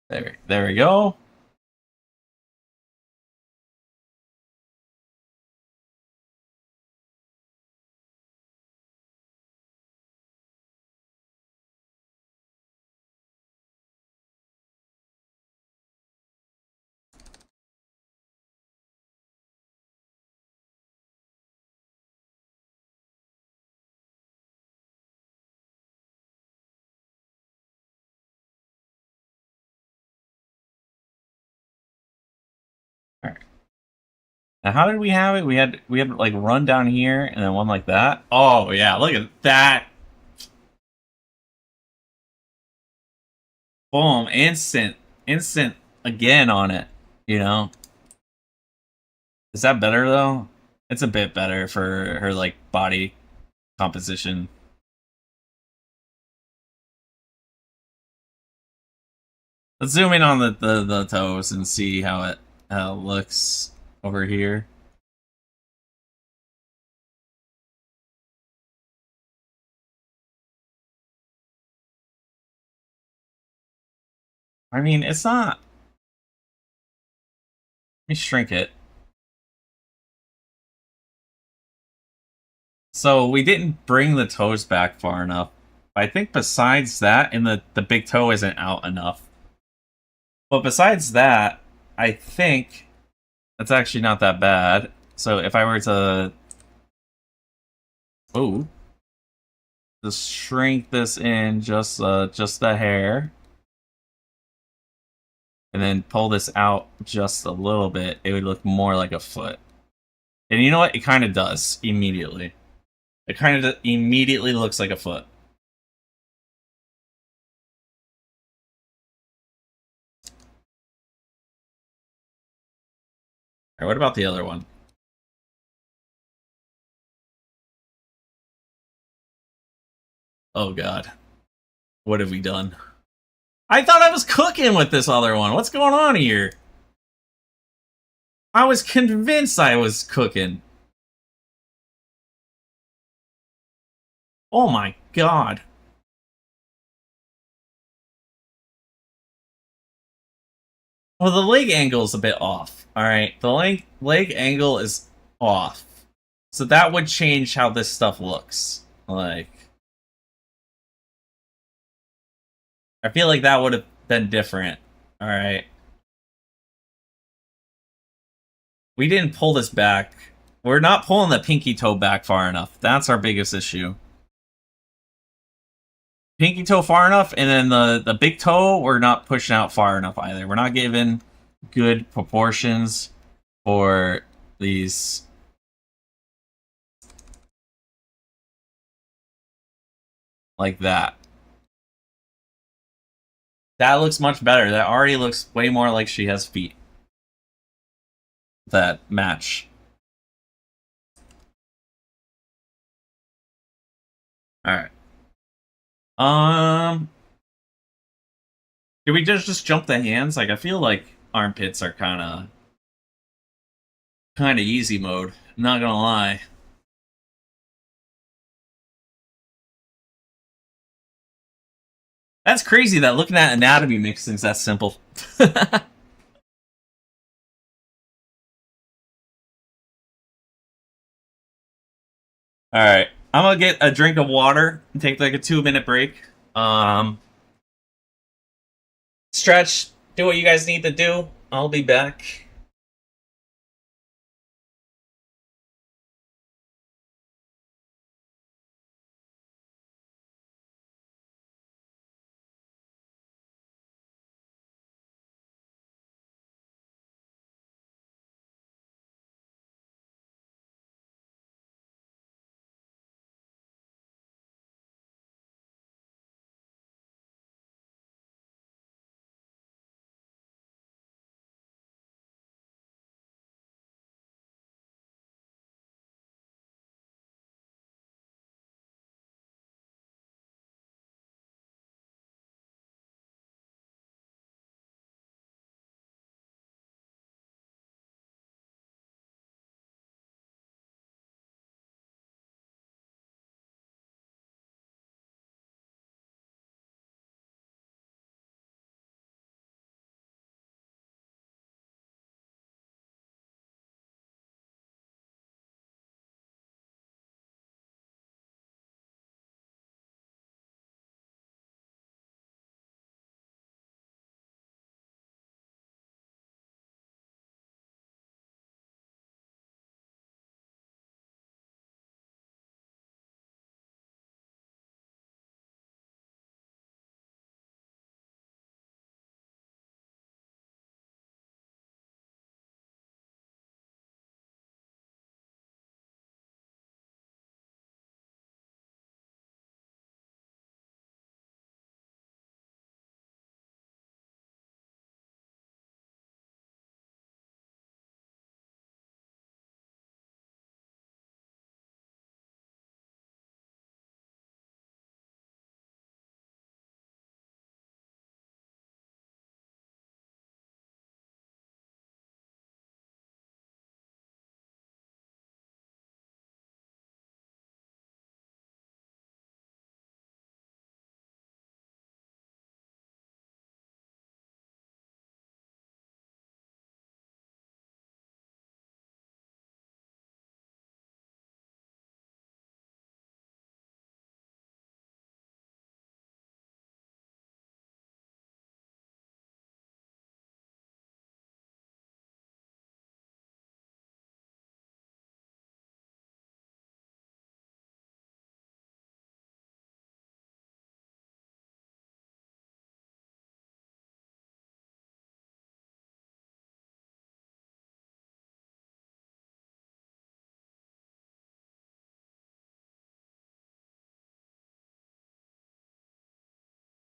There we go. Now, how did we have it? We had like run down here and then one like that. Oh yeah, look at that! Boom! Instant again on it. You know, is that better though? It's a bit better for her like body composition. Let's zoom in on the toes and see how it looks over here. I mean, it's not... Let me shrink it. So we didn't bring the toes back far enough. I think besides that, and the big toe isn't out enough. But besides that, I think that's actually not that bad. So if I were to... Oh. Just shrink this in just the hair. And then pull this out just a little bit, it would look more like a foot. And you know what? It kind of does immediately. It kind of immediately looks like a foot. Alright, what about the other one? Oh god. What have we done? I thought I was cooking with this other one. What's going on here? I was convinced I was cooking. Oh my god. Well, the leg angle is a bit off. Alright, the leg angle is off. So that would change how this stuff looks. Like, I feel like that would have been different. Alright. We didn't pull this back. We're not pulling the pinky toe back far enough. That's our biggest issue. Pinky toe far enough, and then the big toe, we're not pushing out far enough either. We're not giving good proportions for these. Like that. That looks much better. That already looks way more like she has feet. That match. Alright. Did we just jump the hands? Like, I feel like armpits are kinda easy mode. Not gonna lie. That's crazy that looking at anatomy makes things that simple. Alright. I'm gonna get a drink of water and take like a 2-minute break. Stretch, do what you guys need to do. I'll be back.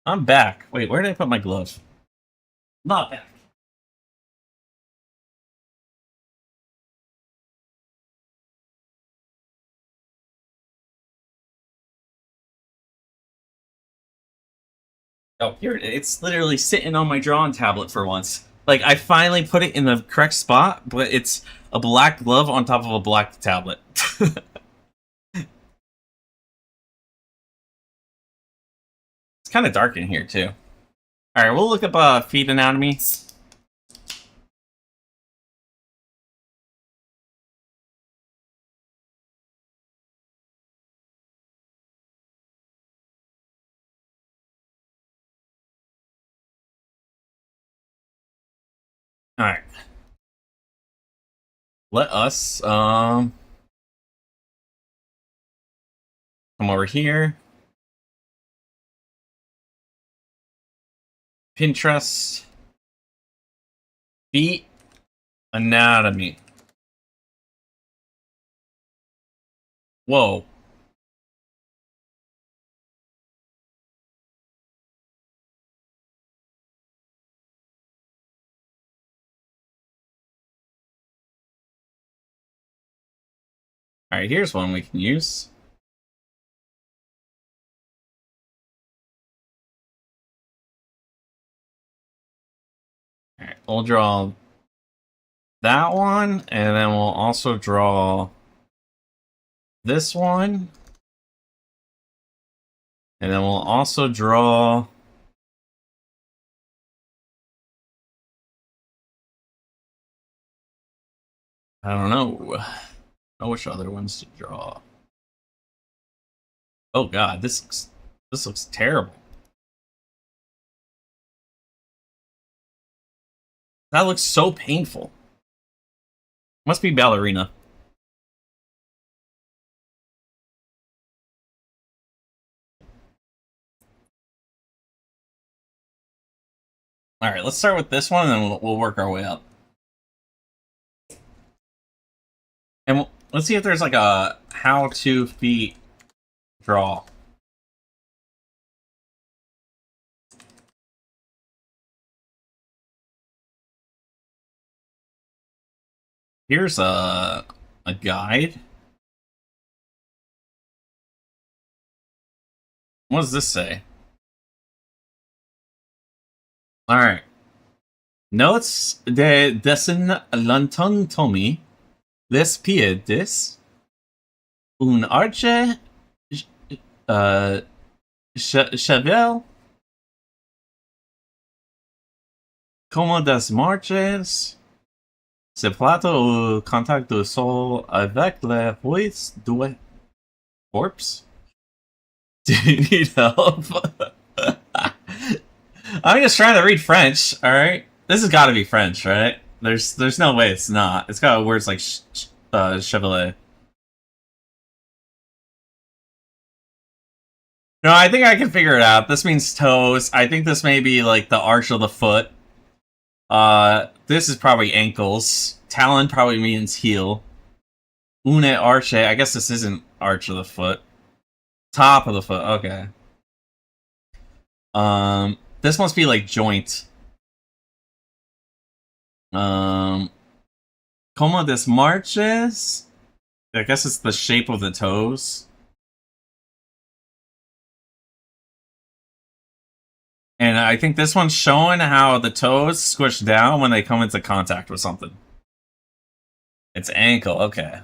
I'm back. Wait, where did I put my glove? Not back. Oh, here it is. It's literally sitting on my drawing tablet for once. Like, I finally put it in the correct spot, but it's a black glove on top of a black tablet. It's kind of dark in here, too. Alright, we'll look up feet anatomy. Alright. Let us, come over here. Pinterest. Feet anatomy. Whoa. Alright, here's one we can use. Alright, we'll draw that one, and then we'll also draw this one. And then we'll also draw I don't know. I don't know which other ones to draw. Oh god, this looks terrible. That looks so painful. Must be ballerina. Alright, let's start with this one and then we'll work our way up. And let's see if there's like a how-to feet draw. Here's a guide. What does this say? Alright. Notes de desin l'anatomy les pieds un arche chevel como das marches se plateau au contact du sol avec les voies du corpse. Do you need help? I'm just trying to read French, alright? This has got to be French, right? There's no way it's not. It's got words like chevalet. No, I think I can figure it out. This means toes. I think this may be like the arch of the foot. This is probably ankles. Talon probably means heel. Une arche. I guess this isn't arch of the foot. Top of the foot. Okay. This must be like joint. Como des marches? I guess it's the shape of the toes. And I think this one's showing how the toes squish down when they come into contact with something. It's ankle, okay.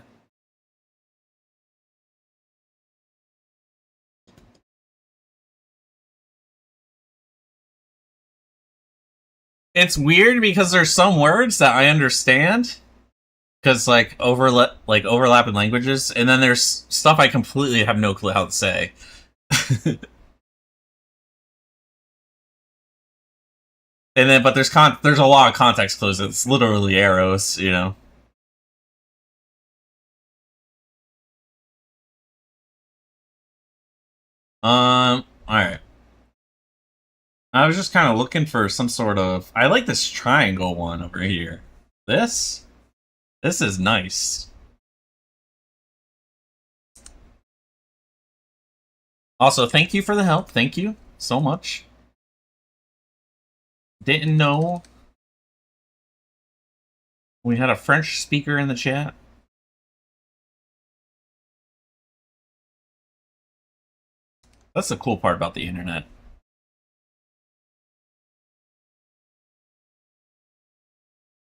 It's weird because there's some words that I understand because like overlapping languages, and then there's stuff I completely have no clue how to say. And then, but there's a lot of context clues. It's literally arrows, you know. All right. I was just kind of looking for some sort of. I like this triangle one over here. This is nice. Also, thank you for the help. Thank you so much. didn't know we had a French speaker in the chat. That's the cool part about the internet.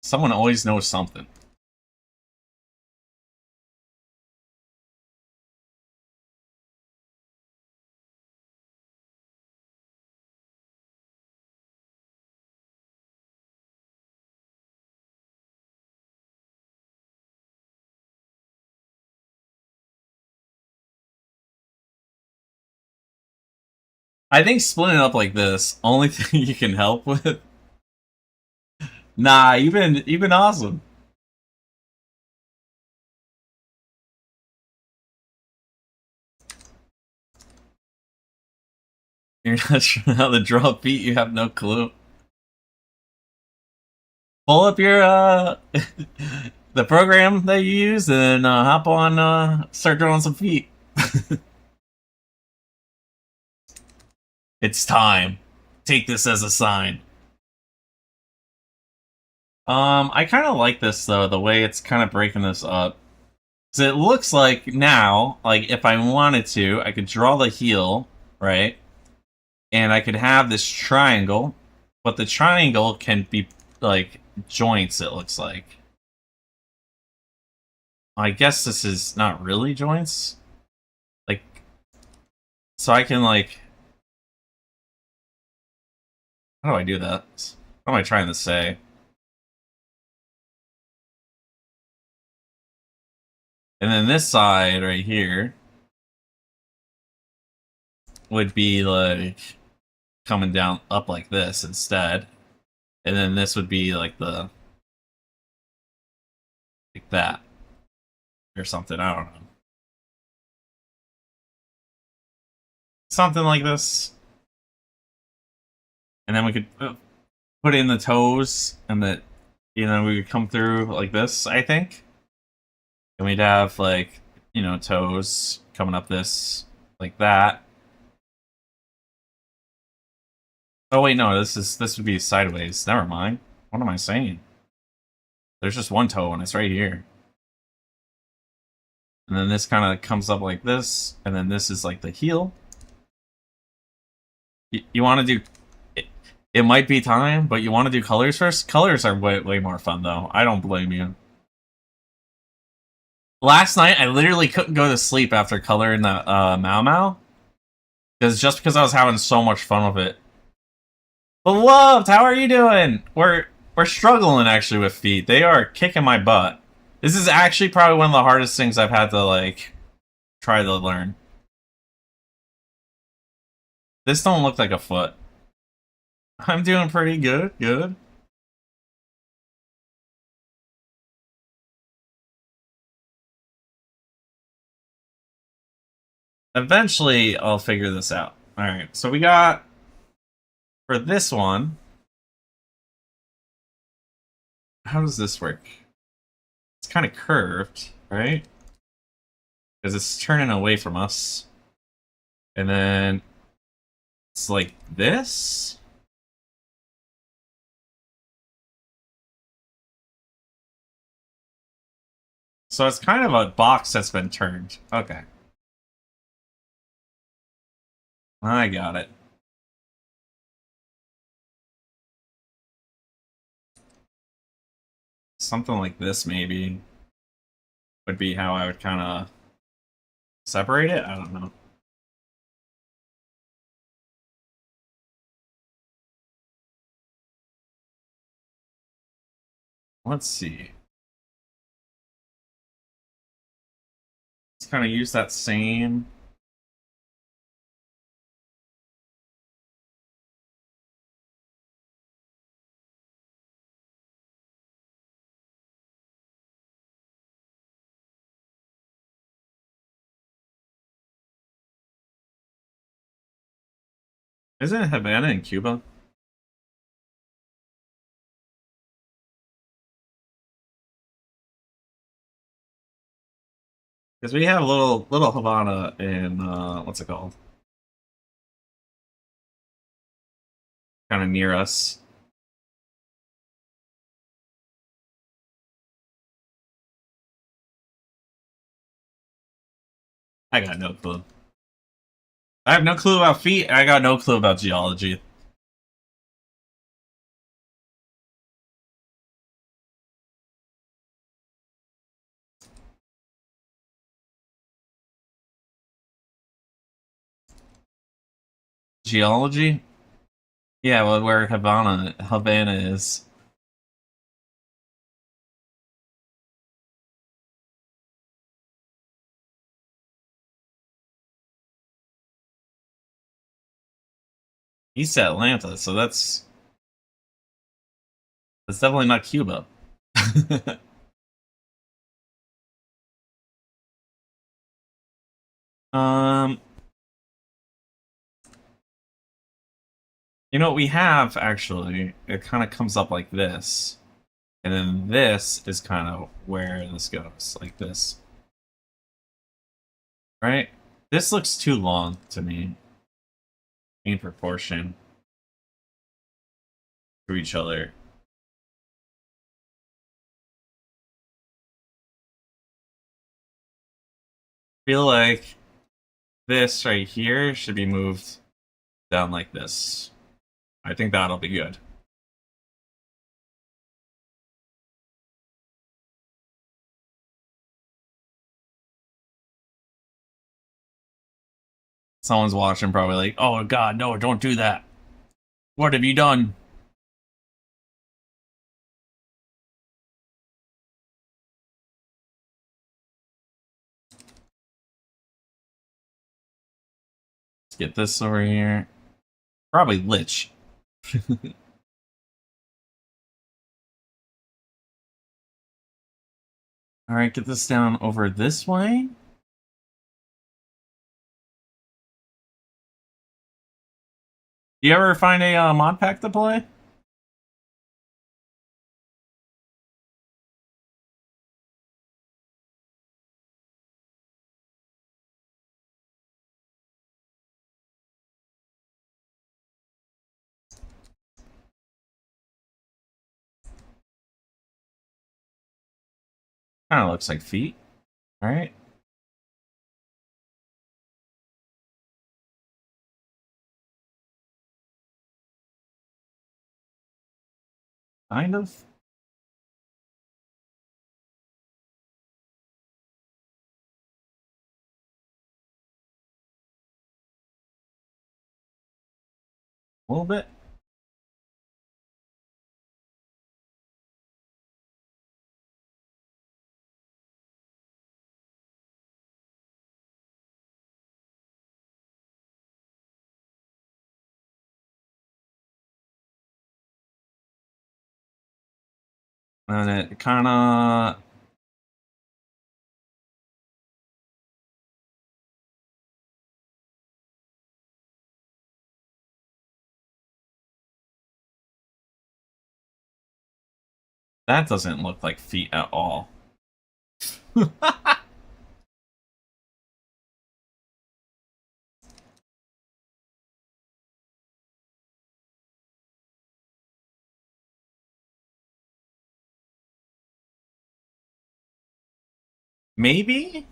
Someone always knows something. I think splitting it up like this, only thing you can help with. Nah, you've been awesome. You're not sure how to draw a beat, you have no clue. Pull up your the program that you use and hop on start drawing some feet. It's time. Take this as a sign. I kind of like this though, the way it's kind of breaking this up. So it looks like now, like if I wanted to, I could draw the heel, right? And I could have this triangle, but the triangle can be like joints, it looks like. I guess this is not really joints. Like, so I can like, how do I do that? What am I trying to say? And then this side right here would be like coming down up like this instead. And then this would be like the like that or something, I don't know. Something like this. And then we could put in the toes and that, you know, we would come through like this, I think. And we'd have like, you know, toes coming up this like that. Oh wait, no, this would be sideways. Never mind. What am I saying? There's just one toe and it's right here. And then this kind of comes up like this, and then this is like the heel. You want to do... It might be time, but you want to do colors first? Colors are way more fun, though. I don't blame you. Last night, I literally couldn't go to sleep after coloring the Mau Mau. Just because I was having so much fun with it. Beloved, how are you doing? We're struggling, actually, with feet. They are kicking my butt. This is actually probably one of the hardest things I've had to, like, try to learn. This don't look like a foot. I'm doing pretty good. Eventually, I'll figure this out. Alright, so we got... For this one... How does this work? It's kind of curved, right? Because it's turning away from us. And then... It's like this? So it's kind of a box that's been turned. Okay. I got it. Something like this, maybe, would be how I would kind of separate it? I don't know. Let's see. Let's kind of use that same... Isn't it Havana in Cuba? Because we have little Havana in, what's it called? Kind of near us. I got no clue. I have no clue about feet, I got no clue about geology. Geology? Yeah, well, where Havana is. East Atlanta, so that's definitely not Cuba. um, you know what we have actually? It kind of comes up like this, and then this is kind of where this goes, like this, right? This looks too long to me in proportion to each other. Feel like this right here should be moved down like this. I think that'll be good. Someone's watching probably like, oh god, no, don't do that. What have you done? Let's get this over here. Probably Lich. Alright, get this down over this way. Do you ever find a mod pack to play? Kind of looks like feet. Alright. Kind of. A little bit. And it kind of... That doesn't look like feet at all. Maybe?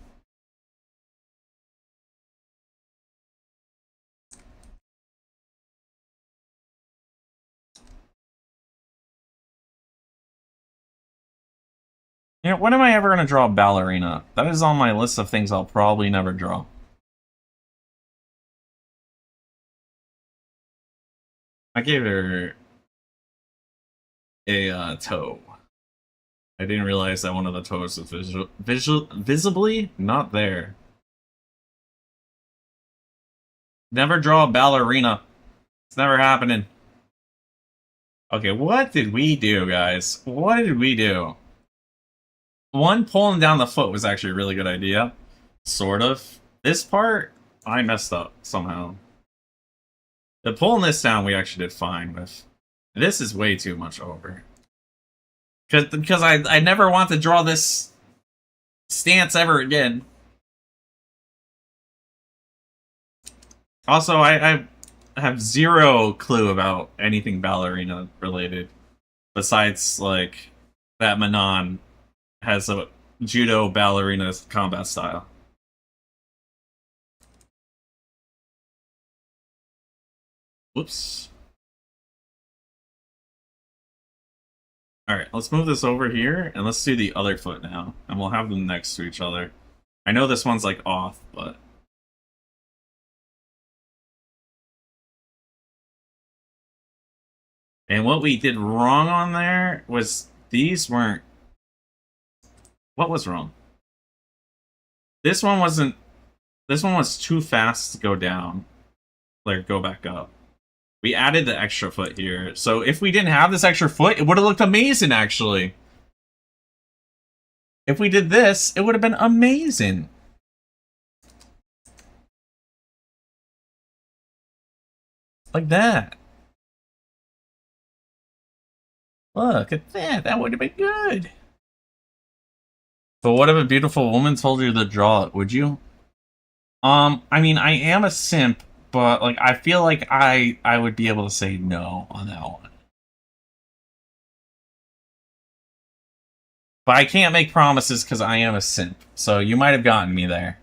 You know, when am I ever going to draw a ballerina? That is on my list of things I'll probably never draw. I gave her a toe. I didn't realize that one of the toes was visibly not there. Never draw a ballerina. It's never happening. Okay, what did we do, guys? What did we do? One, pulling down the foot was actually a really good idea. Sort of. This part, I messed up somehow. The pulling this down, we actually did fine with. This is way too much over. Because I never want to draw this stance ever again. Also, I have zero clue about anything ballerina related. Besides, like, that Manon has a judo ballerina combat style. Whoops. Alright, let's move this over here, and let's do the other foot now. And we'll have them next to each other. I know this one's, like, off, but... And what we did wrong on there was these weren't... What was wrong? This one wasn't... This one was too fast to go down. Like, go back up. We added the extra foot here. So if we didn't have this extra foot, it would have looked amazing, actually. If we did this, it would have been amazing. Like that. Look at that. That would have been good. But what if a beautiful woman told you to draw it? Would you? I mean, I am a simp, but like I feel like I would be able to say no on that one. But I can't make promises because I am a simp. So you might have gotten me there.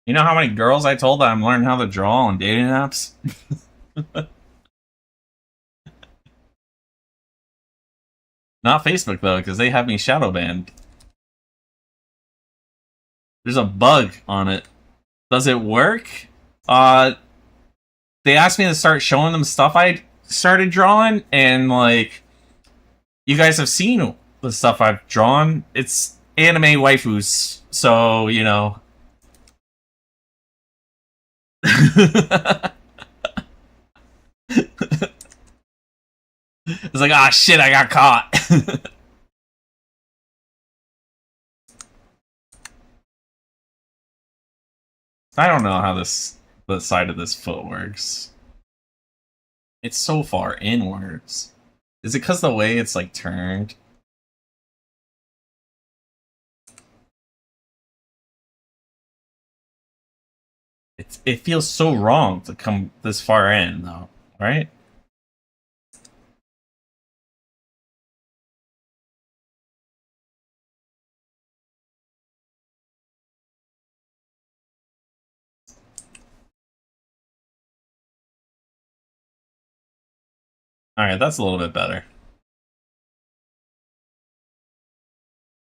You know how many girls I told that I'm learning how to draw on dating apps? Not Facebook, though, because they have me shadow banned. There's a bug on it. Does it work? They asked me to start showing them stuff I started drawing, and, like, you guys have seen the stuff I've drawn. It's anime waifus, so, you know. It's like, ah, shit, I got caught. I don't know how the side of this foot works. It's so far inwards. Is it because the way it's, like, turned? It feels so wrong to come this far in, though, right? Alright, that's a little bit better.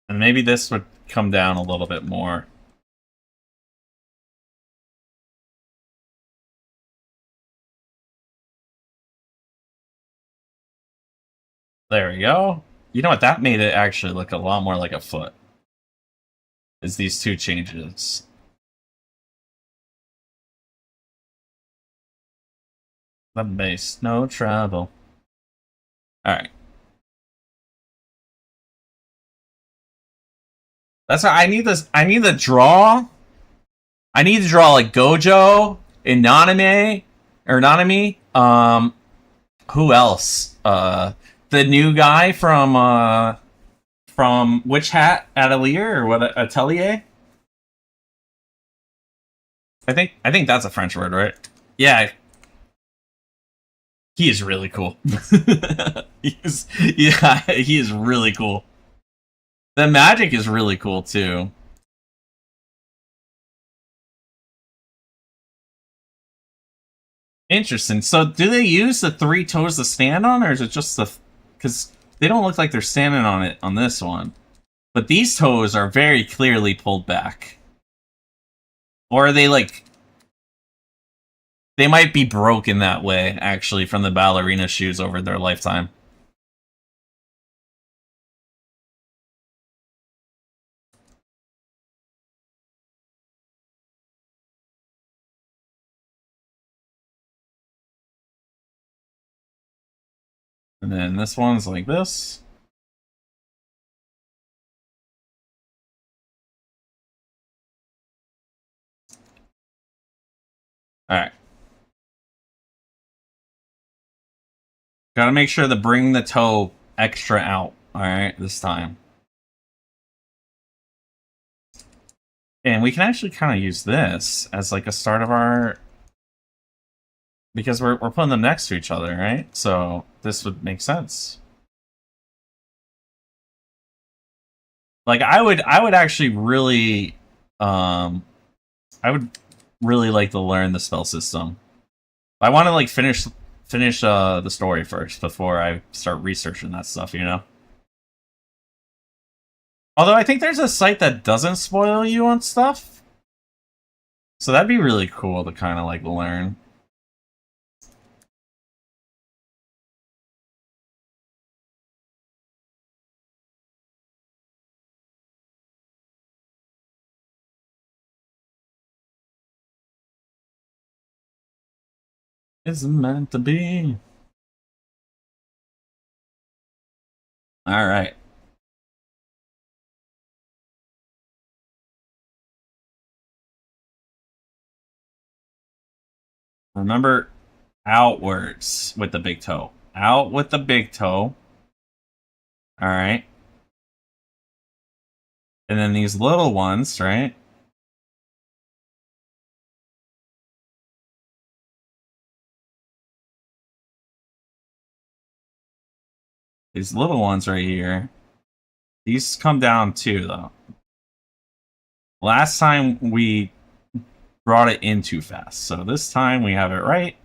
And maybe this would come down a little bit more. There we go. You know what? That made it actually look a lot more like a foot. Is these two changes. The base, no trouble. Alright. That's why I need this. I need to draw. I need to draw like Gojo and Naname or Nanami. Who else? The new guy from Witch Hat Atelier or what? Atelier. I think that's a French word, right? Yeah. He is really cool. he is really cool. The magic is really cool too. Interesting. So, do they use the 3 toes to stand on, or is it just the? Because they don't look like they're standing on it on this one, but these toes are very clearly pulled back. Or are they like? They might be broken that way, actually, from the ballerina shoes over their lifetime. And then this one's like this. Alright. Gotta make sure to bring the toe extra out, alright, this time. And we can actually kind of use this as like a start of our... Because we're putting them next to each other, right? So this would make sense. Like I would actually really, I would really like to learn the spell system. I want to like finish the story first before I start researching that stuff. You know. Although I think there's a site that doesn't spoil you on stuff, so that'd be really cool to kind of like learn. It's meant to be. All right. Remember, outwards with the big toe. Out with the big toe. All right. And then these little ones, right? These little ones right here. These come down too, though. Last time we brought it in too fast. So this time we have it right.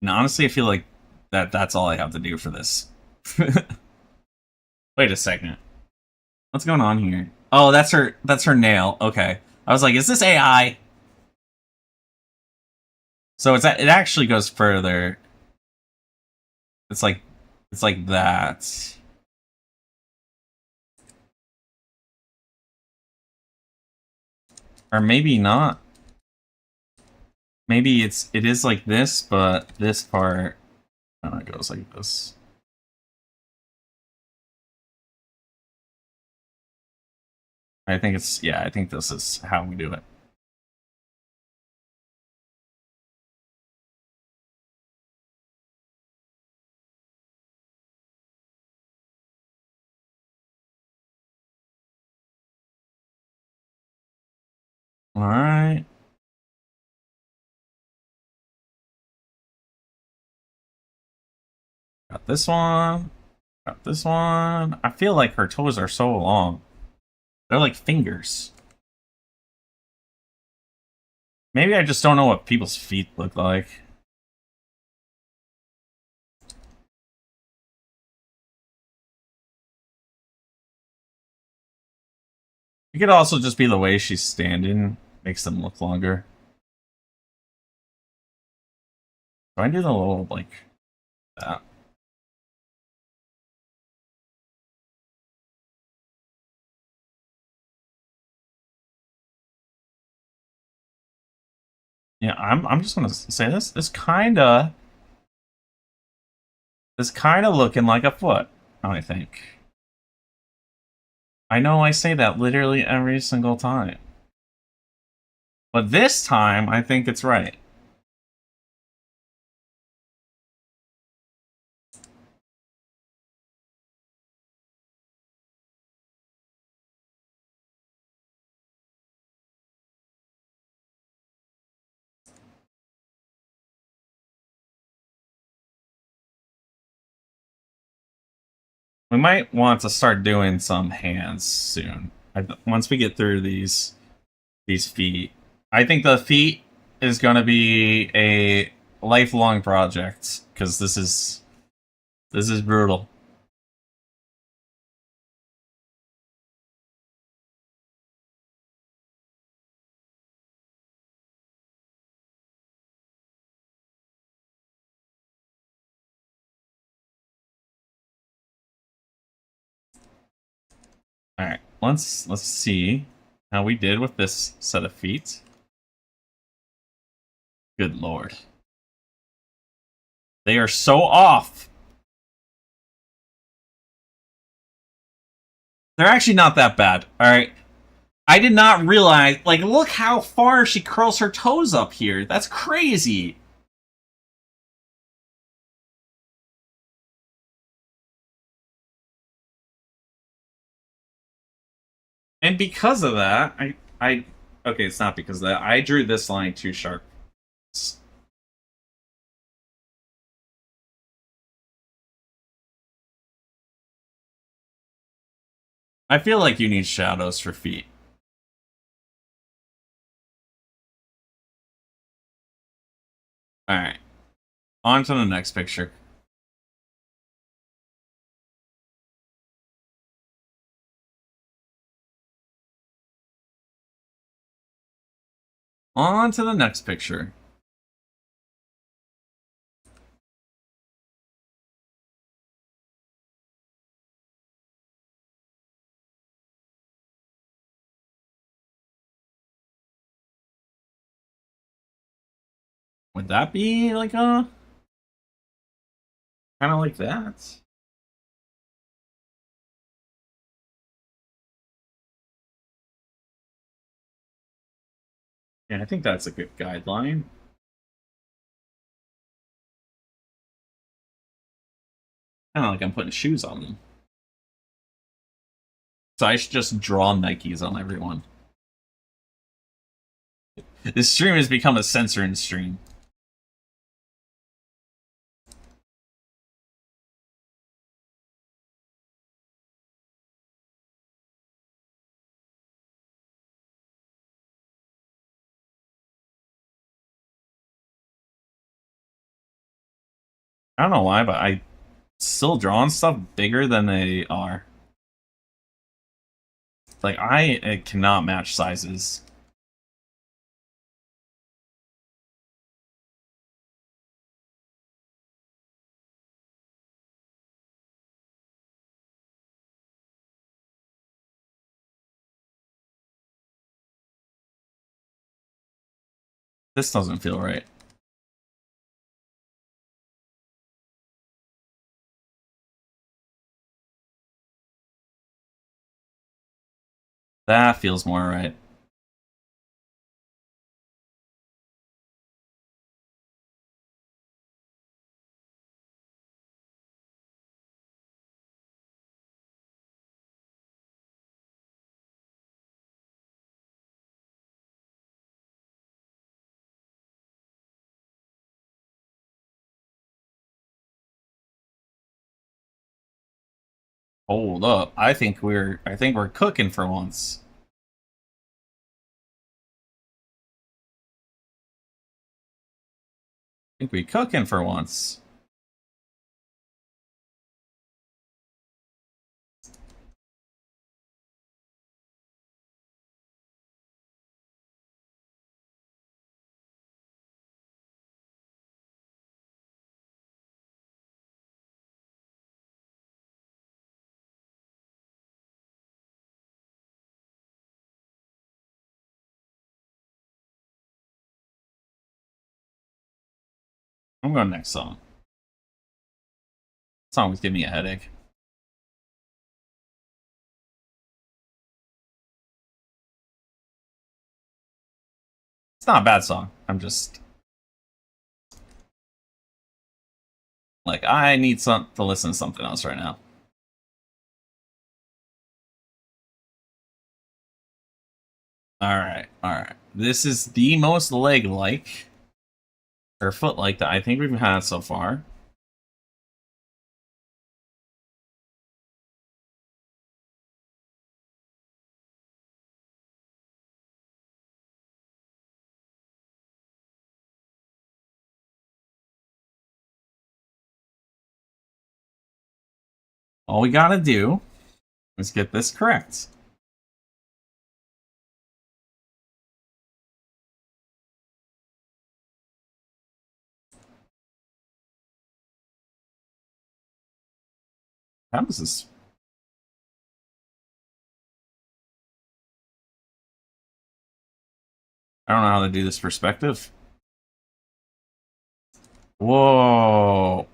And honestly, I feel like that's all I have to do for this. Wait a second. What's going on here? Oh, that's her nail. Okay. I was like, is this AI? So it actually goes further. It's like that. Or maybe not. Maybe it is like this, but this part it goes like this. I think I think this is how we do it. All right. Got this one. Got this one. I feel like her toes are so long. They're like fingers. Maybe I just don't know what people's feet look like. It could also just be the way she's standing makes them look longer. Do I do the little like that? Yeah, I'm just gonna say this kinda looking like a foot, I think. I know I say that literally every single time. But this time I think it's right. We might want to start doing some hands soon. Once we get through these feet. I think the feet is going to be a lifelong project because this is brutal. All right, let's see how we did with this set of feet. Good lord. They are so off. They're actually not that bad. All right. I did not realize, like, look how far she curls her toes up here. That's crazy. And because of that, okay, it's not because of that. I drew this line too sharp. I feel like you need shadows for feet. Alright. On to the next picture. On to the next picture. Would that be like a... kind of like that? Yeah, I think that's a good guideline. Kind of like I'm putting shoes on them. So I should just draw Nikes on everyone. This stream has become a censoring stream. I don't know why, but I still drawing stuff bigger than they are. Like, I cannot match sizes. This doesn't feel right. That feels more right. Hold up. I think we're cooking for once. I think we cooking for once. I'm going next song. Song was giving me a headache. It's not a bad song. I'm just like, I need to listen to something else right now. Alright, alright. This is the most leg-like or foot-like that I think we've had so far. All we gotta do is get this correct. How does this... I don't know how to do this perspective. Whoa.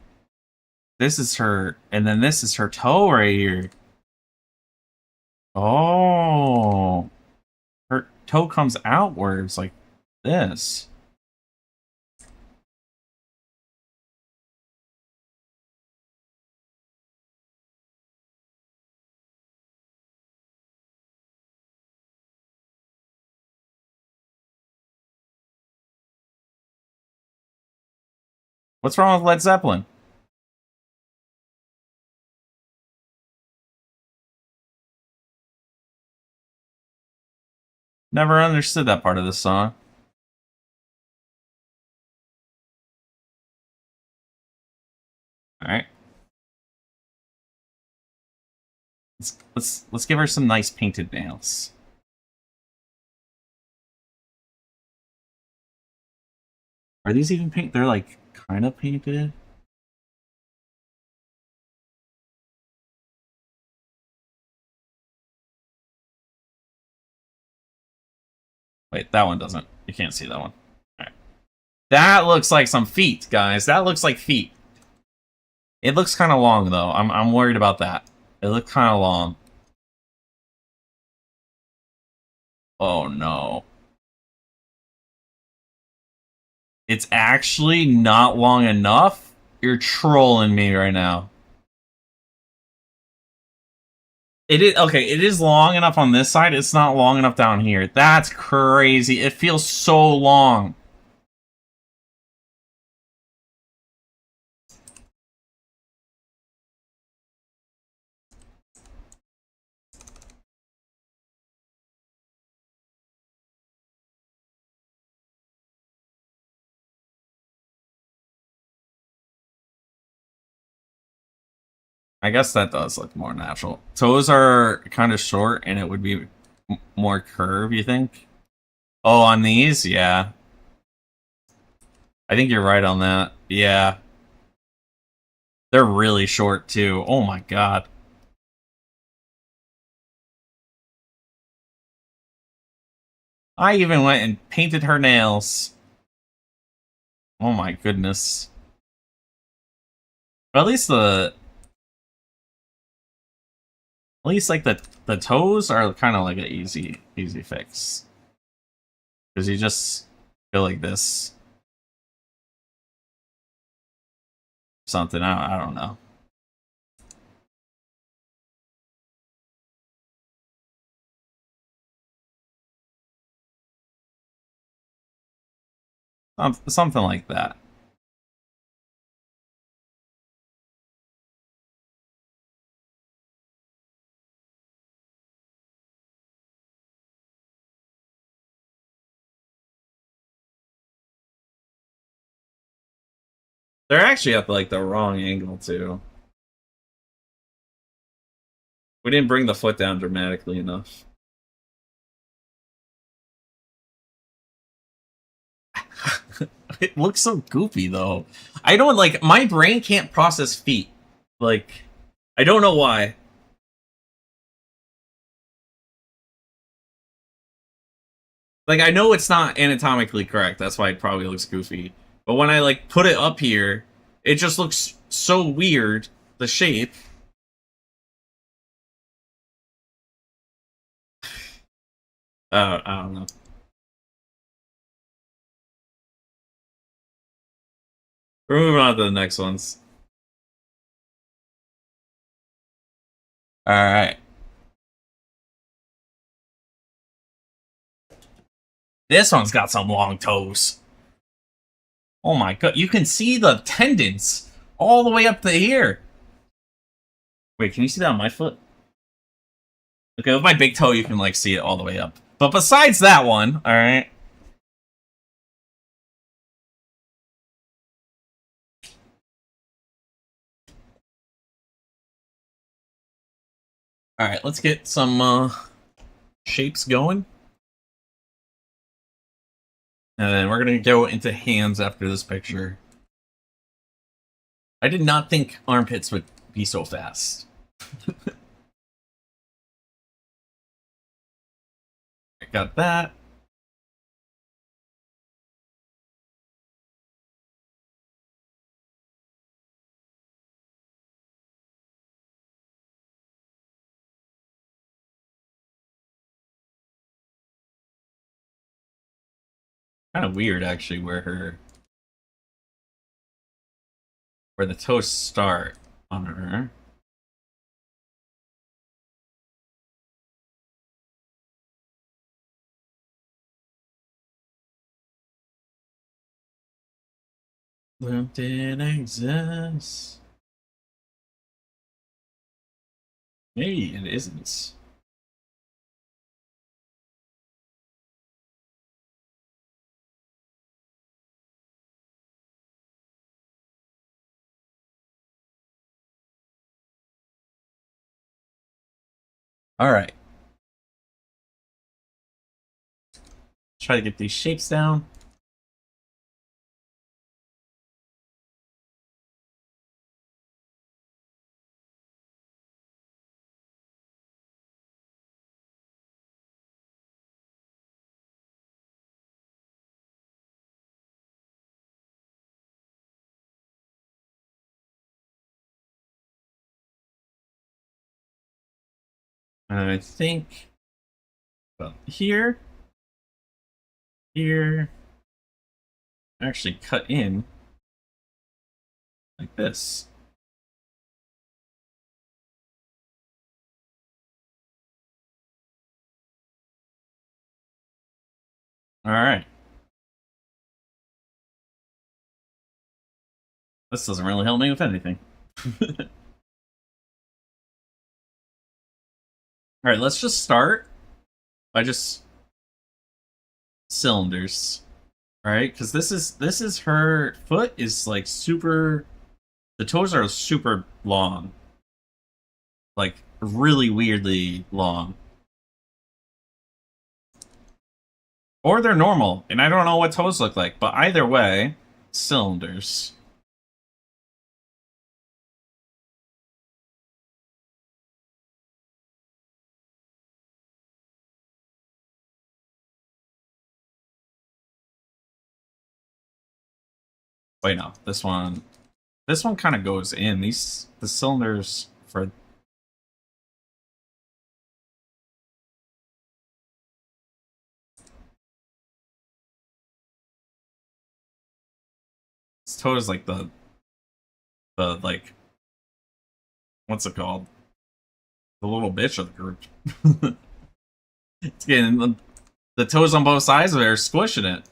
This is her, and then this is her toe right here. Oh. Her toe comes outwards like this. What's wrong with Led Zeppelin? Never understood that part of the song. All right. Let's give her some nice painted nails. Are these even paint? They're like kind of painted. Wait, that one doesn't. You can't see that one. All right. That looks like some feet, guys. That looks like feet. It looks kind of long though. I'm worried about that. It looks kind of long. Oh no. It's actually not long enough? You're trolling me right now. It is okay, it is long enough on this side, it's not long enough down here. That's crazy. It feels so long. I guess that does look more natural. Toes are kind of short, and it would be more curve, you think? Oh, on these? Yeah. I think you're right on that. Yeah. They're really short, too. Oh my god. I even went and painted her nails. Oh my goodness. But at least like the toes are kind of like an easy fix. Because you just go like this. Something, I don't know. Something like that. They're actually at like the wrong angle too. We didn't bring the foot down dramatically enough. It looks so goofy though. I don't like my brain can't process feet. Like I don't know why. Like I know it's not anatomically correct. That's why it probably looks goofy. But when I like put it up here, it just looks so weird. The shape. I don't know. We're moving on to the next ones. All right. This one's got some long toes. Oh my god, you can see the tendons all the way up to here. Wait, can you see that on my foot? Okay, with my big toe, you can like see it all the way up. But besides that one, all right. All right, let's get some shapes going. And then we're going to go into hands after this picture. I did not think armpits would be so fast. I got that. Kind of weird, actually, where the toes start on her. Luke didn't exist. Maybe it isn't. All right. Try to get these shapes down. And I think, well, here, actually cut in like this. All right. This doesn't really help me with anything. All right, let's just start by just cylinders. All right, because this is her foot is like super. The toes are super long, like really weirdly long, or they're normal, and I don't know what toes look like. But either way, cylinders. Wait, no, this one. This one kind of goes in. The cylinders for this toe is like the like what's it called? The little bitch of the group. It's getting the toes on both sides of it are squishing it.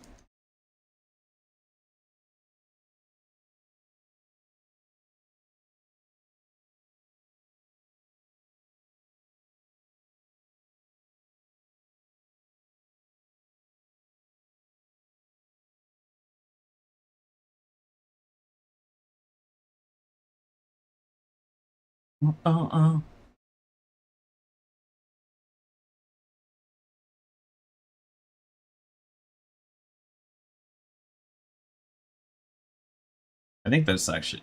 Oh. I think that's actually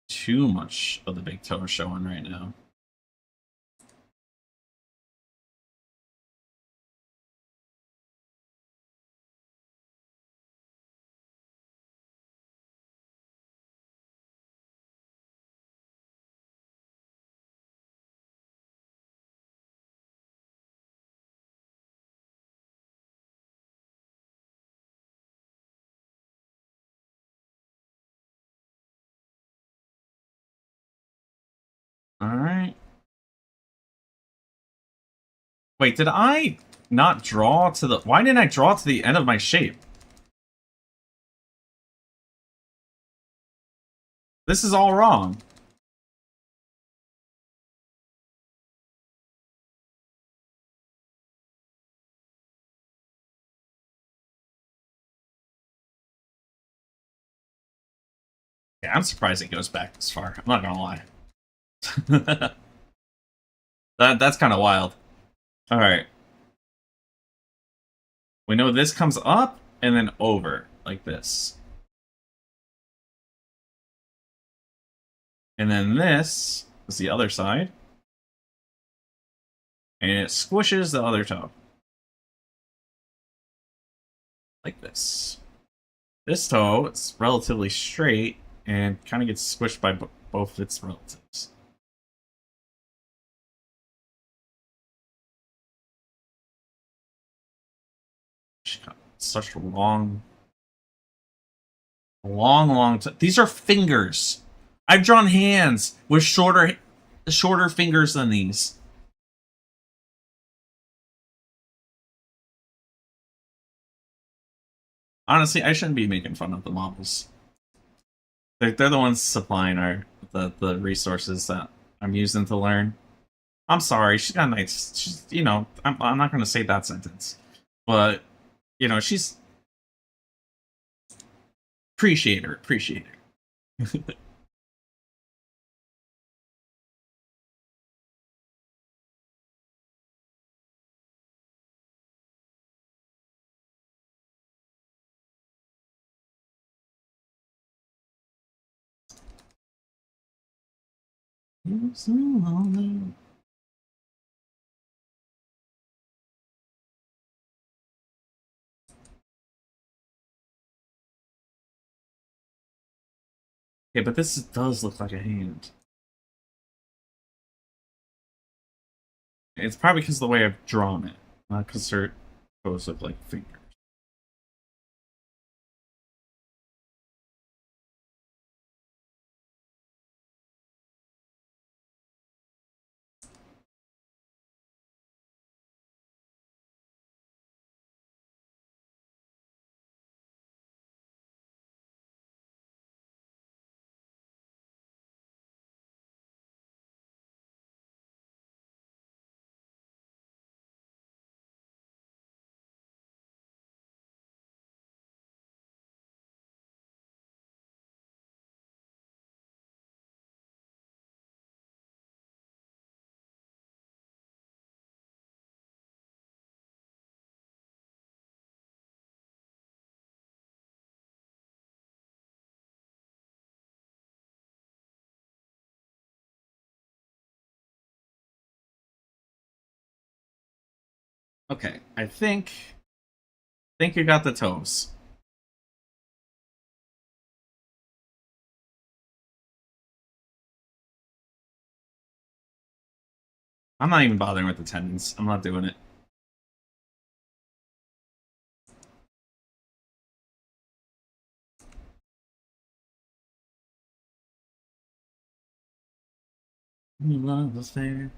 too much of the big toe showing right now. All right. Wait, did I not draw to the... Why didn't I draw to the end of my shape? This is all wrong. Yeah, I'm surprised it goes back this far. I'm not gonna lie. That's kind of wild. All right. We know this comes up and then over like this. And then this is the other side. And it squishes the other toe. Like this. This toe, it's relatively straight and kind of gets squished by both its relatives. Such long these are fingers. I've drawn hands with shorter fingers than these. Honestly, I shouldn't be making fun of the models. They're the ones supplying the resources that I'm using to learn. I'm sorry, she's got nice. She's, I'm not going to say that sentence, but she's appreciate her. You're so lonely. Okay, but this does look like a hand. It's probably because of the way I've drawn it, not because their toes look like fingers. Okay, I think you got the toes. I'm not even bothering with the tendons. I'm not doing it. Love affair.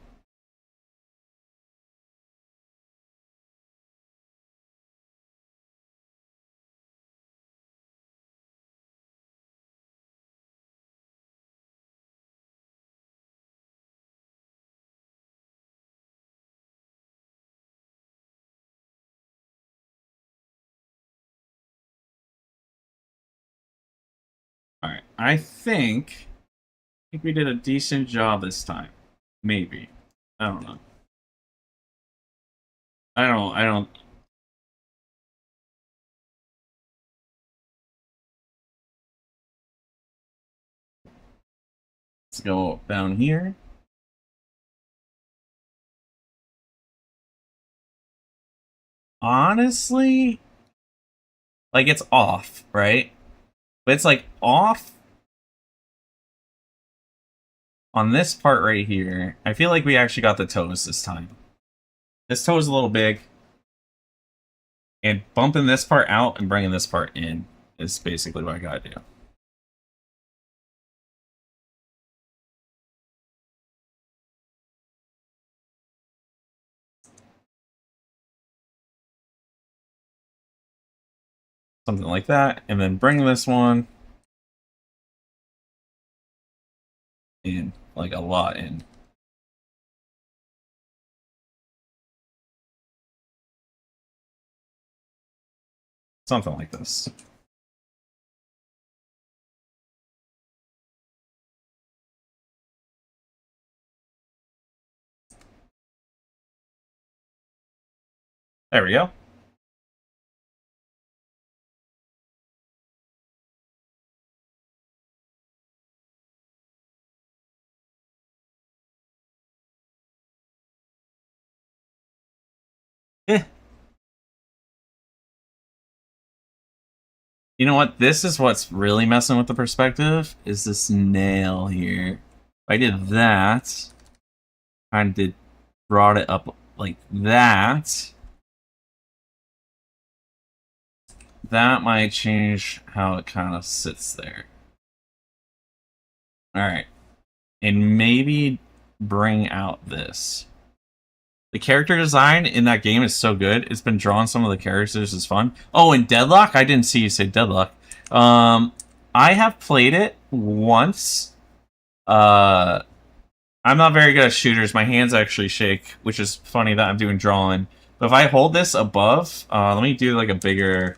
Alright, I think we did a decent job this time. Maybe. I don't know. I don't let's go down here. Honestly, like it's off, right? But it's like off on this part right here. I feel like we actually got the toes this time. This toe is a little big. And bumping this part out and bringing this part in is basically what I gotta do. Something like that. And then bring this one in, like a lot in. Something like this. There we go. Eh. You know what? This is what's really messing with the perspective, is this nail here. If I did that, kind of did, brought it up like that, that might change how it kind of sits there. Alright. And maybe bring out this. The character design in that game is so good. It's been drawn some of the characters is fun. Oh, and Deadlock? I didn't see you say Deadlock. I have played it once. I'm not very good at shooters. My hands actually shake, which is funny that I'm doing drawing. But if I hold this above, let me do like a bigger...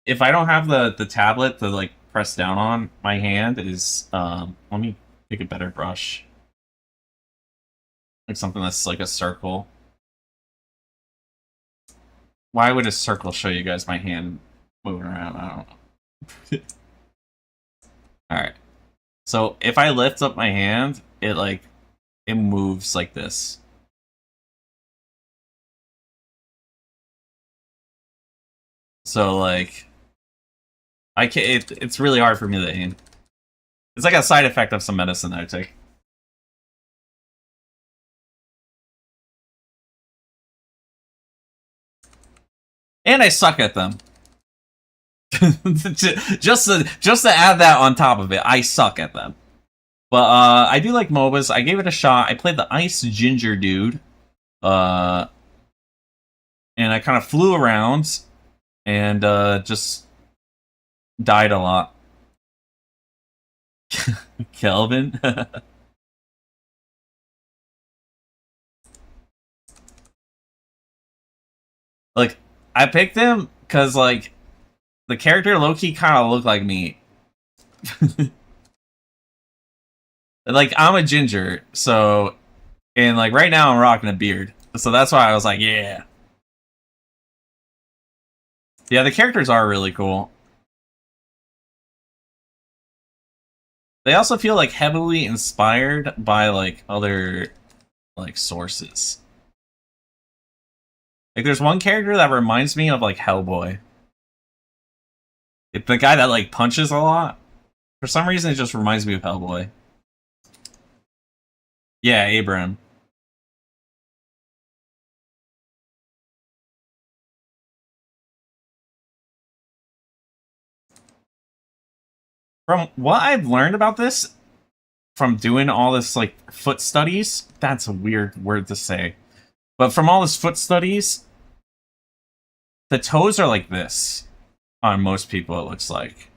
If I don't have the tablet to like press down on, my hand is... let me pick a better brush. Like something that's like a circle. Why would a circle show you guys my hand moving around? I don't know. Alright. So if I lift up my hand, it moves like this. So like I can't. It's really hard for me to aim. It's like a side effect of some medicine that I take. And I suck at them. just to add that on top of it, I suck at them. But I do like MOBAs. I gave it a shot. I played the Ice Ginger dude. And I kind of flew around and just died a lot. Kelvin. Like, I picked him because, like, the character low-key kind of looked like me. Like, I'm a ginger, so... And, like, right now I'm rocking a beard. So that's why I was like, yeah. Yeah, the characters are really cool. They also feel, like, heavily inspired by, like, other, like, sources. Like, there's one character that reminds me of, like, Hellboy. The guy that, like, punches a lot. For some reason, it just reminds me of Hellboy. Yeah, Abraham. From what I've learned about this, from doing all this, like, foot studies, that's a weird word to say. But from all this foot studies, the toes are like this on most people, it looks like.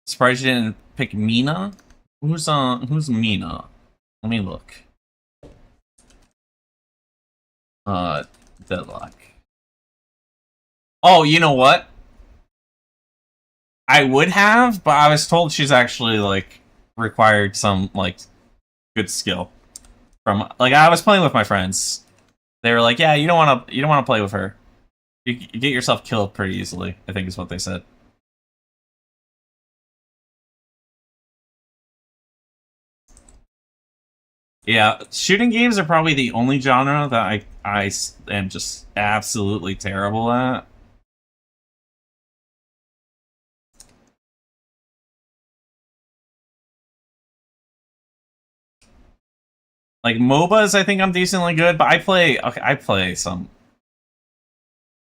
Surprised you didn't pick Mina? Who's Mina? Let me look. Deadlock. Oh, you know what? I would have, but I was told she's actually, like, required some, like, good skill. From, like, I was playing with my friends. They were like, yeah, you don't want to play with her. You get yourself killed pretty easily, I think is what they said. Yeah, shooting games are probably the only genre that I am just absolutely terrible at. Like MOBAs, I think I'm decently good, but I play some.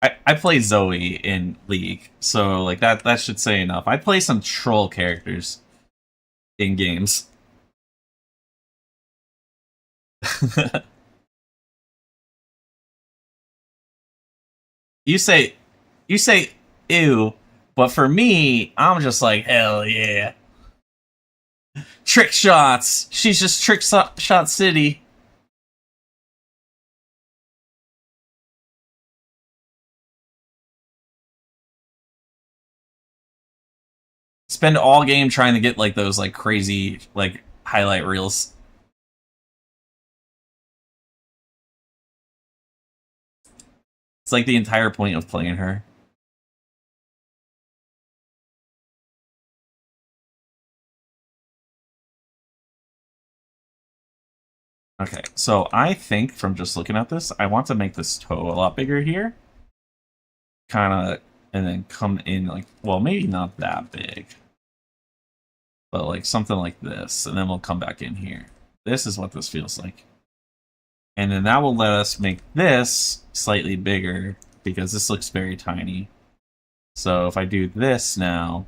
I play Zoe in League, so like that should say enough. I play some troll characters in games. you say you say ew, but for me, I'm just like hell yeah. Trick shots. She's just shot city. Spend all game trying to get like those like crazy like highlight reels. It's like the entire point of playing her. Okay, so I think from just looking at this, I want to make this toe a lot bigger here. Kind of, and then come in like, well, maybe not that big. But like something like this, and then we'll come back in here. This is what this feels like. And then that will let us make this slightly bigger, because this looks very tiny. So if I do this now,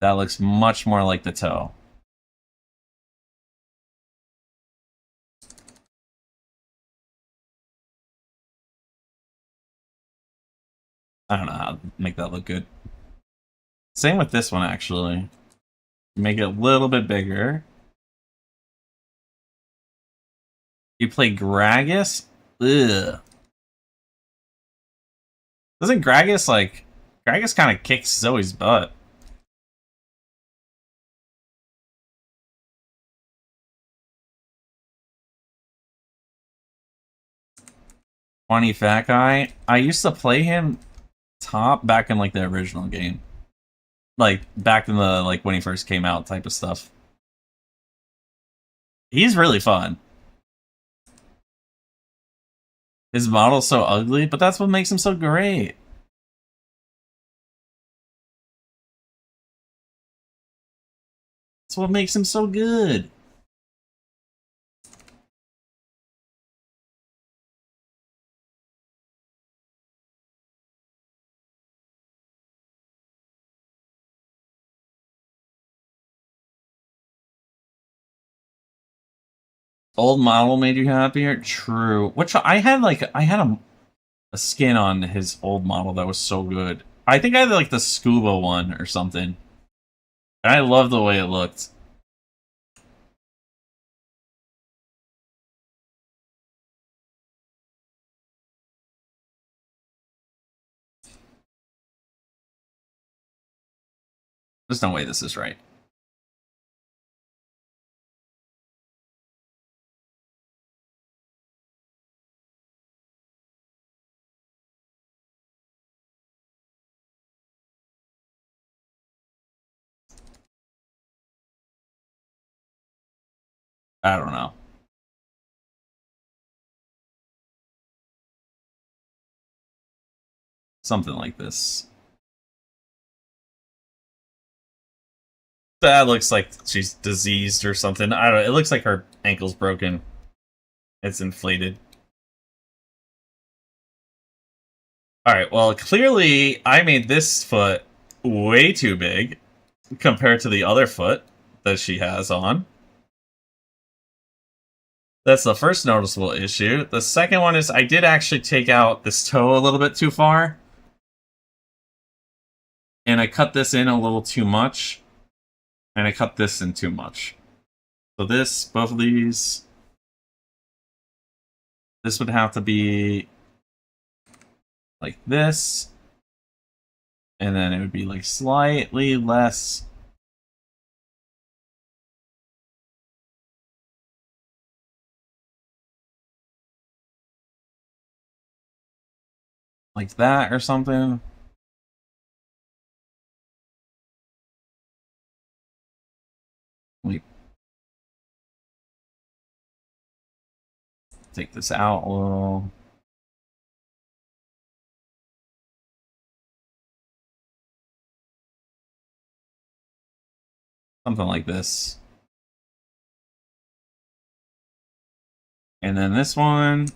that looks much more like the toe. I don't know how to make that look good. Same with this one, actually. Make it a little bit bigger. You play Gragas? Ugh. Doesn't Gragas, like... Gragas kind of kicks Zoe's butt. Funny fat guy. I used to play him top back in like the original game. Like back in the like when he first came out type of stuff. He's really fun. His model's so ugly, but that's what makes him so great. That's what makes him so good. Old model made you happier? True. Which I had a skin on his old model that was so good. I think I had like the scuba one or something. And I love the way it looked. There's no way this is right. I don't know. Something like this. That looks like she's diseased or something. I don't know. It looks like her ankle's broken. It's inflated. Alright, well, clearly I made this foot way too big compared to the other foot that she has on. That's the first noticeable issue. The second one is I did actually take out this toe a little bit too far. And I cut this in a little too much. And I cut this in too much. So this, both of these, this would have to be like this. And then it would be like slightly less. Like that or something. Wait. Take this out a little. Something like this. And then this one,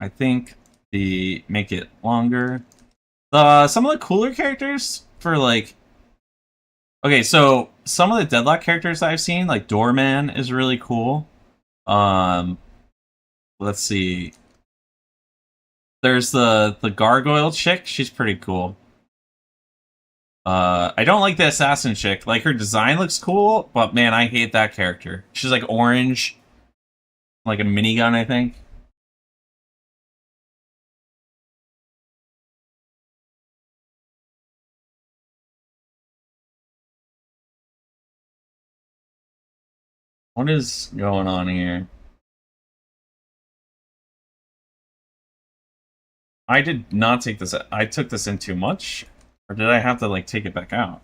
I think make it longer. Some of the cooler characters for like, okay, so some of the Deadlock characters that I've seen, like Doorman is really cool. Let's see. There's the gargoyle chick. She's pretty cool. I don't like the assassin chick. Like, her design looks cool, but man, I hate that character. She's like orange, like a minigun, I think. What is going on here? I did not take this. I took this in too much, or did I have to like take it back out?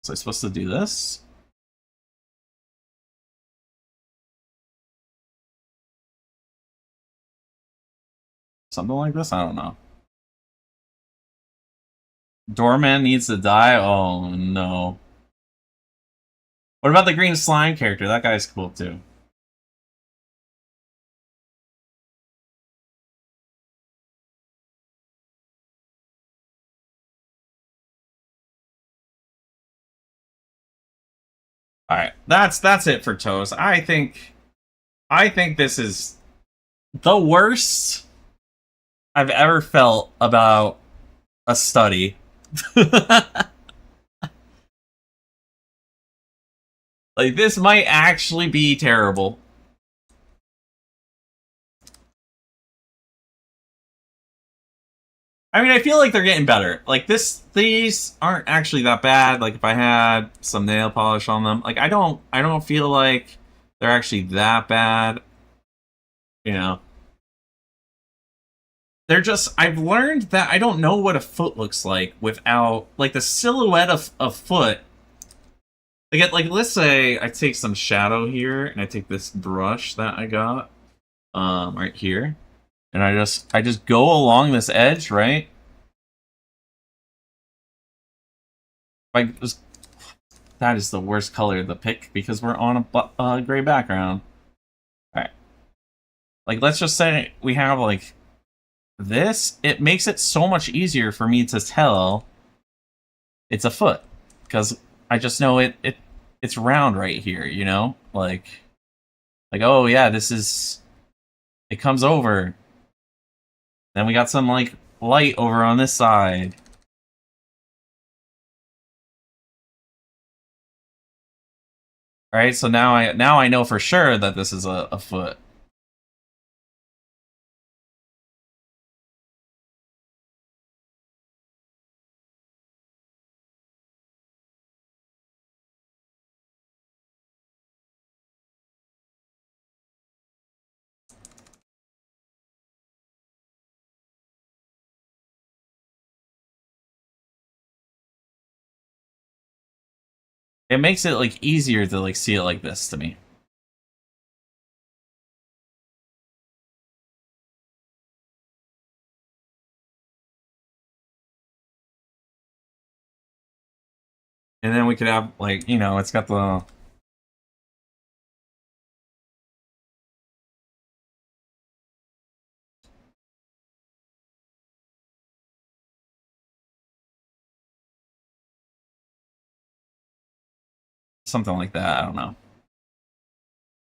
Was I supposed to do this? Something like this? I don't know. Doorman needs to die? Oh no. What about the green slime character? That guy's cool too. Alright, that's it for Toes. I think this is the worst I've ever felt about a study. Like, this might actually be terrible. I mean, I feel like they're getting better. Like these aren't actually that bad. Like if I had some nail polish on them, like I don't feel like they're actually that bad. You know, they're just. I've learned that I don't know what a foot looks like without like the silhouette of a foot. Like let's say I take some shadow here and I take this brush that I got right here, and I just go along this edge, right? Like that is the worst color to pick because we're on a gray background. All right, like let's just say we have like this. It makes it so much easier for me to tell it's a foot because I just know it's round right here. You know, like oh yeah, this is. It comes over. Then we got some like light over on this side. All right, so now I know for sure that this is a foot. It makes it like easier to like see it like this to me. And then we could have like, you know, it's got the something like that, I don't know.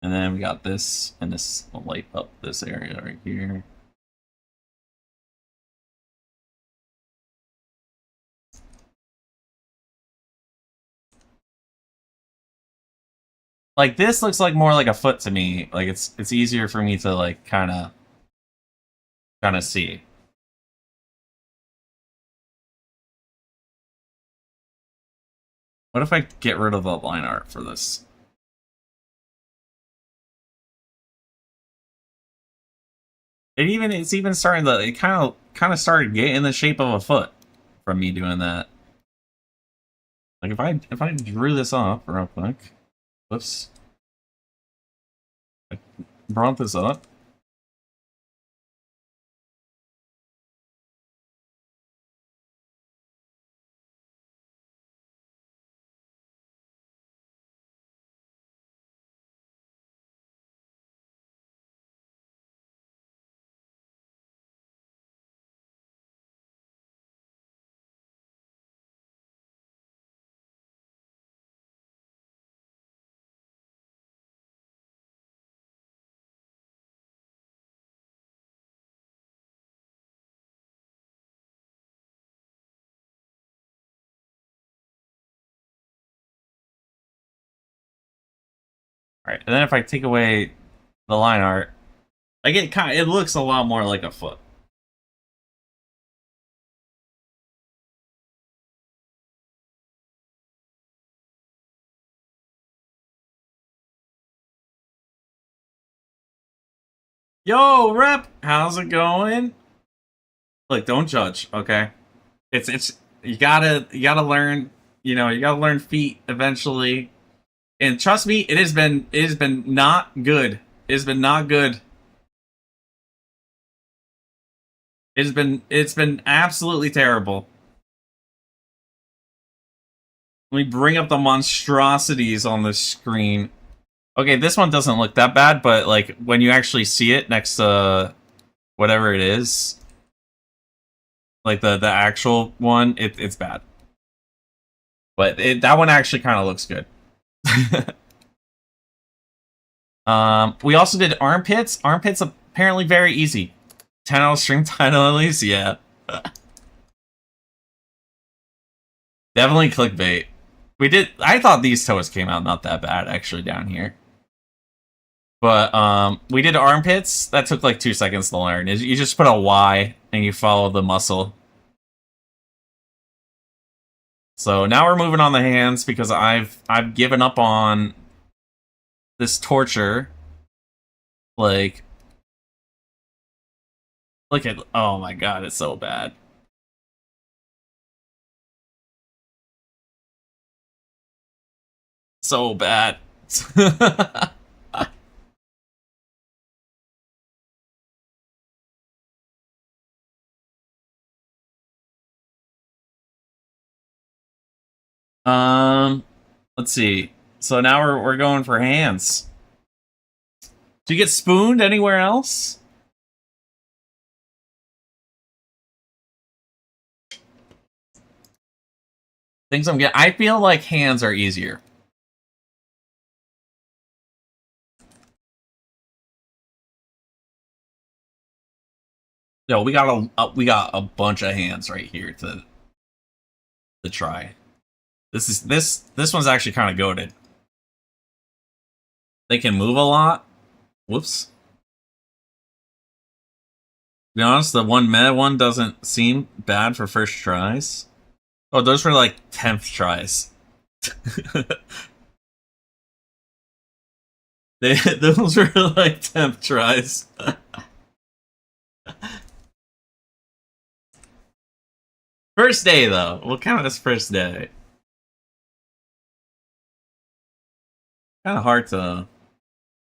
And then we got this and this will light up this area right here. Like this looks like more like a foot to me. Like it's easier for me to like kind of see. What if I get rid of the line art for this? It's even starting to it kind of started getting in the shape of a foot from me doing that. Like if I drew this up real quick, whoops, I brought this up. All right, and then if I take away the line art, like it looks a lot more like a foot. Yo, Rep, how's it going? Look, don't judge, okay? It's you gotta learn, you know, you gotta learn feet eventually. And trust me, it has been not good. It has been not good. It's been absolutely terrible. Let me bring up the monstrosities on the screen. Okay, this one doesn't look that bad, but like when you actually see it next to whatever it is, like the actual one, it's bad. But that one actually kind of looks good. We also did armpits. Armpits apparently very easy. 10 out of stream title at least, yeah. Definitely clickbait. I thought these toes came out not that bad actually down here. But we did armpits. That took like 2 seconds to learn. You just put a Y and you follow the muscle. So now we're moving on the hands because I've given up on this torture. Like, look at, oh my god, it's so bad. So bad. um, let's see. So now we're going for hands. Do you get spooned anywhere else? Things I'm getting. I feel like hands are easier. Yo, we got a bunch of hands right here to try. This one's actually kind of goated. They can move a lot. Whoops. To be honest, the one meta one doesn't seem bad for first tries. Oh, those were like 10th tries. Those were like 10th tries. First day, though. We'll count it as first day. Kind of hard to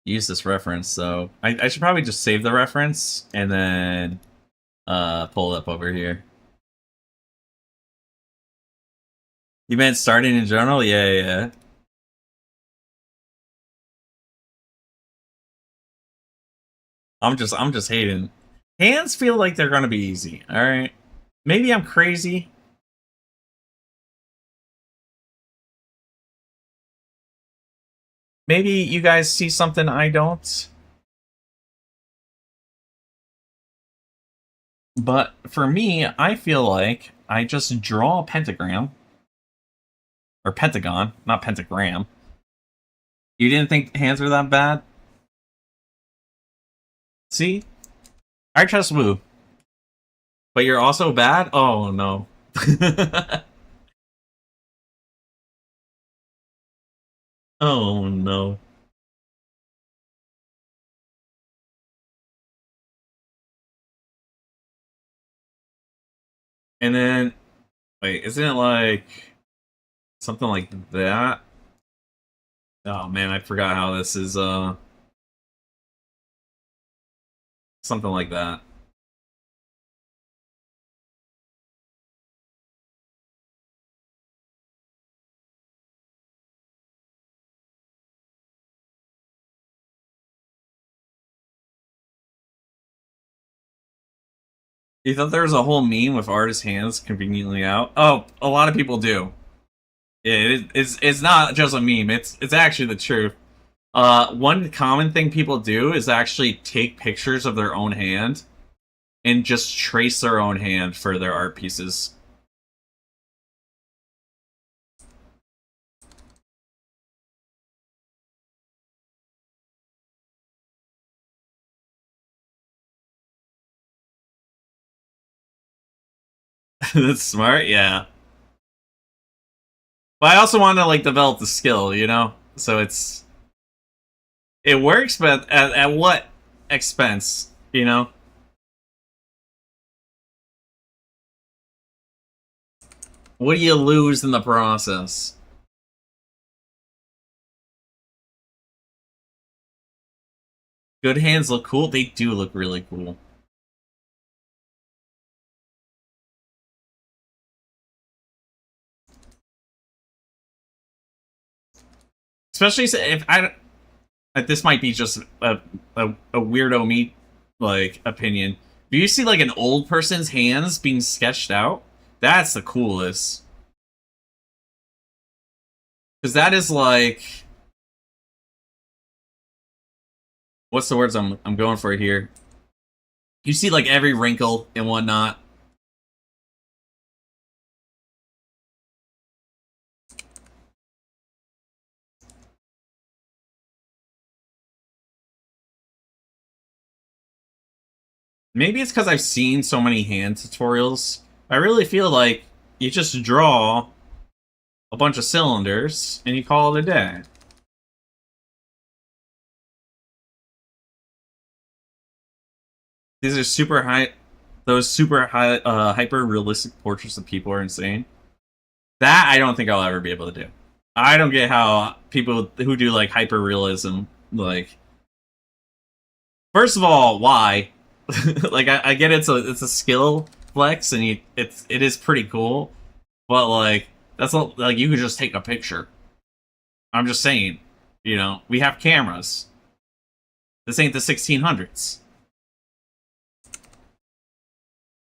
use this reference, so I should probably just save the reference and then pull it up over here. You meant starting in general? Yeah. I'm just hating. Hands feel like they're gonna be easy. All right, maybe I'm crazy. Maybe you guys see something I don't. But for me, I feel like I just draw a pentagram. Or pentagon, not pentagram. You didn't think hands were that bad? See? I trust Woo. But you're also bad? Oh, no. Oh, no. And then, wait, isn't it like something like that? Oh man, I forgot how this is, something like that. You thought there was a whole meme with artist hands conveniently out? Oh, a lot of people do. Yeah, it's not just a meme. It's actually the truth. One common thing people do is actually take pictures of their own hand and just trace their own hand for their art pieces. That's smart, yeah. But I also want to like develop the skill, you know. So it works, but at what expense, you know? What do you lose in the process? Good hands look cool. They do look really cool. Especially if I, this might be just a weirdo me like opinion. Do you see like an old person's hands being sketched out? That's the coolest. Because that is like, what's the words I'm going for here? You see like every wrinkle and whatnot. Maybe it's because I've seen so many hand tutorials. I really feel like you just draw a bunch of cylinders, and you call it a day. These are super high. Those super high, hyper realistic portraits of people are insane. That I don't think I'll ever be able to do. I don't get how people who do like hyper realism, like, first of all, why? Like, I get it's a skill flex, and it is pretty cool, but like that's not, like, you could just take a picture. I'm just saying, we have cameras. This ain't the 1600s,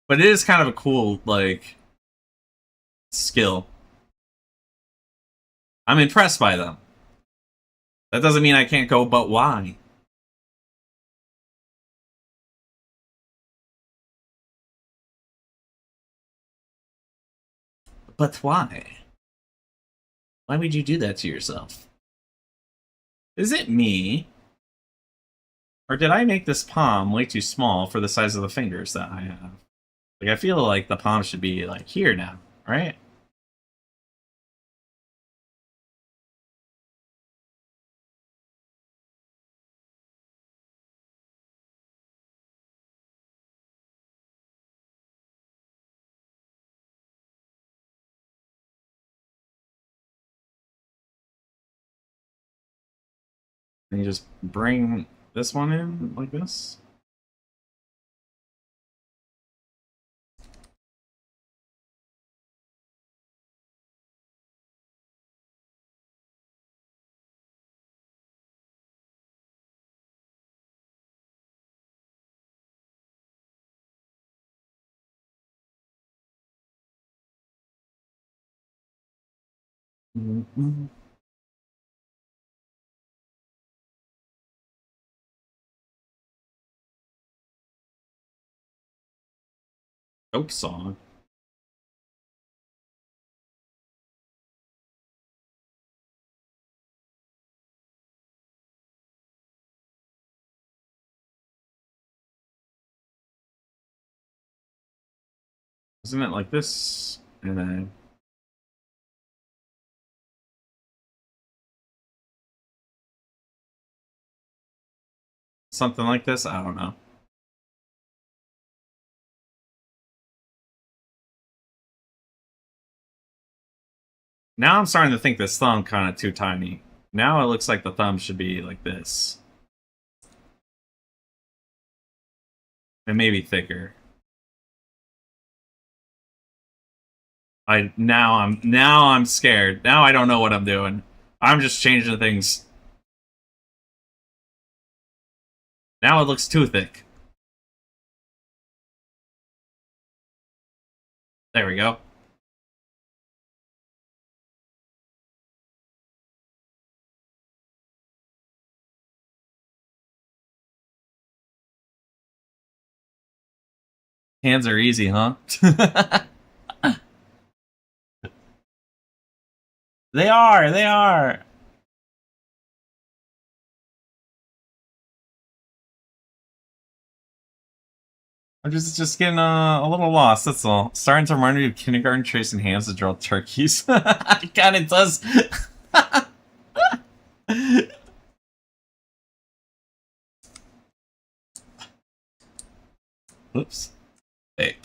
but it is kind of a cool like skill. I'm impressed by them. That doesn't mean I can't go, but why? But why? Why would you do that to yourself? Is it me? Or did I make this palm way too small for the size of the fingers that I have? Like, I feel like the palm should be, like, here now, right? And you just bring this one in like this? Mm-hmm. Folk song. Isn't it like this? And then something like this? I don't know. Now I'm starting to think this thumb kind of too tiny. Now it looks like the thumb should be like this. And maybe thicker. Now I'm scared. Now I don't know what I'm doing. I'm just changing things. Now it looks too thick. There we go. Hands are easy, huh? They are. They are. I'm just getting a little lost. That's all. Starting to remind me of kindergarten tracing hands to draw turkeys. It kind of does. Oops. Hey.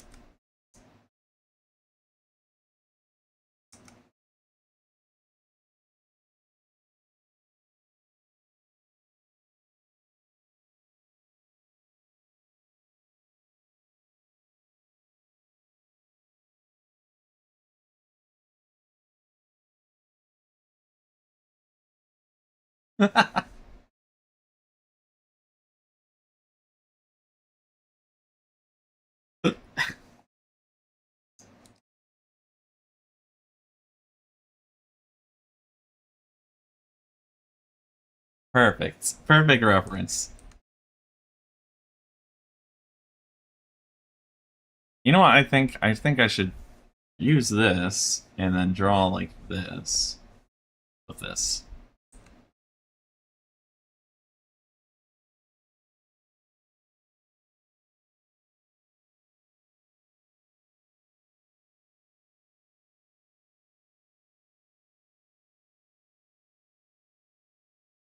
Perfect. Perfect reference. You know what? I think I should use this and then draw like this with this.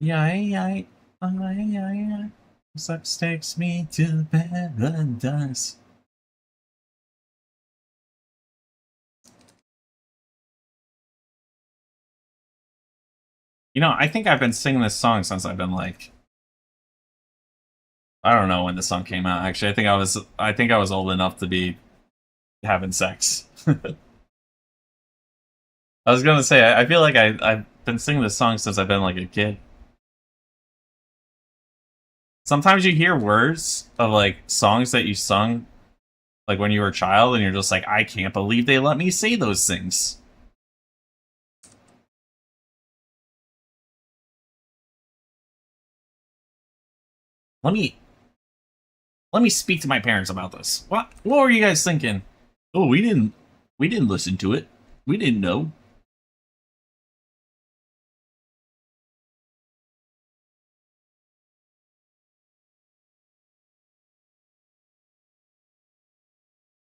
Yeah, sex takes me to paradise. You know, I think I've been singing this song since I've been like, I don't know when the song came out. Actually, I think I was old enough to be having sex. I was gonna say, I feel like I've been singing this song since I've been like a kid. Sometimes you hear words of like songs that you sung like when you were a child, and you're just like, I can't believe they let me say those things. Let me let me speak to my parents about this. What were you guys thinking? Oh, we didn't listen to it. We didn't know.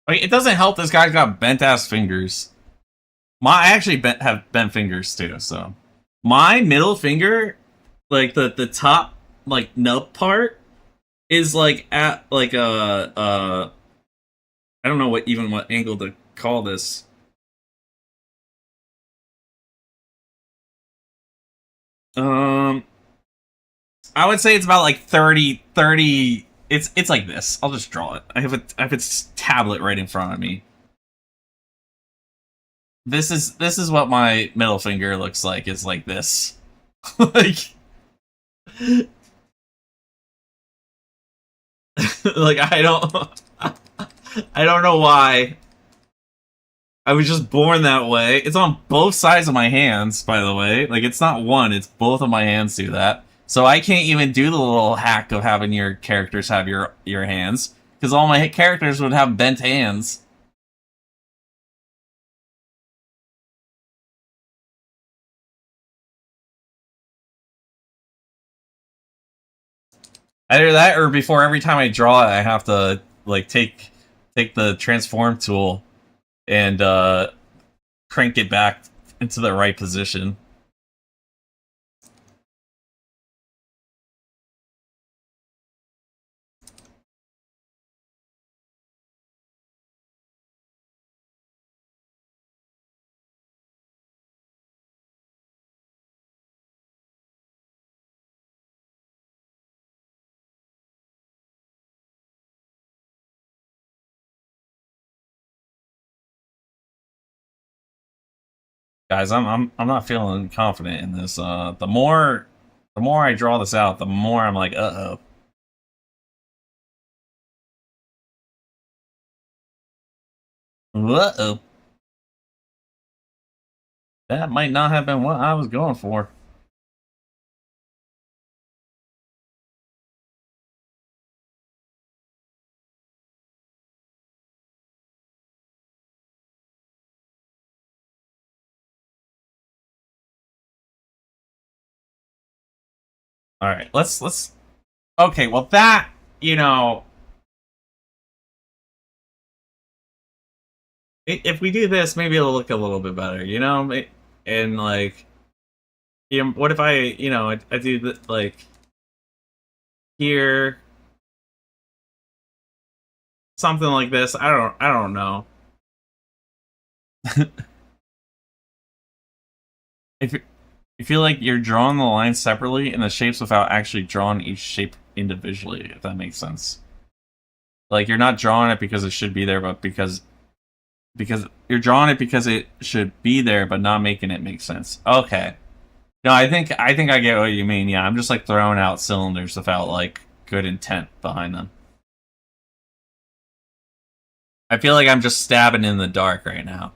Like, it doesn't help this guy's got bent ass fingers. I actually have bent fingers too, so my middle finger, like the top like nub part, is like at like I don't know what angle to call this. Um, I would say it's about like 30. It's like this. I'll just draw it. I have its tablet right in front of me. This is what my middle finger looks like. It's like this. like like I don't know why. I was just born that way. It's on both sides of my hands, by the way. Like, it's not one, it's both of my hands do that. So I can't even do the little hack of having your characters have your hands, because all my characters would have bent hands. Either that, or before every time I draw it, I have to like take the transform tool and crank it back into the right position. Guys, I'm not feeling confident in this. The more I draw this out, the more I'm like, uh oh, that might not have been what I was going for. All right, let's. Okay, well that you know, if we do this, maybe it'll look a little bit better. You know, and like, you know, what if I do like here something like this? I don't know. if you feel like you're drawing the lines separately in the shapes without actually drawing each shape individually, if that makes sense. Like, you're not drawing it because it should be there, but because you're drawing it because it should be there, but not making it make sense. Okay. No, I think I get what you mean. Yeah, I'm just like throwing out cylinders without like good intent behind them. I feel like I'm just stabbing in the dark right now.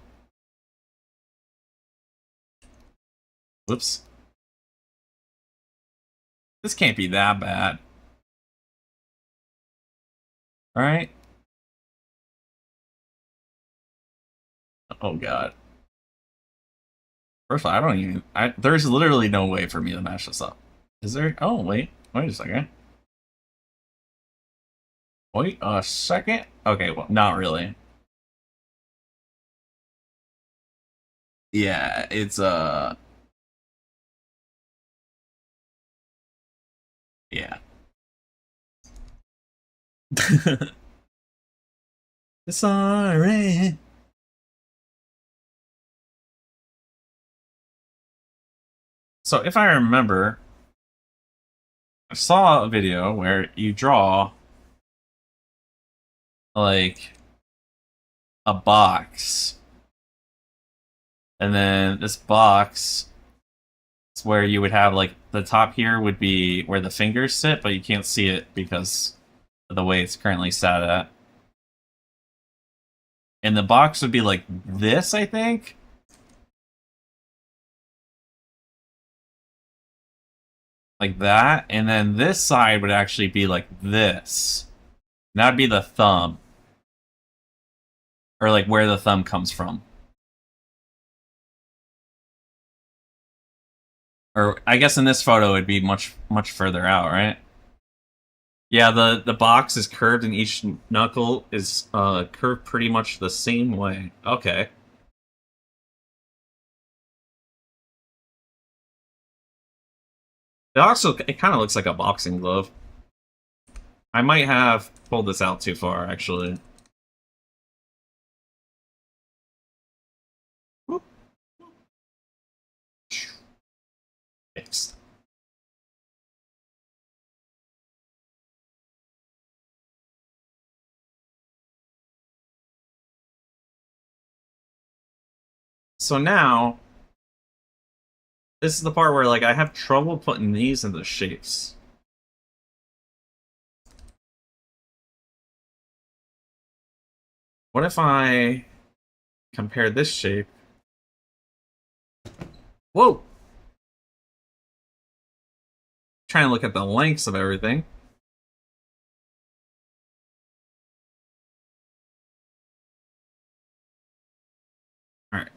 Whoops. This can't be that bad. Alright? Oh god. First of all, I don't even there's literally no way for me to match this up. Is there? Oh wait a second. Wait a second. Okay, well, not really. Yeah, it's Sorry. So if I remember, I saw a video where you draw like a box, and then this box is where you would have like the top here would be where the fingers sit, but you can't see it because of the way it's currently sat at. And the box would be like this, I think. Like that, and then this side would actually be like this. And that would be the thumb. Or like where the thumb comes from. Or I guess in this photo it'd be much further out, right? Yeah, the box is curved and each knuckle is curved pretty much the same way. Okay. It kind of looks like a boxing glove. I might have pulled this out too far, actually. Fixed. So now, this is the part where like I have trouble putting these into shapes. What if I compare this shape? Whoa! Trying to look at the lengths of everything. Alright.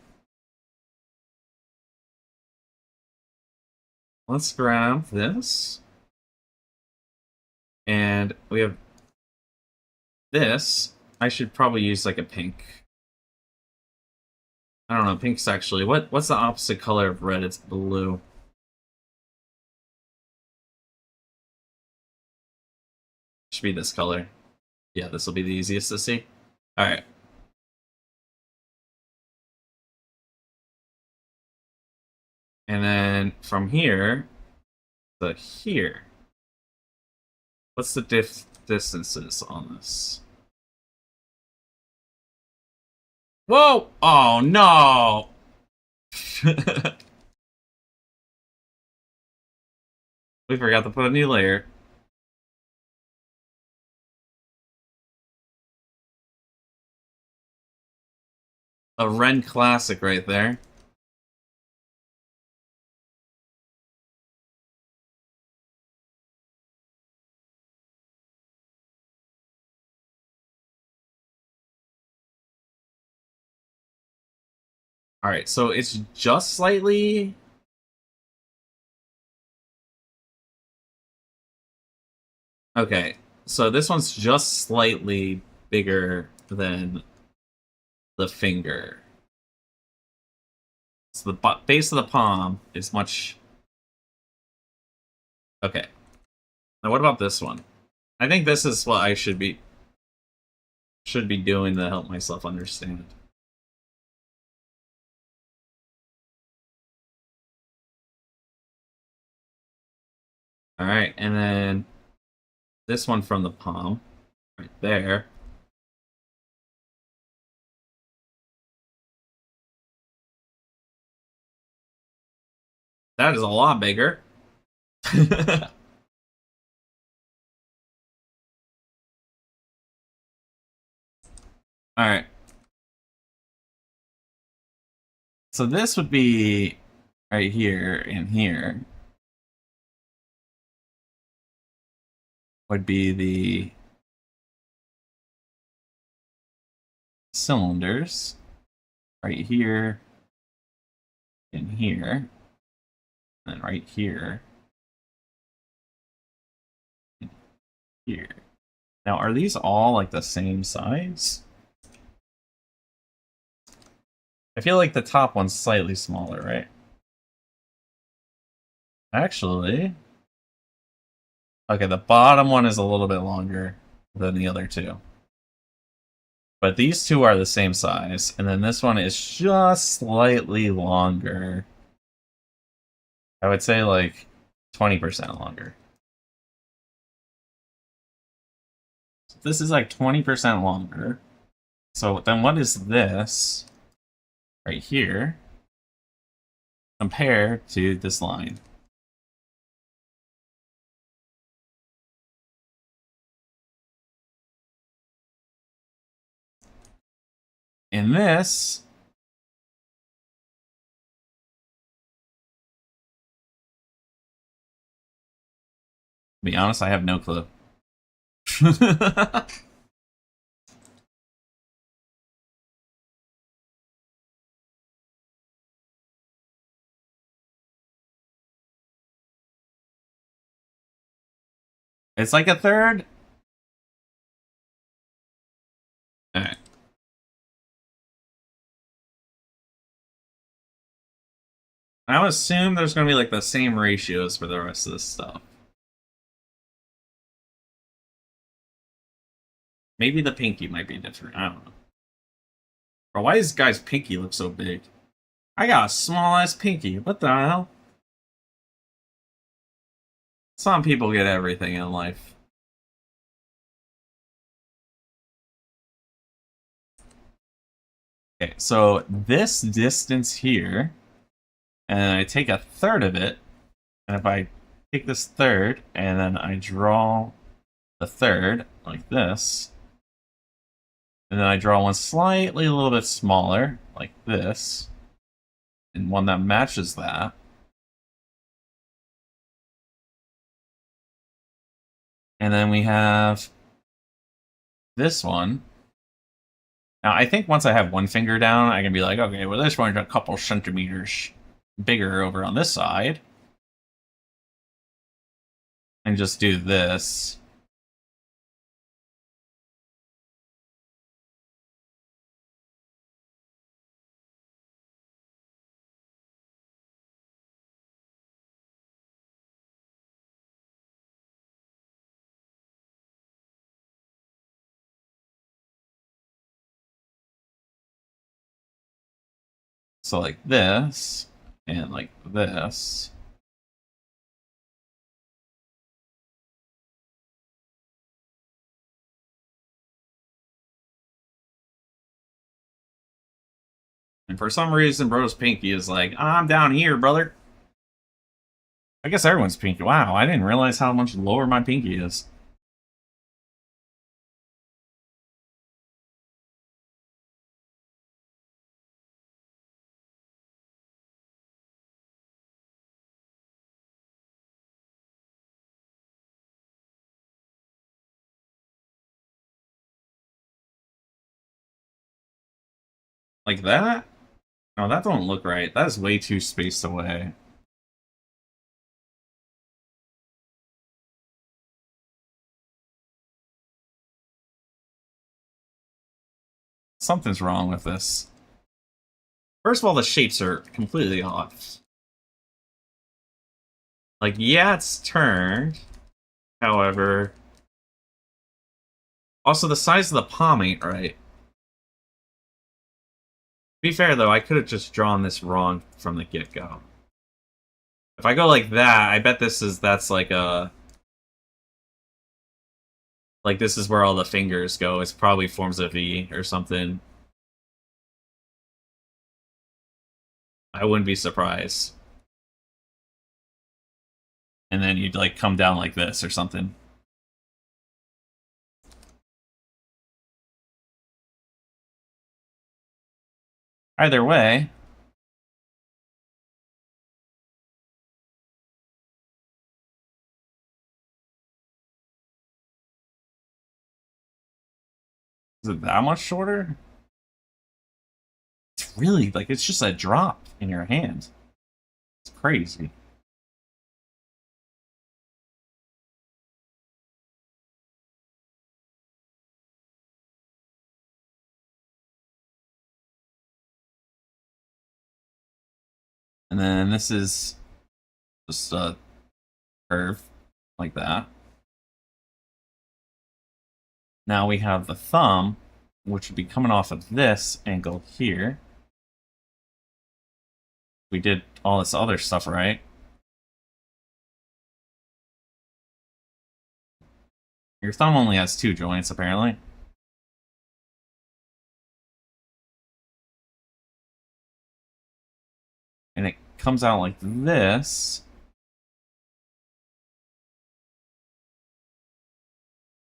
Let's grab this. And we have this. I should probably use like a pink. I don't know, pink's actually what's the opposite color of red? It's blue. Should be this color. Yeah, this will be the easiest to see. Alright. And then from here to here. What's the distances on this? Whoa! Oh no! We forgot to put a new layer. A Ren classic right there. Alright, so it's just slightly... Okay, so this one's just slightly bigger than the finger. So the base of the palm is much... Okay. Now what about this one? I think this is what I should be doing to help myself understand. Alright, and then this one from the palm, right there. That is a lot bigger. Alright. So this would be right here and here. Would be the cylinders. Right here and here. And then right here. And here. Now, are these all like the same size? I feel like the top one's slightly smaller, right? Actually... Okay, the bottom one is a little bit longer. than the other two. But these two are the same size, and then this one is just slightly longer. I would say like 20% longer. So this is like 20% longer. So then what is this right here compared to this line? In this, to be honest, I have no clue. It's like a third. Alright. I would assume there's going to be like the same ratios for the rest of this stuff. Maybe the pinky might be different. I don't know. Or why does this guy's pinky look so big? I got a small ass pinky. What the hell? Some people get everything in life. Okay, so this distance here, and I take a third of it, and if I take this third, and then I draw the third, like this, and then I draw one slightly a little bit smaller, like this, and one that matches that. And then we have this one. Now, I think once I have one finger down, I can be like, okay, well, this one's a couple centimeters bigger over on this side. And just do this. So like this, and like this. And for some reason, bro's pinky is like, I'm down here, brother. I guess everyone's pinky. Wow, I didn't realize how much lower my pinky is. Like that? No, that don't look right. That is way too spaced away. Something's wrong with this. First of all, the shapes are completely off. Like, yeah, it's turned. However, also the size of the palm ain't right. To be fair, though, I could have just drawn this wrong from the get-go. If I go like that, I bet that's like a... Like, this is where all the fingers go. It probably forms a V or something. I wouldn't be surprised. And then you'd, like, come down like this or something. Either way... Is it that much shorter? It's really, like, it's just a drop in your hand. It's crazy. And then this is just a curve like that. Now we have the thumb, which would be coming off of this angle here. We did all this other stuff right. Your thumb only has 2 joints, apparently. And it comes out like this.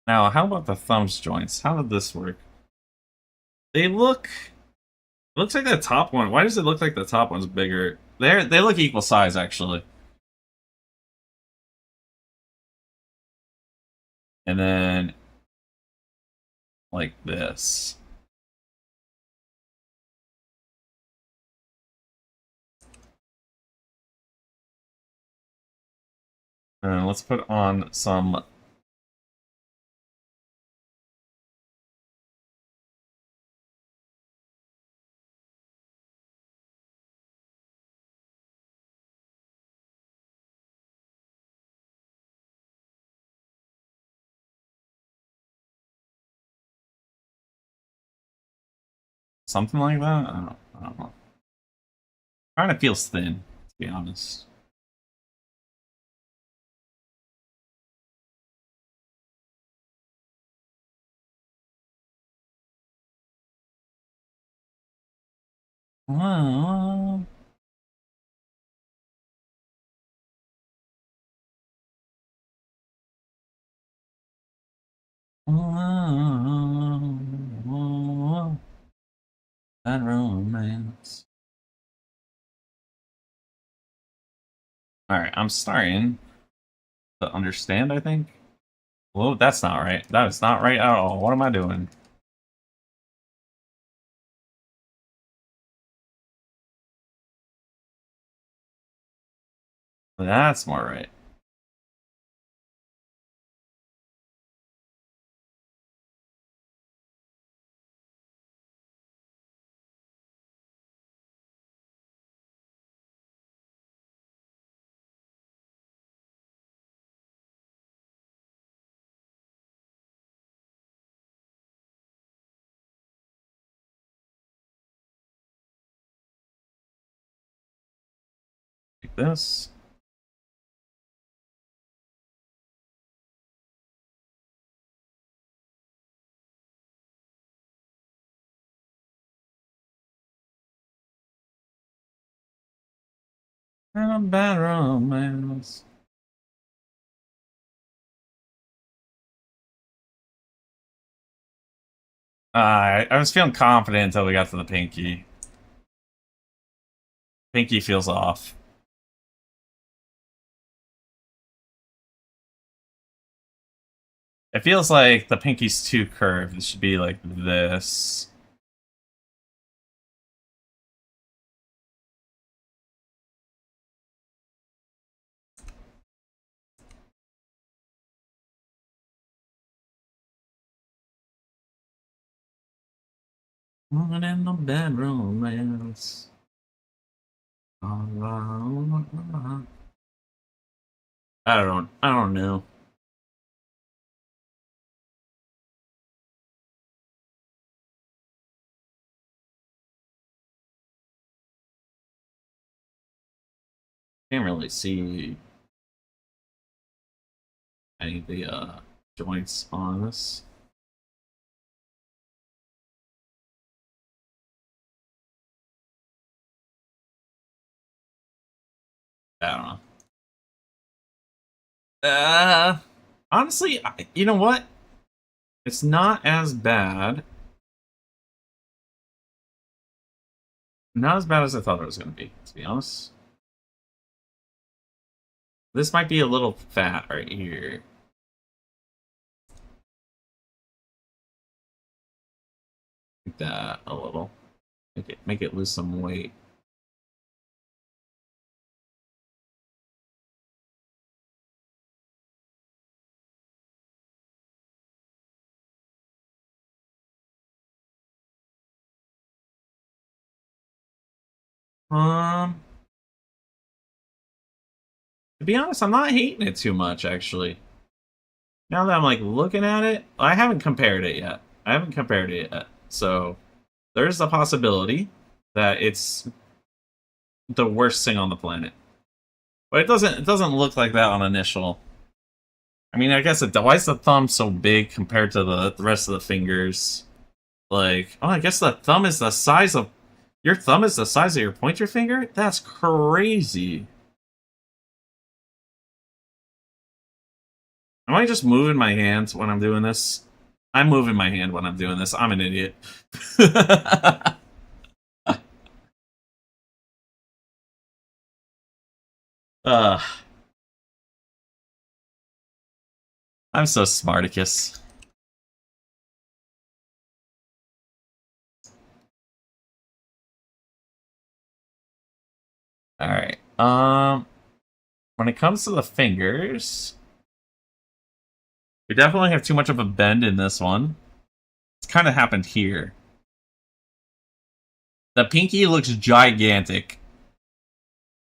Now, how about the thumb's joints? How did this work? They look... It looks like the top one. Why does it look like the top one's bigger? They look equal size, actually. And then... like this. Let's put on some... something like that? I don't know. Kind of feels thin, to be honest. Oh, that romance. Alright, I'm starting to understand, I think. Well, that's not right. That is not right at all. What am I doing? That's more right. Like this. And a bad romance. I was feeling confident until we got to the pinky. Pinky feels off. It feels like the pinky's too curved. It should be like this. Woman in the bedroom, romance. I don't know. Can't really see any of the joints on this. I don't know. Honestly, you know what? It's not as bad. Not as bad as I thought it was going to be honest. This might be a little fat right here. Like that a little. Make it lose some weight. Um, to be honest, I'm not hating it too much, actually. Now that I'm like looking at it, I haven't compared it yet. I haven't compared it yet. So there's a possibility that it's the worst thing on the planet. But it doesn't look like that on initial. I mean, I guess why is the thumb so big compared to the rest of the fingers? Like, oh, I guess the thumb is the size of your thumb is the size of your pointer finger? That's crazy. Am I just moving my hands when I'm doing this? I'm moving my hand when I'm doing this. I'm an idiot. uh, I'm so Smarticus. Alright. When it comes to the fingers, we definitely have too much of a bend in this one. It's kind of happened here. The pinky looks gigantic.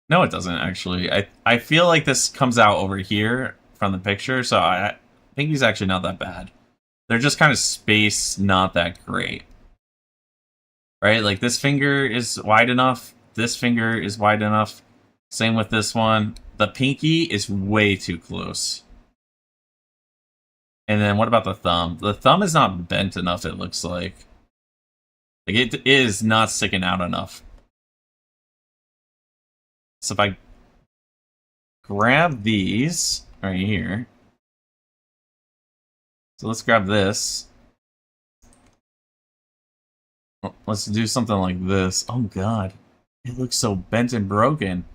No, it doesn't, actually. I feel like this comes out over here from the picture, so I think he's actually not that bad. They're just kind of spaced not that great. Right? Like, this finger is wide enough. This finger is wide enough. Same with this one. The pinky is way too close. And then what about the thumb? The thumb is not bent enough, it looks like. Like, it is not sticking out enough. So if I grab these right here. So let's grab this. Let's do something like this. Oh god. It looks so bent and broken.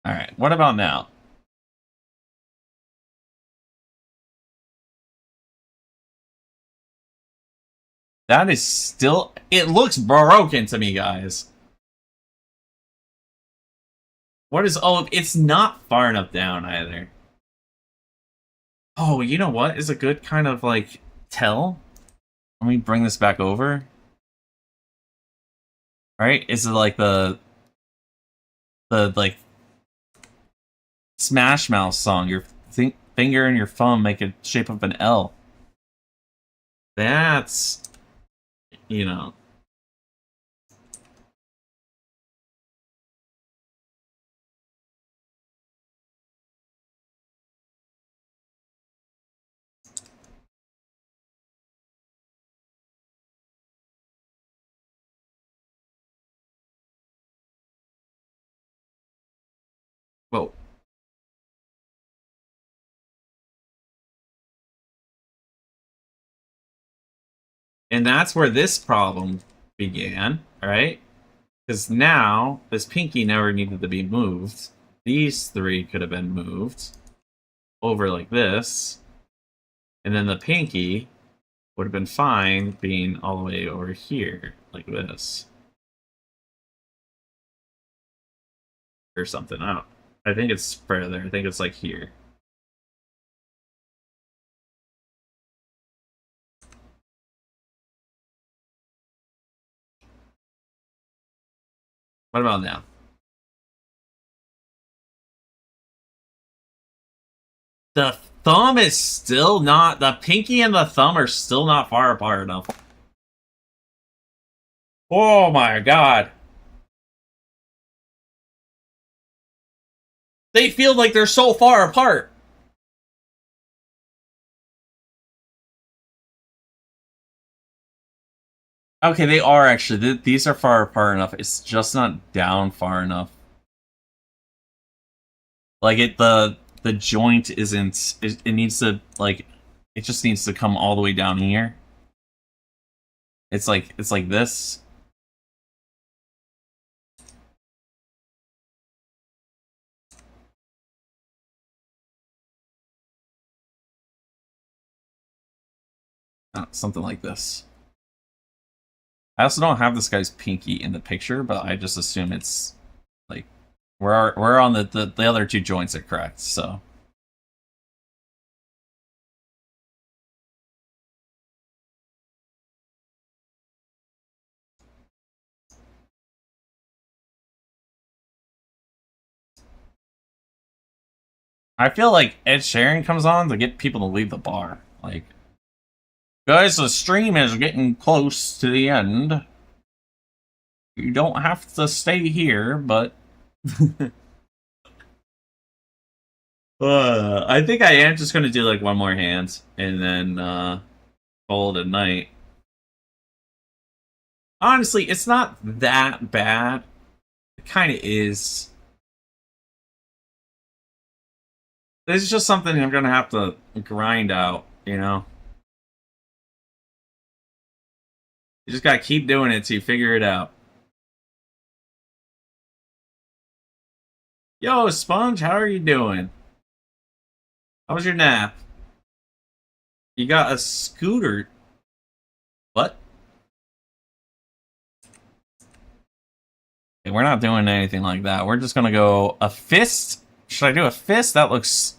Alright, what about now? That is still... It looks broken to me, guys. What is... Oh, it's not far enough down, either. Oh, you know what is a good kind of, like, tell? Let me bring this back over. Right? Is it like the like, Smash Mouth song? Your finger and your thumb make a shape of an L. That's... You know... Whoa. And that's where this problem began, right? Because now, this pinky never needed to be moved. These three could have been moved over like this. And then the pinky would have been fine being all the way over here, like this. Or something. I think it's further. I think it's like here. What about now? The thumb is still not... The pinky and the thumb are still not far apart enough. Oh my god. They feel like they're so far apart. Okay, they are actually. These are far apart enough. It's just not down far enough. Like the joint isn't. It needs to like. It just needs to come all the way down here. It's like this. Something like this. I also don't have this guy's pinky in the picture, but I just assume it's like we're on the other two joints are correct, so. I feel like Ed Sheeran comes on to get people to leave the bar. Like, guys, the stream is getting close to the end. You don't have to stay here, but I think I am just gonna do like one more hand and then call it a night. Honestly, it's not that bad. It kind of is. This is just something I'm gonna have to grind out, you know? You just gotta keep doing it till you figure it out. Yo, Sponge, how are you doing? How was your nap? You got a scooter. What? Okay, we're not doing anything like that. We're just gonna go a fist. Should I do a fist? That looks...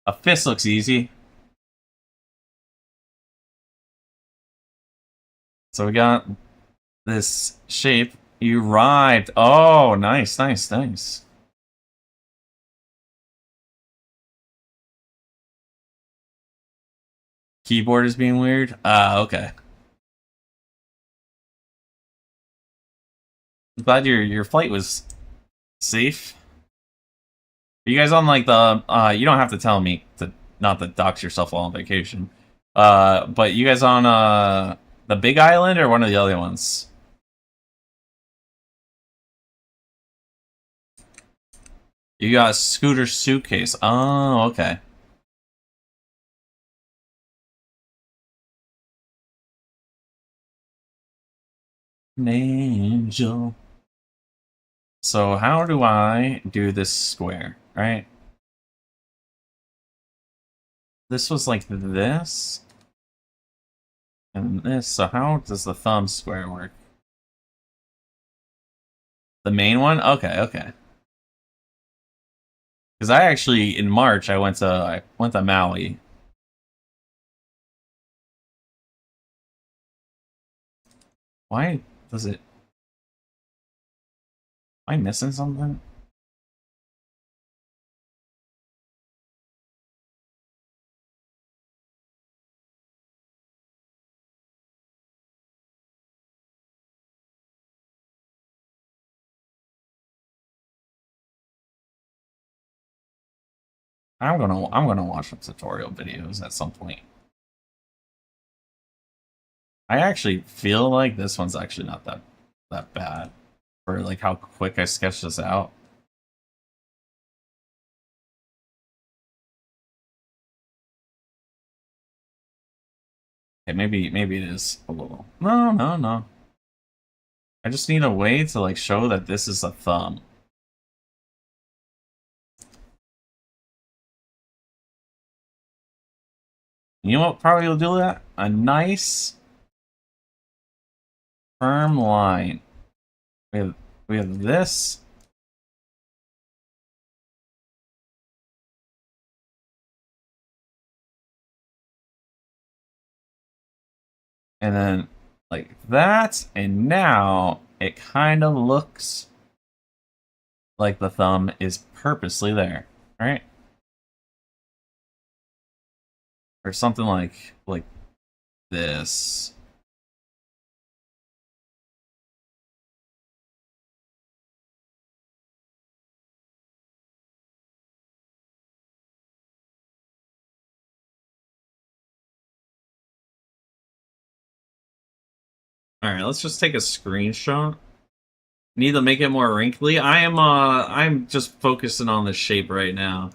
A fist looks easy. So we got this shape. You arrived. Oh, nice, nice, nice. Keyboard is being weird? Okay. I'm glad your flight was safe. Are you guys on like the you don't have to tell me to not to dox yourself while on vacation. But you guys on the Big Island or one of the other ones? You got a scooter suitcase. Oh, okay. An angel. So how do I do this square, right? This was like this. And this, so how does the thumb square work? The main one? Okay, okay. Because I actually, in March, I went to Maui. Why does it... Am I missing something? I'm gonna watch some tutorial videos at some point. I actually feel like this one's actually not that bad for like how quick I sketched this out. Okay, maybe it is a little. No, no, no. I just need a way to like show that this is a thumb. You know what probably will do that? A nice firm line. We have this. And then like that, and now it kind of looks like the thumb is purposely there, right? Or something like this. Alright, let's just take a screenshot. Need to make it more wrinkly. I'm just focusing on the shape right now.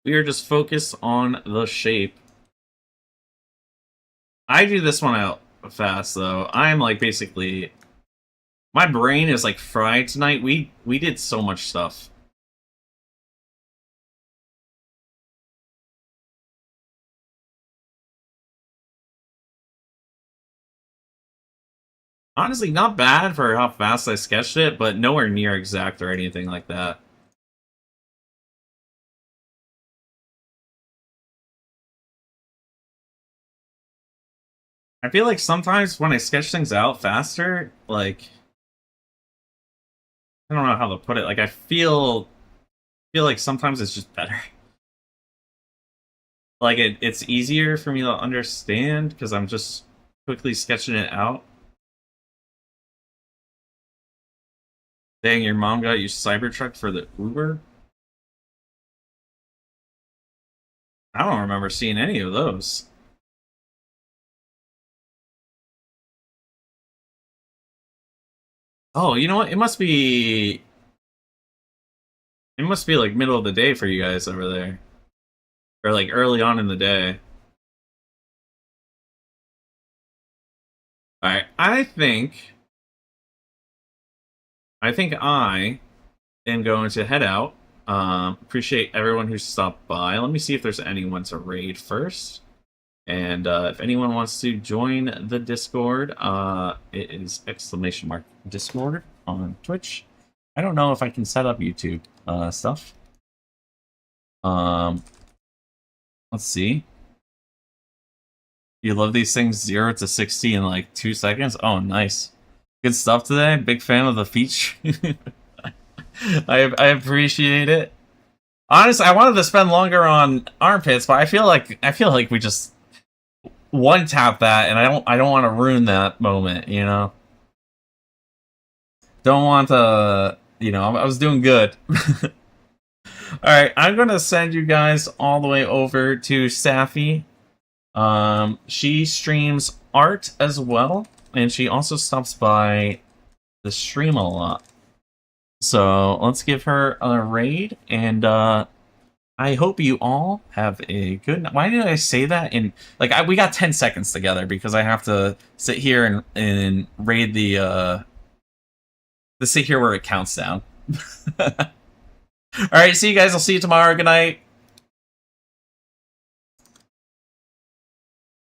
We are just focused on the shape. I do this one out fast though. I'm like basically my brain is like fried tonight. We did so much stuff. Honestly, not bad for how fast I sketched it, but nowhere near exact or anything like that. I feel like sometimes when I sketch things out faster, like I don't know how to put it. Like I feel like sometimes it's just better. Like it's easier for me to understand because I'm just quickly sketching it out. Dang, your mom got you Cybertruck for the Uber? I don't remember seeing any of those. Oh, you know what? It must be like middle of the day for you guys over there. Or like early on in the day. Alright, I think I am going to head out. Appreciate everyone who stopped by. Let me see if there's anyone to raid first. And if anyone wants to join the Discord, it is !Discord on Twitch. I don't know if I can set up YouTube stuff. Let's see. You love these things 0 to 60 in like 2 seconds? Oh, nice. Good stuff today. Big fan of the feature. I appreciate it. Honestly, I wanted to spend longer on armpits, but I feel like we just one tap that, and I don't want to ruin that moment. Don't want to. I was doing good. All right, I'm gonna send you guys all the way over to Safi. She streams art as well, and she also stops by the stream a lot. So let's give her a raid, and I hope you all have a good. Why did I say that? We got 10 seconds together because I have to sit here and raid the sit here where it counts down. All right, see you guys. I'll see you tomorrow. Good night.